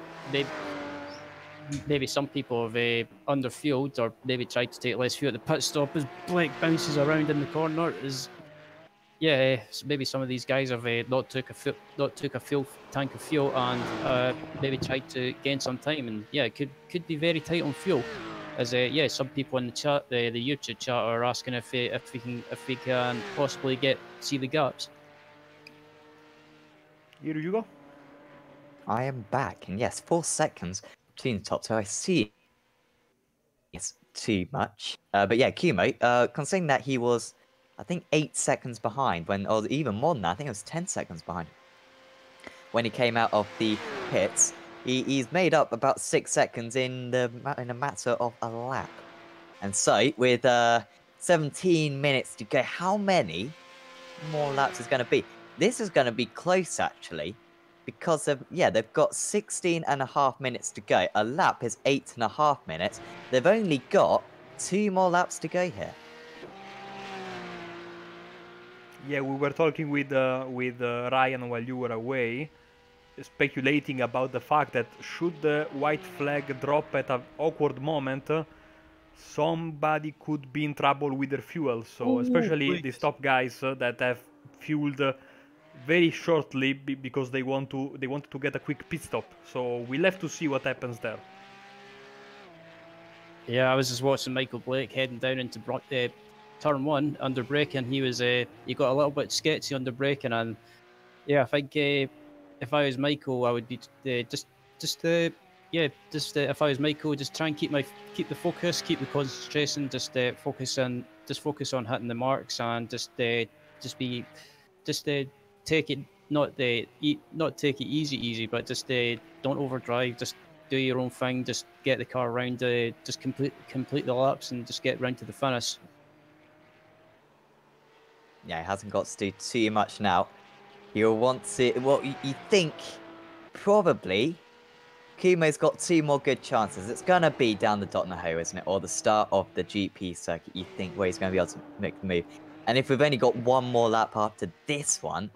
maybe some people have underfueled, or maybe tried to take less fuel at the pit stop as Blake bounces around in the corner. Yeah, so maybe some of these guys have not took a full tank of fuel, and maybe tried to gain some time, and yeah, it could be very tight on fuel. As yeah, some people in the chat, the YouTube chat, are asking if we can possibly see the gaps. Here you go. I am back, and yes, 4 seconds between the top two. I see it's too much. But yeah, Kumo, considering that he was, I think, 8 seconds behind when, or even more than that, I think it was 10 seconds behind when he came out of the pits. He's made up about 6 seconds in a matter of a lap. And so, with 17 minutes to go, how many more laps is going to be? This is going to be close, actually, because they've got 16.5 minutes to go. A lap is 8.5 minutes. They've only got 2 more laps to go here. Yeah, we were talking with Ryan while you were away, speculating about the fact that should the white flag drop at an awkward moment, somebody could be in trouble with their fuel. So especially these top guys that have fueled very shortly because they wanted to get a quick pit stop. So we'll have to see what happens there. Yeah, I was just watching Michael Blake heading down into turn 1 under braking. He got a little bit sketchy under braking, and yeah, I think if I was Michael, I would be if I was Michael, just try and keep the focus, keep the concentration, just focus on hitting the marks, and just take it not take it easy, but just don't overdrive, just do your own thing, just get the car around, just complete the laps and just get round to the finish. Yeah, he hasn't got to do too much now. He'll want to, well, you think probably Kumo's got 2 more good chances. It's going to be down the Dotnaho, isn't it? Or the start of the GP circuit, you think, where he's going to be able to make the move. And if we've only got 1 more lap after this one,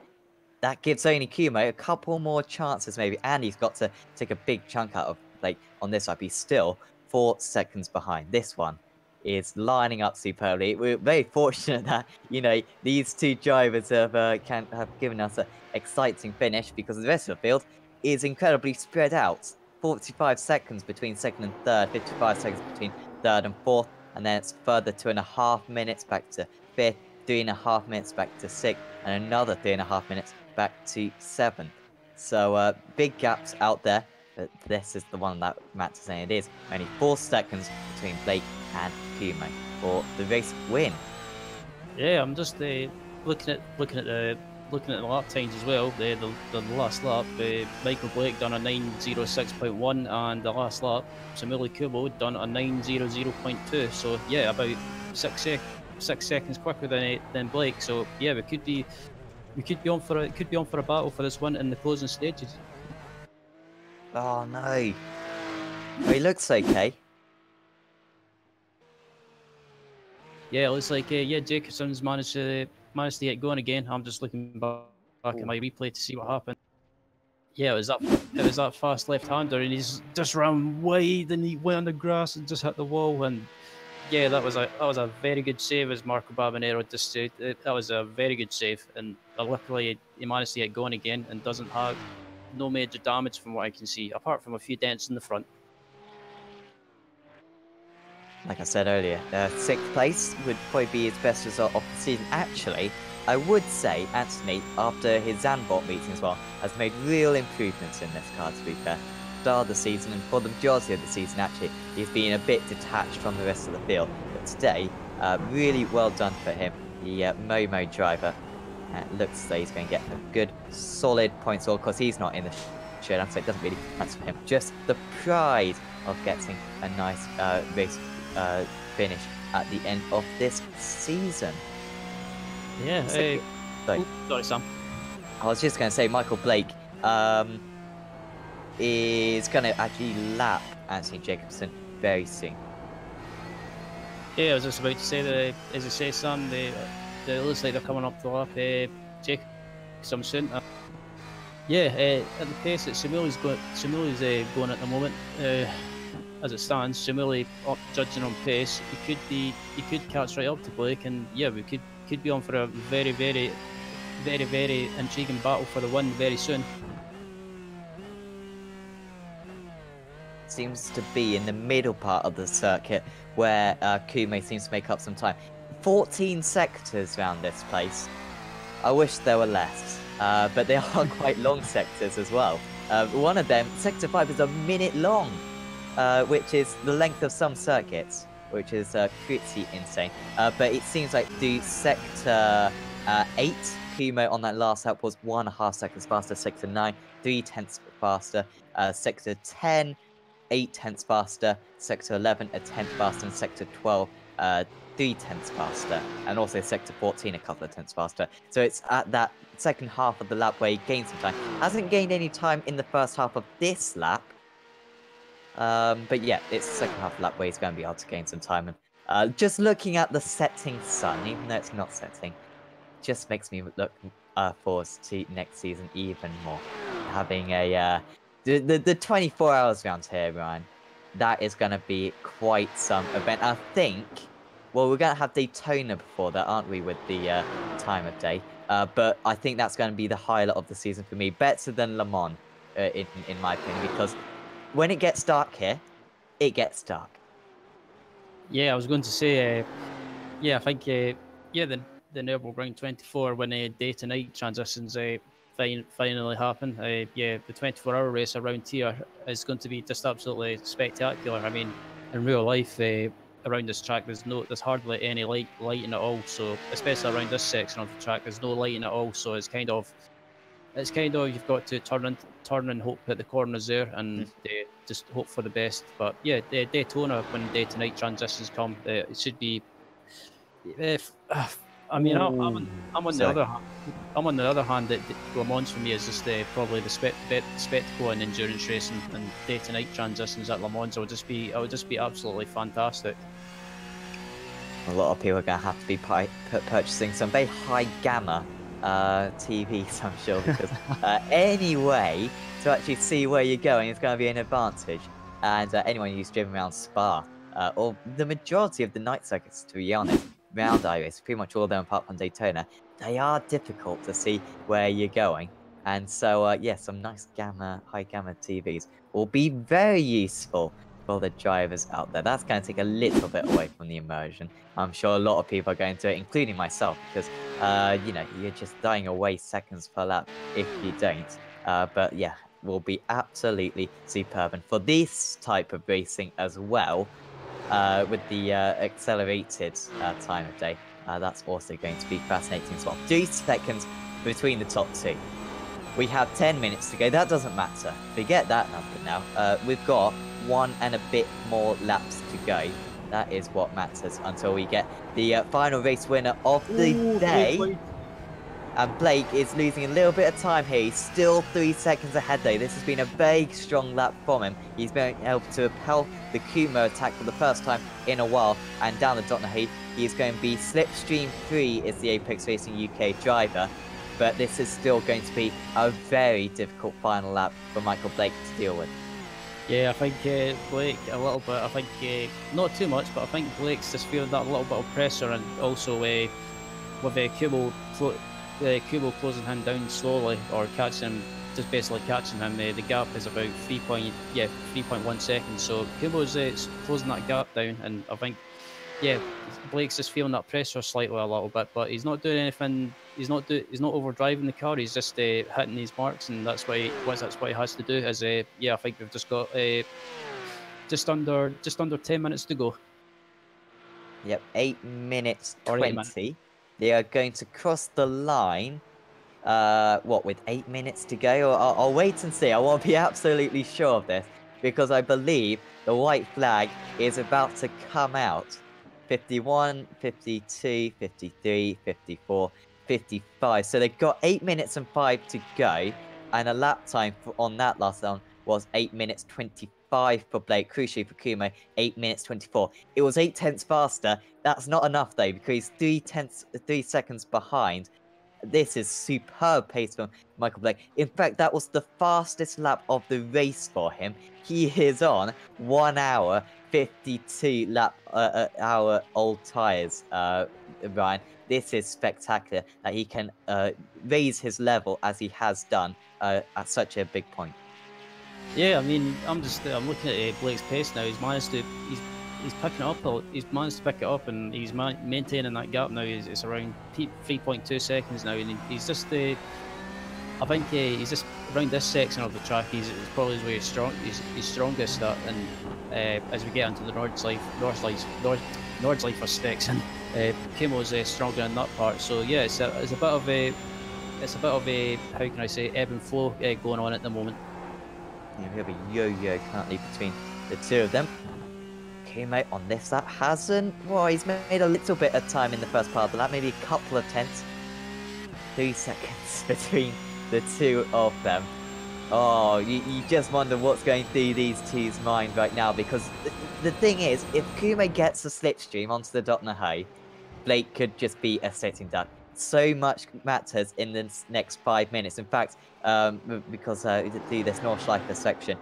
that gives only Kumo a couple more chances maybe. And he's got to take a big chunk out of, like, on this lap. He's still 4 seconds behind. This one is lining up superbly. We're very fortunate that, you know, these 2 drivers have given us an exciting finish, because the rest of the field is incredibly spread out. 45 seconds between 2nd and 3rd, 55 seconds between 3rd and 4th, and then it's further 2.5 minutes back to 5th, 3.5 minutes back to 6th, and another 3.5 minutes back to 7th. So big gaps out there, but this is the one that Matt's saying it is. Only 4 seconds between Blake and Kumo for the race win. Yeah, I'm just looking at the lap times as well. The last lap, Michael Blake done a 9:06.1, and the last lap, Samuli Kubo done a 9:00.2. So yeah, about 6 seconds quicker than Blake. So yeah, we could be on for a battle for this one in the closing stages. Oh no! Oh, he looks okay. Yeah, it looks like Jacobson's managed to get going again. I'm just looking back at my replay to see what happened. Yeah, it was that fast left-hander, and he's just ran wide, and he went on the grass and just hit the wall. And yeah, that was a very good save, as Marco Babanero just said. That was a very good save, and luckily he managed to get going again and doesn't have no major damage from what I can see, apart from a few dents in the front. Like I said earlier, 6th place would probably be his best result of the season. Actually, I would say Anthony, after his Zandvoort meeting as well, has made real improvements in this car, to be fair. Start of the season, and for the majority of the season, actually, he's been a bit detached from the rest of the field. But today, really well done for him, the Momo driver. It looks like he's going to get a good, solid point score, because he's not in the showdown, so it doesn't really matter for him. Just the pride of getting a nice race finish at the end of this season. Yeah, sorry, Sam. I was just going to say Michael Blake is going to actually lap Anthony Jacobson very soon. Yeah, I was just about to say that, as you say, Sam, it looks like they're coming up to lap Jacobson soon. Yeah, at the pace that Samueli's going at the moment, as it stands, Samuli judging on pace, he could catch right up to Blake, and yeah, we could be on for a very, very, very, very intriguing battle for the win very soon. seems to be in the middle part of the circuit where Kume seems to make up some time. 14 sectors around this place. I wish there were less, but they are quite long sectors as well. One of them, Sector 5, is a minute long, which is the length of some circuits, which is pretty insane. But it seems like the Sector 8, Kumo on that last lap was 1.5 seconds faster, Sector 9, 0.3 faster, Sector 10, 0.8 faster, Sector 11, 1/10 faster, and Sector 12, 0.3 faster, and also Sector 14 a couple of tenths faster. So it's at that second half of the lap where he gained some time. Hasn't gained any time in the first half of this lap. But yeah, it's the second half of the lap where he's going to be able to gain some time. And just looking at the setting sun, even though it's not setting, just makes me look forward to next season even more. Having a the 24 hours round here, Ryan, that is going to be quite some event. I think, well, we're going to have Daytona before that, aren't we, with the time of day? But I think that's going to be the highlight of the season for me, better than Le Mans, in my opinion, because when it gets dark here, it gets dark. Yeah, I was going to say, yeah, I think, yeah, the Nürburgring 24 when day to night transitions finally happen. Yeah, the 24-hour race around here is going to be just absolutely spectacular. I mean, in real life, around this track, there's hardly any lighting at all. So especially around this section of the track, there's no lighting at all. So it's kind of you've got to turn and hope at the corners there and just hope for the best. But yeah, Daytona when day to night transitions come, it should be. I mean, I'm on the other hand. I'm on the other hand that Le Mans for me is just probably the spectacle in endurance racing, and day to night transitions at Le Mans would just be absolutely fantastic. A lot of people are going to have to be purchasing some very high gamma TVs, I'm sure, because any way to actually see where you're going is going to be an advantage. And anyone who's driven around Spa, or the majority of the night circuits, to be honest, round iRace, pretty much all of them apart from Daytona, they are difficult to see where you're going. And so, yeah, some nice high gamma TVs will be very useful for the drivers out there. That's going to take a little bit away from the immersion. I'm sure a lot of people are going to, including myself, because, you know, you're just dying away seconds per lap if you don't. But yeah, will be absolutely superb. And for this type of racing as well, with the accelerated time of day, that's also going to be fascinating as well. 3 seconds between the top two. We have 10 minutes to go. That doesn't matter. Forget that number now. We've got 1 and a bit more laps to go. That is what matters until we get the final race winner of the day. And Blake is losing a little bit of time here. He's still 3 seconds ahead though. This has been a very strong lap from him. He's been able to repel the Kumo attack for the first time in a while. And down the Dotnahy, he is going to be Slipstream 3 is the Apex Racing UK driver. But this is still going to be a very difficult final lap for Michael Blake to deal with. Yeah, I think Blake a little bit. I think not too much, but I think Blake's just feeling that little bit of pressure, and also with Kumo closing him down slowly or just basically catching him. The gap is about 3.1 seconds. So Kumo's closing that gap down, and I think Blake's just feeling that pressure slightly a little bit, but he's not doing anything. He's not overdriving the car. He's just hitting his marks, and that's what he has to do. As I think we've just got just under 10 minutes to go. Yep, 8 minutes 20. They are going to cross the line. With 8 minutes to go? I'll wait and see. I want to be absolutely sure of this because I believe the white flag is about to come out. 51, 52, 53, 54, 55. So they've got 8 minutes and 5 to go. And a lap time on that last round was 8 minutes 25 for Blake. Crucially for Kumo, 8 minutes 24. It was 8 tenths faster. That's not enough though, because he's 3 seconds behind. This is superb pace from Michael Blake. In fact, that was the fastest lap of the race for him. He is on 1 hour 52 hour old tyres, Ryan. This is spectacular that he can raise his level as he has done at such a big point. Yeah, I mean, I'm looking at Blake's pace now. He's managed to he's picking it up. He's managed to pick it up, and he's maintaining that gap now. It's around 3.2 seconds now, and he's just I think he's just around this section of the track. He's probably where he's strongest at, and as we get into the Nordschleife for sticks, and Kumo's stronger in that part. So yeah, it's a bit of a how can I say, ebb and flow going on at the moment. Yeah, we have a yo-yo currently between the two of them. Kumo on this lap hasn't. Well, he's made a little bit of time in the first part of the lap, maybe a couple of tenths. 3 seconds between the two of them. Oh, you just wonder what's going through these two's mind right now, because the thing is, if Kumo gets a slipstream onto the Dotnahay, Blake could just be a sitting duck. So much matters in the next 5 minutes. In fact, because through this Nordschleife section,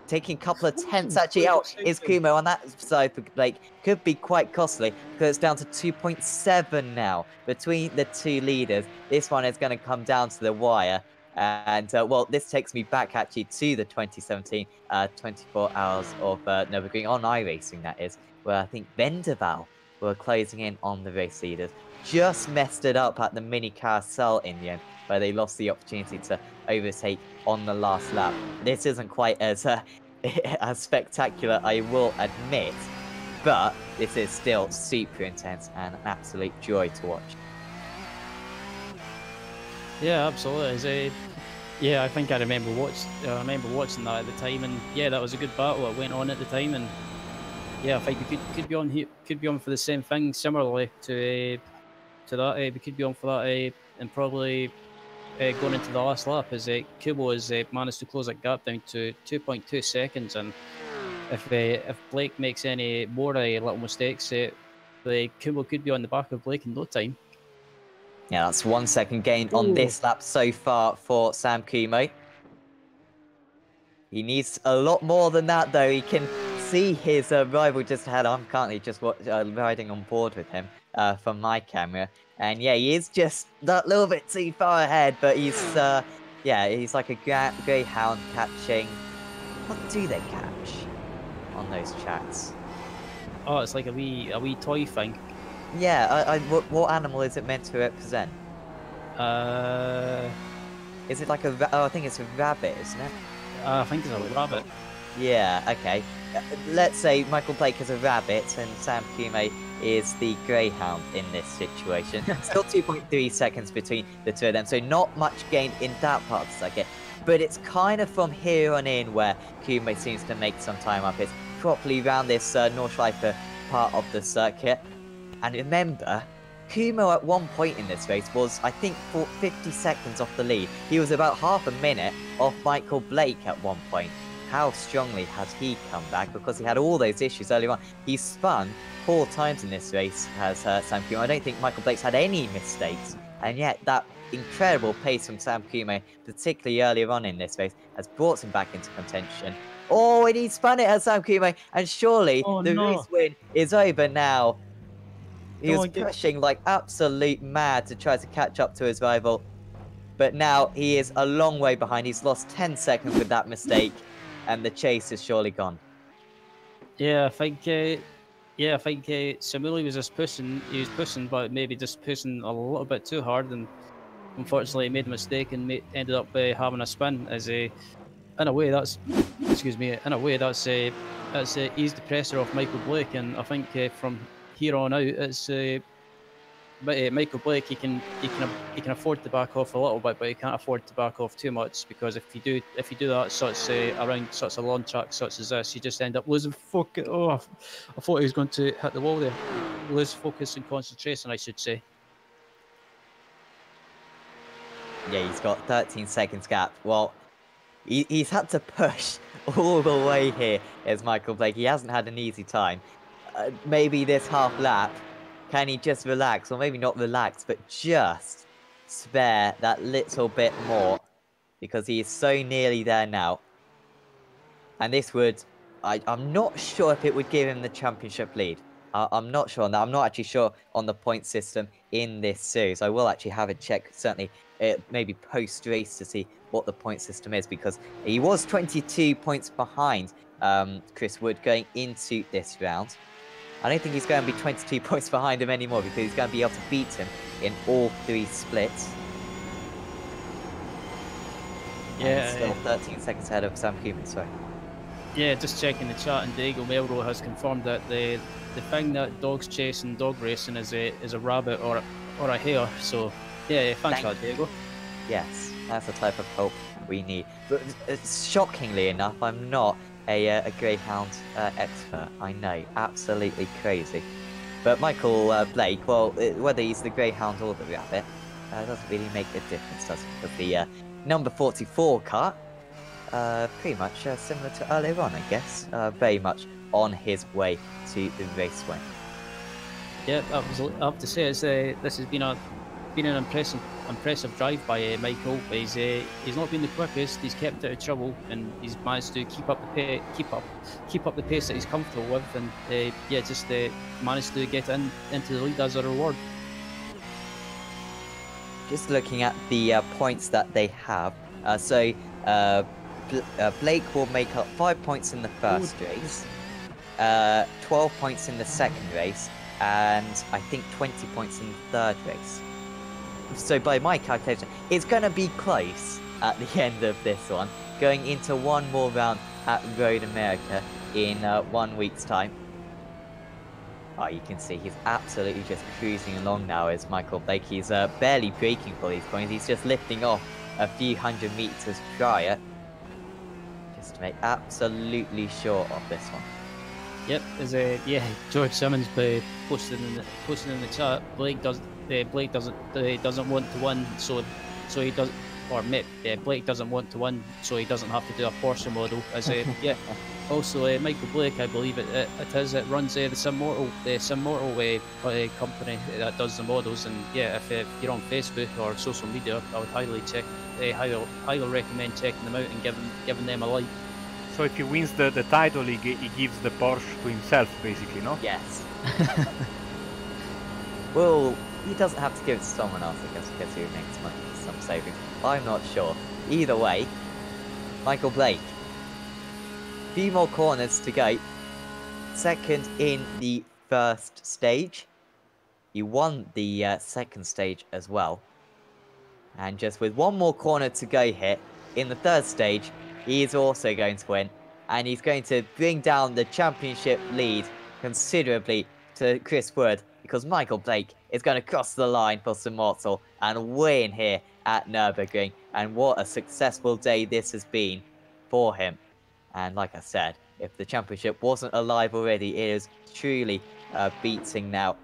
taking a couple of tenths actually out is Kumo on that side for Blake could be quite costly, because it's down to 2.7 now between the two leaders. This one is going to come down to the wire. And, well, this takes me back, actually, to the 2017 24 Hours of Nürburgring on iRacing, that is, where I think Vendaval were closing in on the race leaders. Just messed it up at the mini carousel in the end, where they lost the opportunity to overtake on the last lap. This isn't quite as as spectacular, I will admit, but this is still super intense and an absolute joy to watch. Yeah, absolutely. Yeah, I think I remember watching that at the time, and yeah, that was a good battle that went on at the time, and yeah, I think we could be on here, could be on for the same thing similarly to that. We could be on for that, and probably going into the last lap as Kubo has managed to close that gap down to 2.2 seconds, and if Blake makes any more little mistakes, Kubo could be on the back of Blake in no time. Yeah, that's 1 second gain on this lap so far for Sam Kumo. He needs a lot more than that, though. He can see his rival just ahead. I'm currently just riding on board with him from my camera. And yeah, he is just that little bit too far ahead, but he's, yeah, he's like a greyhound catching. What do they catch on those tracks? Oh, it's like a wee toy thing. Yeah, what animal is it meant to represent? Is it like a? Oh, I think it's a rabbit, isn't it? I think it's a rabbit. Yeah. Okay. Let's say Michael Blake is a rabbit and Sam Kumo is the greyhound in this situation. Still 2.3 seconds between the two of them, so not much gained in that part of the circuit. But it's kind of from here on in where Kumo seems to make some time up. It's properly around this Nordschleife part of the circuit. And remember, Kumo at one point in this race was, I think, 50 seconds off the lead. He was about half a minute off Michael Blake at one point. How strongly has he come back? Because he had all those issues earlier on. He spun 4 times in this race, has Sam Kumo. I don't think Michael Blake's had any mistakes. And yet that incredible pace from Sam Kumo, particularly earlier on in this race, has brought him back into contention. Oh, and he spun it as Sam Kumo. And surely the race win is over now. He was pushing like absolute mad to try to catch up to his rival. But now he is a long way behind. He's lost 10 seconds with that mistake. And the chase is surely gone. Yeah, I think Samuli was just pushing. He was pushing, but maybe just pushing a little bit too hard, and unfortunately made a mistake and ended up having a spin. As in a way, that's eased the pressure off Michael Blake, and I think from here on out, it's Michael Blake. He can afford to back off a little bit, but he can't afford to back off too much, because if you do that around such a long track such as this, you just end up losing focus. Oh, I thought he was going to hit the wall there. Lose focus and concentration, I should say. Yeah, he's got 13 seconds gap. Well, he's had to push all the way here as Michael Blake. He hasn't had an easy time. Maybe this half lap, can he just relax? Or maybe not relax, but just spare that little bit more, because he is so nearly there now. And this would, I'm not sure if it would give him the championship lead. I'm not sure on that. I'm not actually sure on the point system in this series. I will actually have a check, certainly maybe post-race, to see what the point system is, because he was 22 points behind Chris Wood going into this round. I don't think he's going to be 22 points behind him anymore, because he's going to be able to beat him in all 3 splits. Yeah, still 13 seconds ahead of Sam Kuman, sorry. Yeah, just checking the chat, and Diego Melro has confirmed that the thing that dogs chase in dog racing is a rabbit or a hare. So yeah, thanks for that, Diego. Yes, that's the type of help we need. But shockingly enough, I'm not a greyhound expert. I know, absolutely crazy. But Michael Blake, well, whether he's the greyhound or the rabbit, doesn't really make a difference, does it? Because the number 44 car, pretty much similar to earlier on, I guess. Very much on his way to the race win. Yeah, I have to say, this has been an impressive drive by Michael. He's not been the quickest. He's kept out of trouble, and he's managed to keep up the pace that he's comfortable with, and just managed to get into the lead as a reward. Just looking at the points that they have, Blake will make up 5 points in the first race, 12 points in the second race, and I think 20 points in the third race. So by my calculation, it's going to be close at the end of this one, going into one more round at Road America in 1 week's time. Oh, you can see he's absolutely just cruising along now as Michael Blake. He's barely braking for these points. He's just lifting off a few hundred meters prior, just to make absolutely sure of this one. Yep, George Simmons posted in the chat. Blake doesn't want to win, so he does, Blake doesn't want to win, so he doesn't have to do a Porsche model. Also, Michael Blake, I believe it runs the Simmortal company that does the models. And yeah, if you're on Facebook or social media, I would highly recommend checking them out and giving them a like. So if he wins the title, he gives the Porsche to himself, basically, no? Yes. Well, he doesn't have to give it to someone else, I guess, because he makes money, some savings. I'm not sure. Either way, Michael Blake. Few more corners to go. Second in the first stage. He won the second stage as well. And just with one more corner to go here, in the third stage, he is also going to win. And he's going to bring down the championship lead considerably to Chris Wood, because Michael Blake is going to cross the line for Simmortal and win here at Nürburgring. And what a successful day this has been for him. And like I said, if the championship wasn't alive already, it is truly beating now.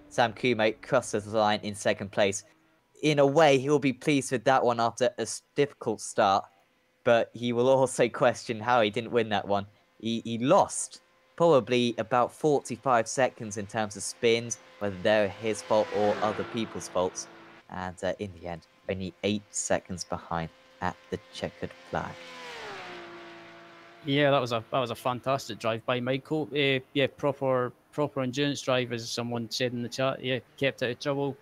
Sam Kumo crosses the line in second place. In a way, he will be pleased with that one after a difficult start, but he will also question how he didn't win that one. He lost probably about 45 seconds in terms of spins, whether they're his fault or other people's faults. And in the end, only 8 seconds behind at the checkered flag. Yeah, that was a fantastic drive by Michael. Proper endurance drive, as someone said in the chat. Yeah, kept out of trouble.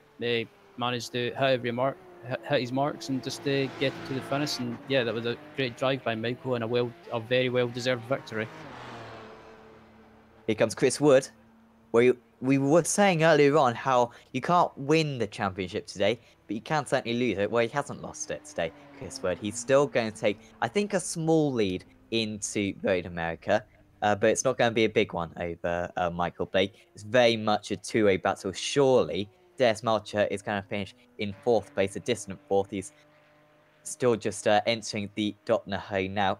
Managed to hit his marks, and just get to the finish. And yeah, that was a great drive by Michael, and a very well deserved victory. Here comes Chris Wood. We were saying earlier on how you can't win the championship today, but you can certainly lose it. Well, he hasn't lost it today, Chris Wood. He's still going to take, I think, a small lead into Road America, but it's not going to be a big one over Michael Blake. It's very much a two-way battle. Surely, Des Melcher is going to finish in 4th place, a distant 4th. He's still just entering the Doppner Ho now.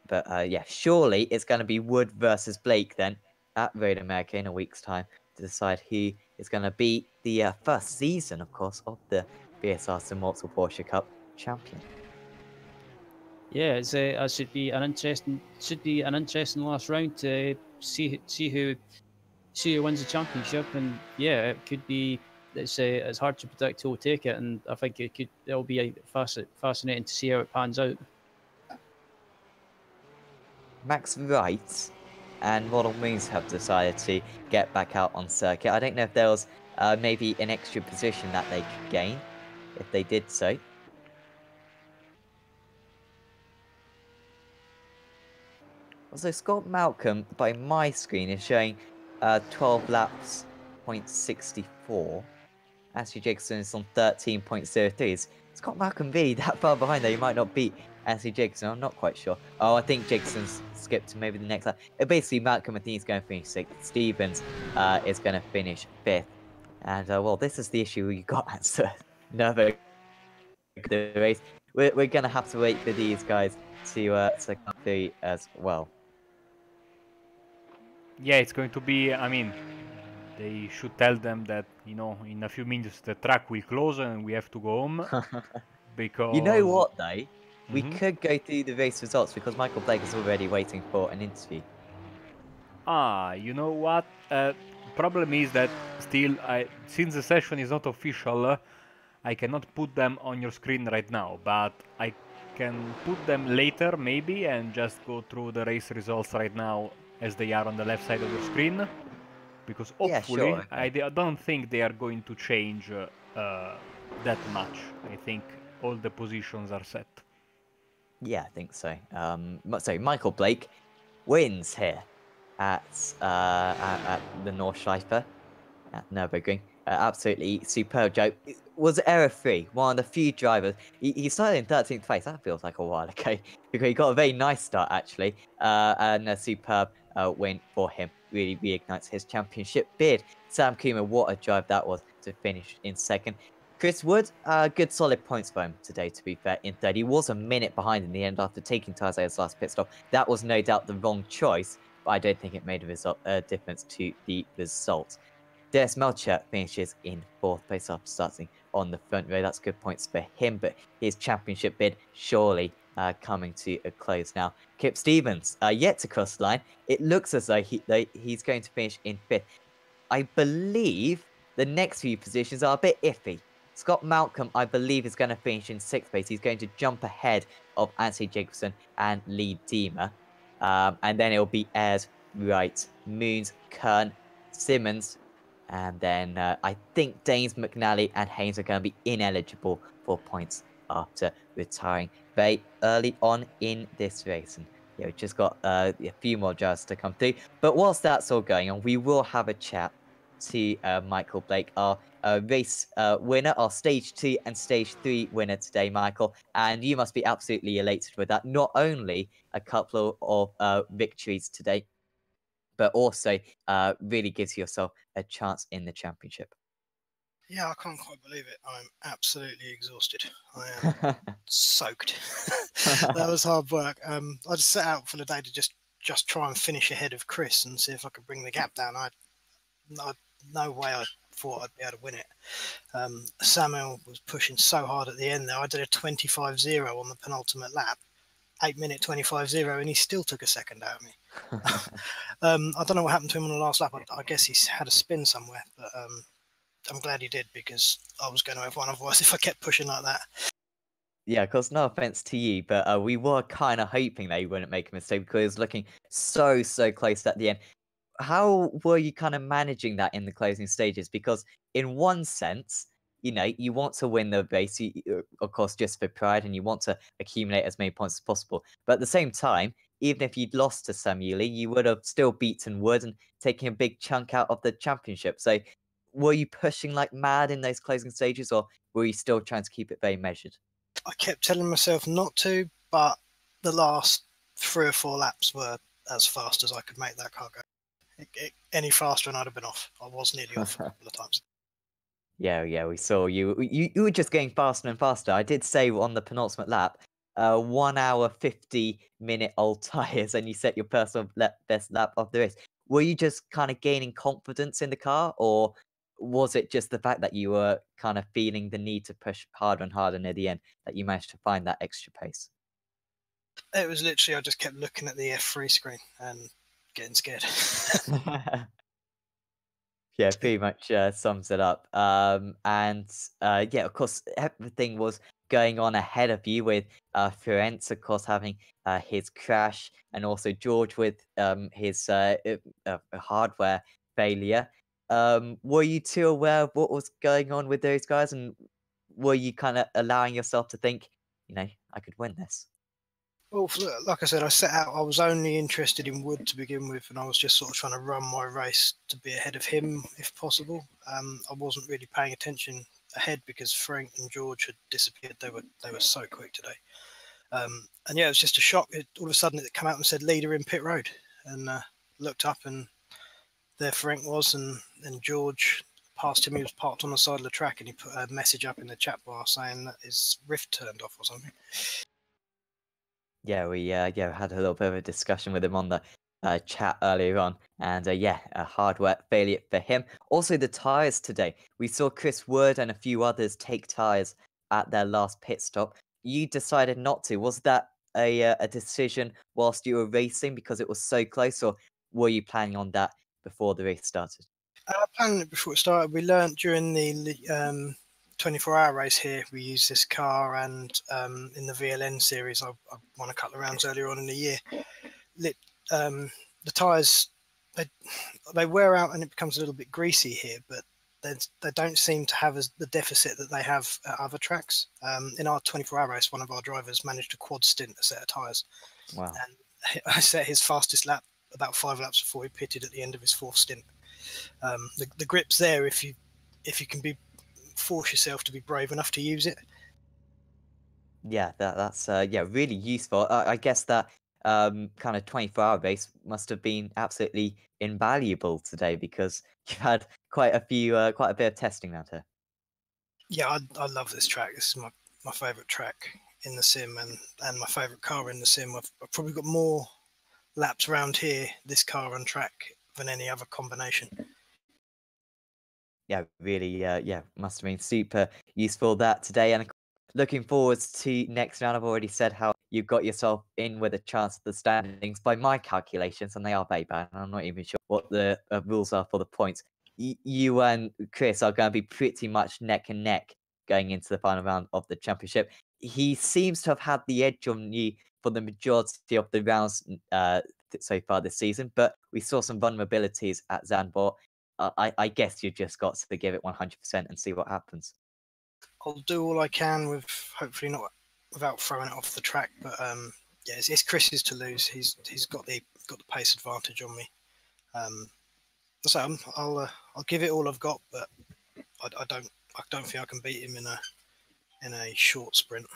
But yeah, surely it's going to be Wood versus Blake then at Road America in a week's time to decide who is going to be the first season, of course, of the BSR Simmortal Porsche Cup champion. Yeah, it should be an interesting last round to see who wins the championship. And yeah, it could be, it's hard to predict who will take it, and I think it'll be fascinating to see how it pans out. Max Wright and Model Moons have decided to get back out on circuit. I don't know if there was maybe an extra position that they could gain if they did so. Also, Scott Malcolm, by my screen, is showing 12 laps, 0.64. Ashley Jacobson is on 13.03. Is Scott Malcolm really that far behind that he might not beat Ashley Jacobson? I'm not quite sure. Oh, I think Jacobson's skipped to maybe the next lap. Basically, Malcolm, I think he's going to finish 6th. Stevens is going to finish 5th. And, well, this is the issue you got at Nürburgring race. We're going to have to wait for these guys to come through as well. Yeah, it's going to be, I mean, they should tell them that, you know, in a few minutes the track will close and we have to go home. Because... You know what, though? We could go through the race results because Michael Blake is already waiting for an interview. You know what? Problem is that still, since the session is not official, I cannot put them on your screen right now, but I can put them later maybe and just go through the race results right now as they are on the left side of your screen. Because hopefully, yeah, sure, okay. I don't think they are going to change that much. I think all the positions are set. Yeah, I think so. So Michael Blake wins here at the Nordschleife at Nürburgring. Absolutely superb joke. It was error-free. One of the few drivers. He started in 13th place. That feels like a while ago because he got a very nice start actually, and a superb win for him. Really reignites his championship bid. Sam Kuma, what a drive that was to finish in 2nd. Chris Wood, good solid points for him today, to be fair, in 3rd. He was a minute behind in the end after taking Tarzan's last pit stop. That was no doubt the wrong choice, but I don't think it made a difference to the result. Des Melcher finishes in 4th place after starting on the front row. That's good points for him, but his championship bid surely coming to a close now. Kip Stevens, yet to cross the line. It looks as though he's going to finish in 5th. I believe the next few positions are a bit iffy. Scott Malcolm, I believe, is going to finish in 6th place. He's going to jump ahead of Anthony Jacobson and Lee Deemer. And then it'll be Ayres, Wright, Moons, Kern, Simmons, and then I think Danes, McNally, and Haynes are going to be ineligible for points after retiring very early on in this race. And yeah, we've just got a few more drivers to come through. But whilst that's all going on, we will have a chat to Michael Blake, our race winner, our Stage 2 and Stage 3 winner today, Michael. And you must be absolutely elated with that. Not only a couple of victories today, but also really gives yourself a chance in the championship. Yeah, I can't quite believe it. I'm absolutely exhausted. I am soaked. That was hard work. I just set out for the day to just try and finish ahead of Chris and see if I could bring the gap down. No way I thought I'd be able to win it. Samuel was pushing so hard at the end there. I did a 25-0 on the penultimate lap. 8-minute 25-0, and he still took a second out of me. I don't know what happened to him on the last lap. I guess he's had a spin somewhere, but I'm glad he did because I was going to have one otherwise if I kept pushing like that. Yeah, of course, no offense to you, but we were kind of hoping that he wouldn't make a mistake because he was looking so close at the end. How were you kind of managing that in the closing stages? Because in one sense, you know, you want to win the race, of course, just for pride, and you want to accumulate as many points as possible. But at the same time, even if you'd lost to Samueli, you would have still beaten Wood and taken a big chunk out of the championship. So were you pushing like mad in those closing stages, or were you still trying to keep it very measured? I kept telling myself not to, but the last 3 or 4 laps were as fast as I could make that car go. Any faster and I'd have been off. I was nearly off a couple of times. Yeah, we saw you. You were just getting faster and faster. I did say on the penultimate lap, 1 hour 50-minute old tires, and you set your personal best lap of the race. Were you just kind of gaining confidence in the car, or was it just the fact that you were kind of feeling the need to push harder and harder near the end that you managed to find that extra pace? It was literally I just kept looking at the F3 screen and getting scared. Yeah, pretty much sums it up. And yeah, of course, everything was going on ahead of you with Firenze, of course, having his crash, and also George with his hardware failure. Were you too aware of what was going on with those guys, and were you kind of allowing yourself to think, you know, I could win this? Well, like I said, I set out. I was only interested in Wood to begin with, and I was just sort of trying to run my race to be ahead of him if possible. I wasn't really paying attention ahead because Frank and George had disappeared. They were so quick today. And yeah, it was just a shock. All of a sudden, it came out and said leader in pit road, and looked up, and there Frank was, and George passed him. He was parked on the side of the track, and he put a message up in the chat bar saying that his rift turned off or something. Yeah, we had a little bit of a discussion with him on the chat earlier on, and yeah, a hard work failure for him. Also, the tires today. We saw Chris Wood and a few others take tires at their last pit stop. You decided not to. Was that a decision whilst you were racing because it was so close, or were you planning on that before the race started? Planning it before it started. We learnt during the 24-hour race here, we used this car, and in the VLN series, I won a couple of rounds earlier on in the year. The tyres, they wear out and it becomes a little bit greasy here, but they don't seem to have the deficit that they have at other tracks. In our 24-hour race, one of our drivers managed to quad stint a set of tyres. Wow. And I set his fastest lap about 5 laps before he pitted at the end of his 4th stint. The grip's there if you can force yourself to be brave enough to use it. Yeah, that's really useful. I guess that kind of 24-hour race must have been absolutely invaluable today because you've had quite a bit of testing around here. Yeah, I love this track. This is my favourite track in the sim, and my favourite car in the sim. I've probably got more laps around here, this car on track, than any other combination. Yeah, really, must have been super useful that today. And looking forwards to next round. I've already said how you've got yourself in with a chance of the standings by my calculations, and they are very bad. And I'm not even sure what the rules are for the points. You and Chris are going to be pretty much neck and neck going into the final round of the championship. He seems to have had the edge on you for the majority of the rounds so far this season, but we saw some vulnerabilities at Zandvoort. I guess you just got to give it 100% and see what happens. I'll do all I can with hopefully not without throwing it off the track, but yeah, it's Chris's to lose. He's got the pace advantage on me. So I'll give it all I've got, but I don't think I can beat him in a short sprint.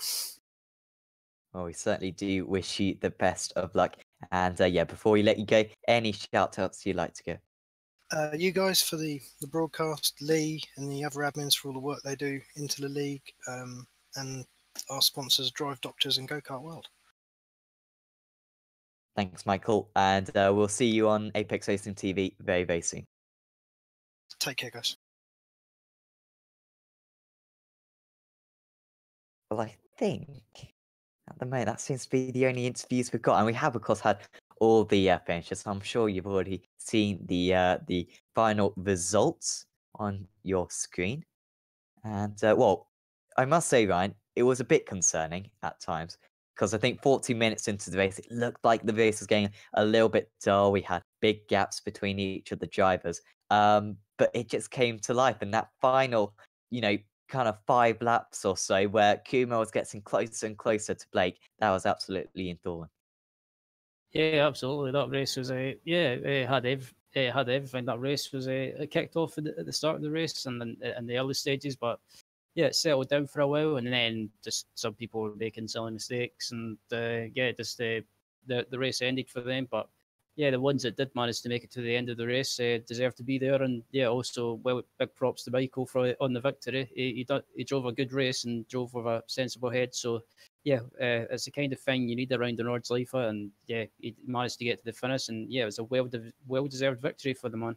Well, we certainly do wish you the best of luck. And yeah, before we let you go, any shout outs you'd like to give? You guys for the broadcast, Lee and the other admins for all the work they do into the league, and our sponsors, Drive Doctors and Go Kart World. Thanks, Michael. And we'll see you on Apex Racing TV very, very soon. Take care, guys. Well, I think at the moment that seems to be the only interviews we've got. And we have, of course, had all the finishes. I'm sure you've already seen the final results on your screen. And well, I must say, Ryan, it was a bit concerning at times because I think 40 minutes into the race, it looked like the race was getting a little bit dull. We had big gaps between each of the drivers, but it just came to life. And that final, kind of 5 laps or so where Kuma was getting closer and closer to Blake, that was absolutely enthralling. Yeah, absolutely. That race was it had everything. That race was it kicked off at the start of the race and then in the early stages, but yeah, it settled down for a while, and then just some people were making silly mistakes, and the race ended for them. But yeah, the ones that did manage to make it to the end of the race deserve to be there, and yeah, also big props to Michael on the victory. He drove a good race and drove with a sensible head. So yeah, it's the kind of thing you need around the Nordschleife, and yeah, he managed to get to the finish, and yeah, it was a well-deserved victory for the man.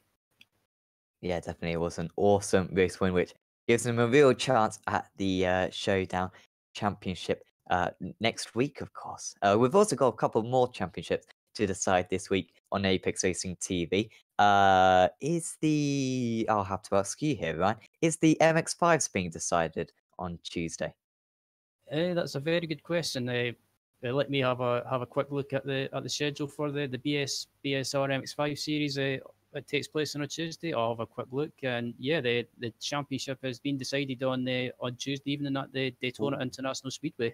Yeah, definitely. It was an awesome race win, which gives them a real chance at the Showdown Championship next week, of course. We've also got a couple more championships to decide this week on Apex Racing TV. I'll have to ask you here, Ryan, is the MX-5s being decided on Tuesday? That's a very good question. Let me have a quick look at the schedule for the BSR MX5 series. It takes place on a Tuesday. I'll have a quick look, and yeah, the championship has been decided on Tuesday evening at the Daytona International Speedway.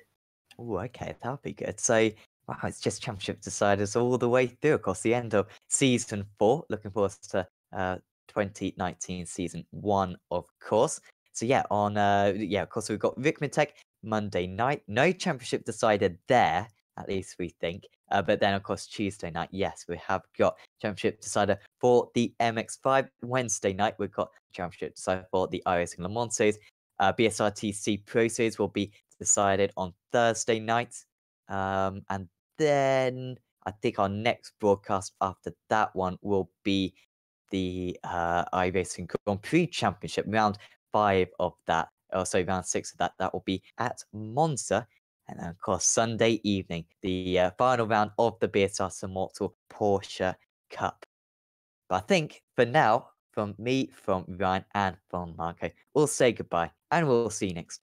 Oh, okay, that'll be good. So Wow, it's just championship deciders all the way through. Of course, the end of season 4. Looking forward to 2019 season 1, of course. So yeah, of course we've got Rickman Tech Monday night. No championship decided there, at least we think. But then of course Tuesday night, yes, we have got championship decider for the MX5. Wednesday night, we've got championship decider for the iRacing Le Mans Series. BSRTC Pro Series will be decided on Thursday night. And then I think our next broadcast after that one will be the iRacing Grand Prix Championship, round 5 of that, also round 6 of that. That will be at Monza. And then, of course, Sunday evening, the final round of the BSR Simmortal Porsche Cup. But I think for now, from me, from Ryan, and from Marco, we'll say goodbye, and we'll see you next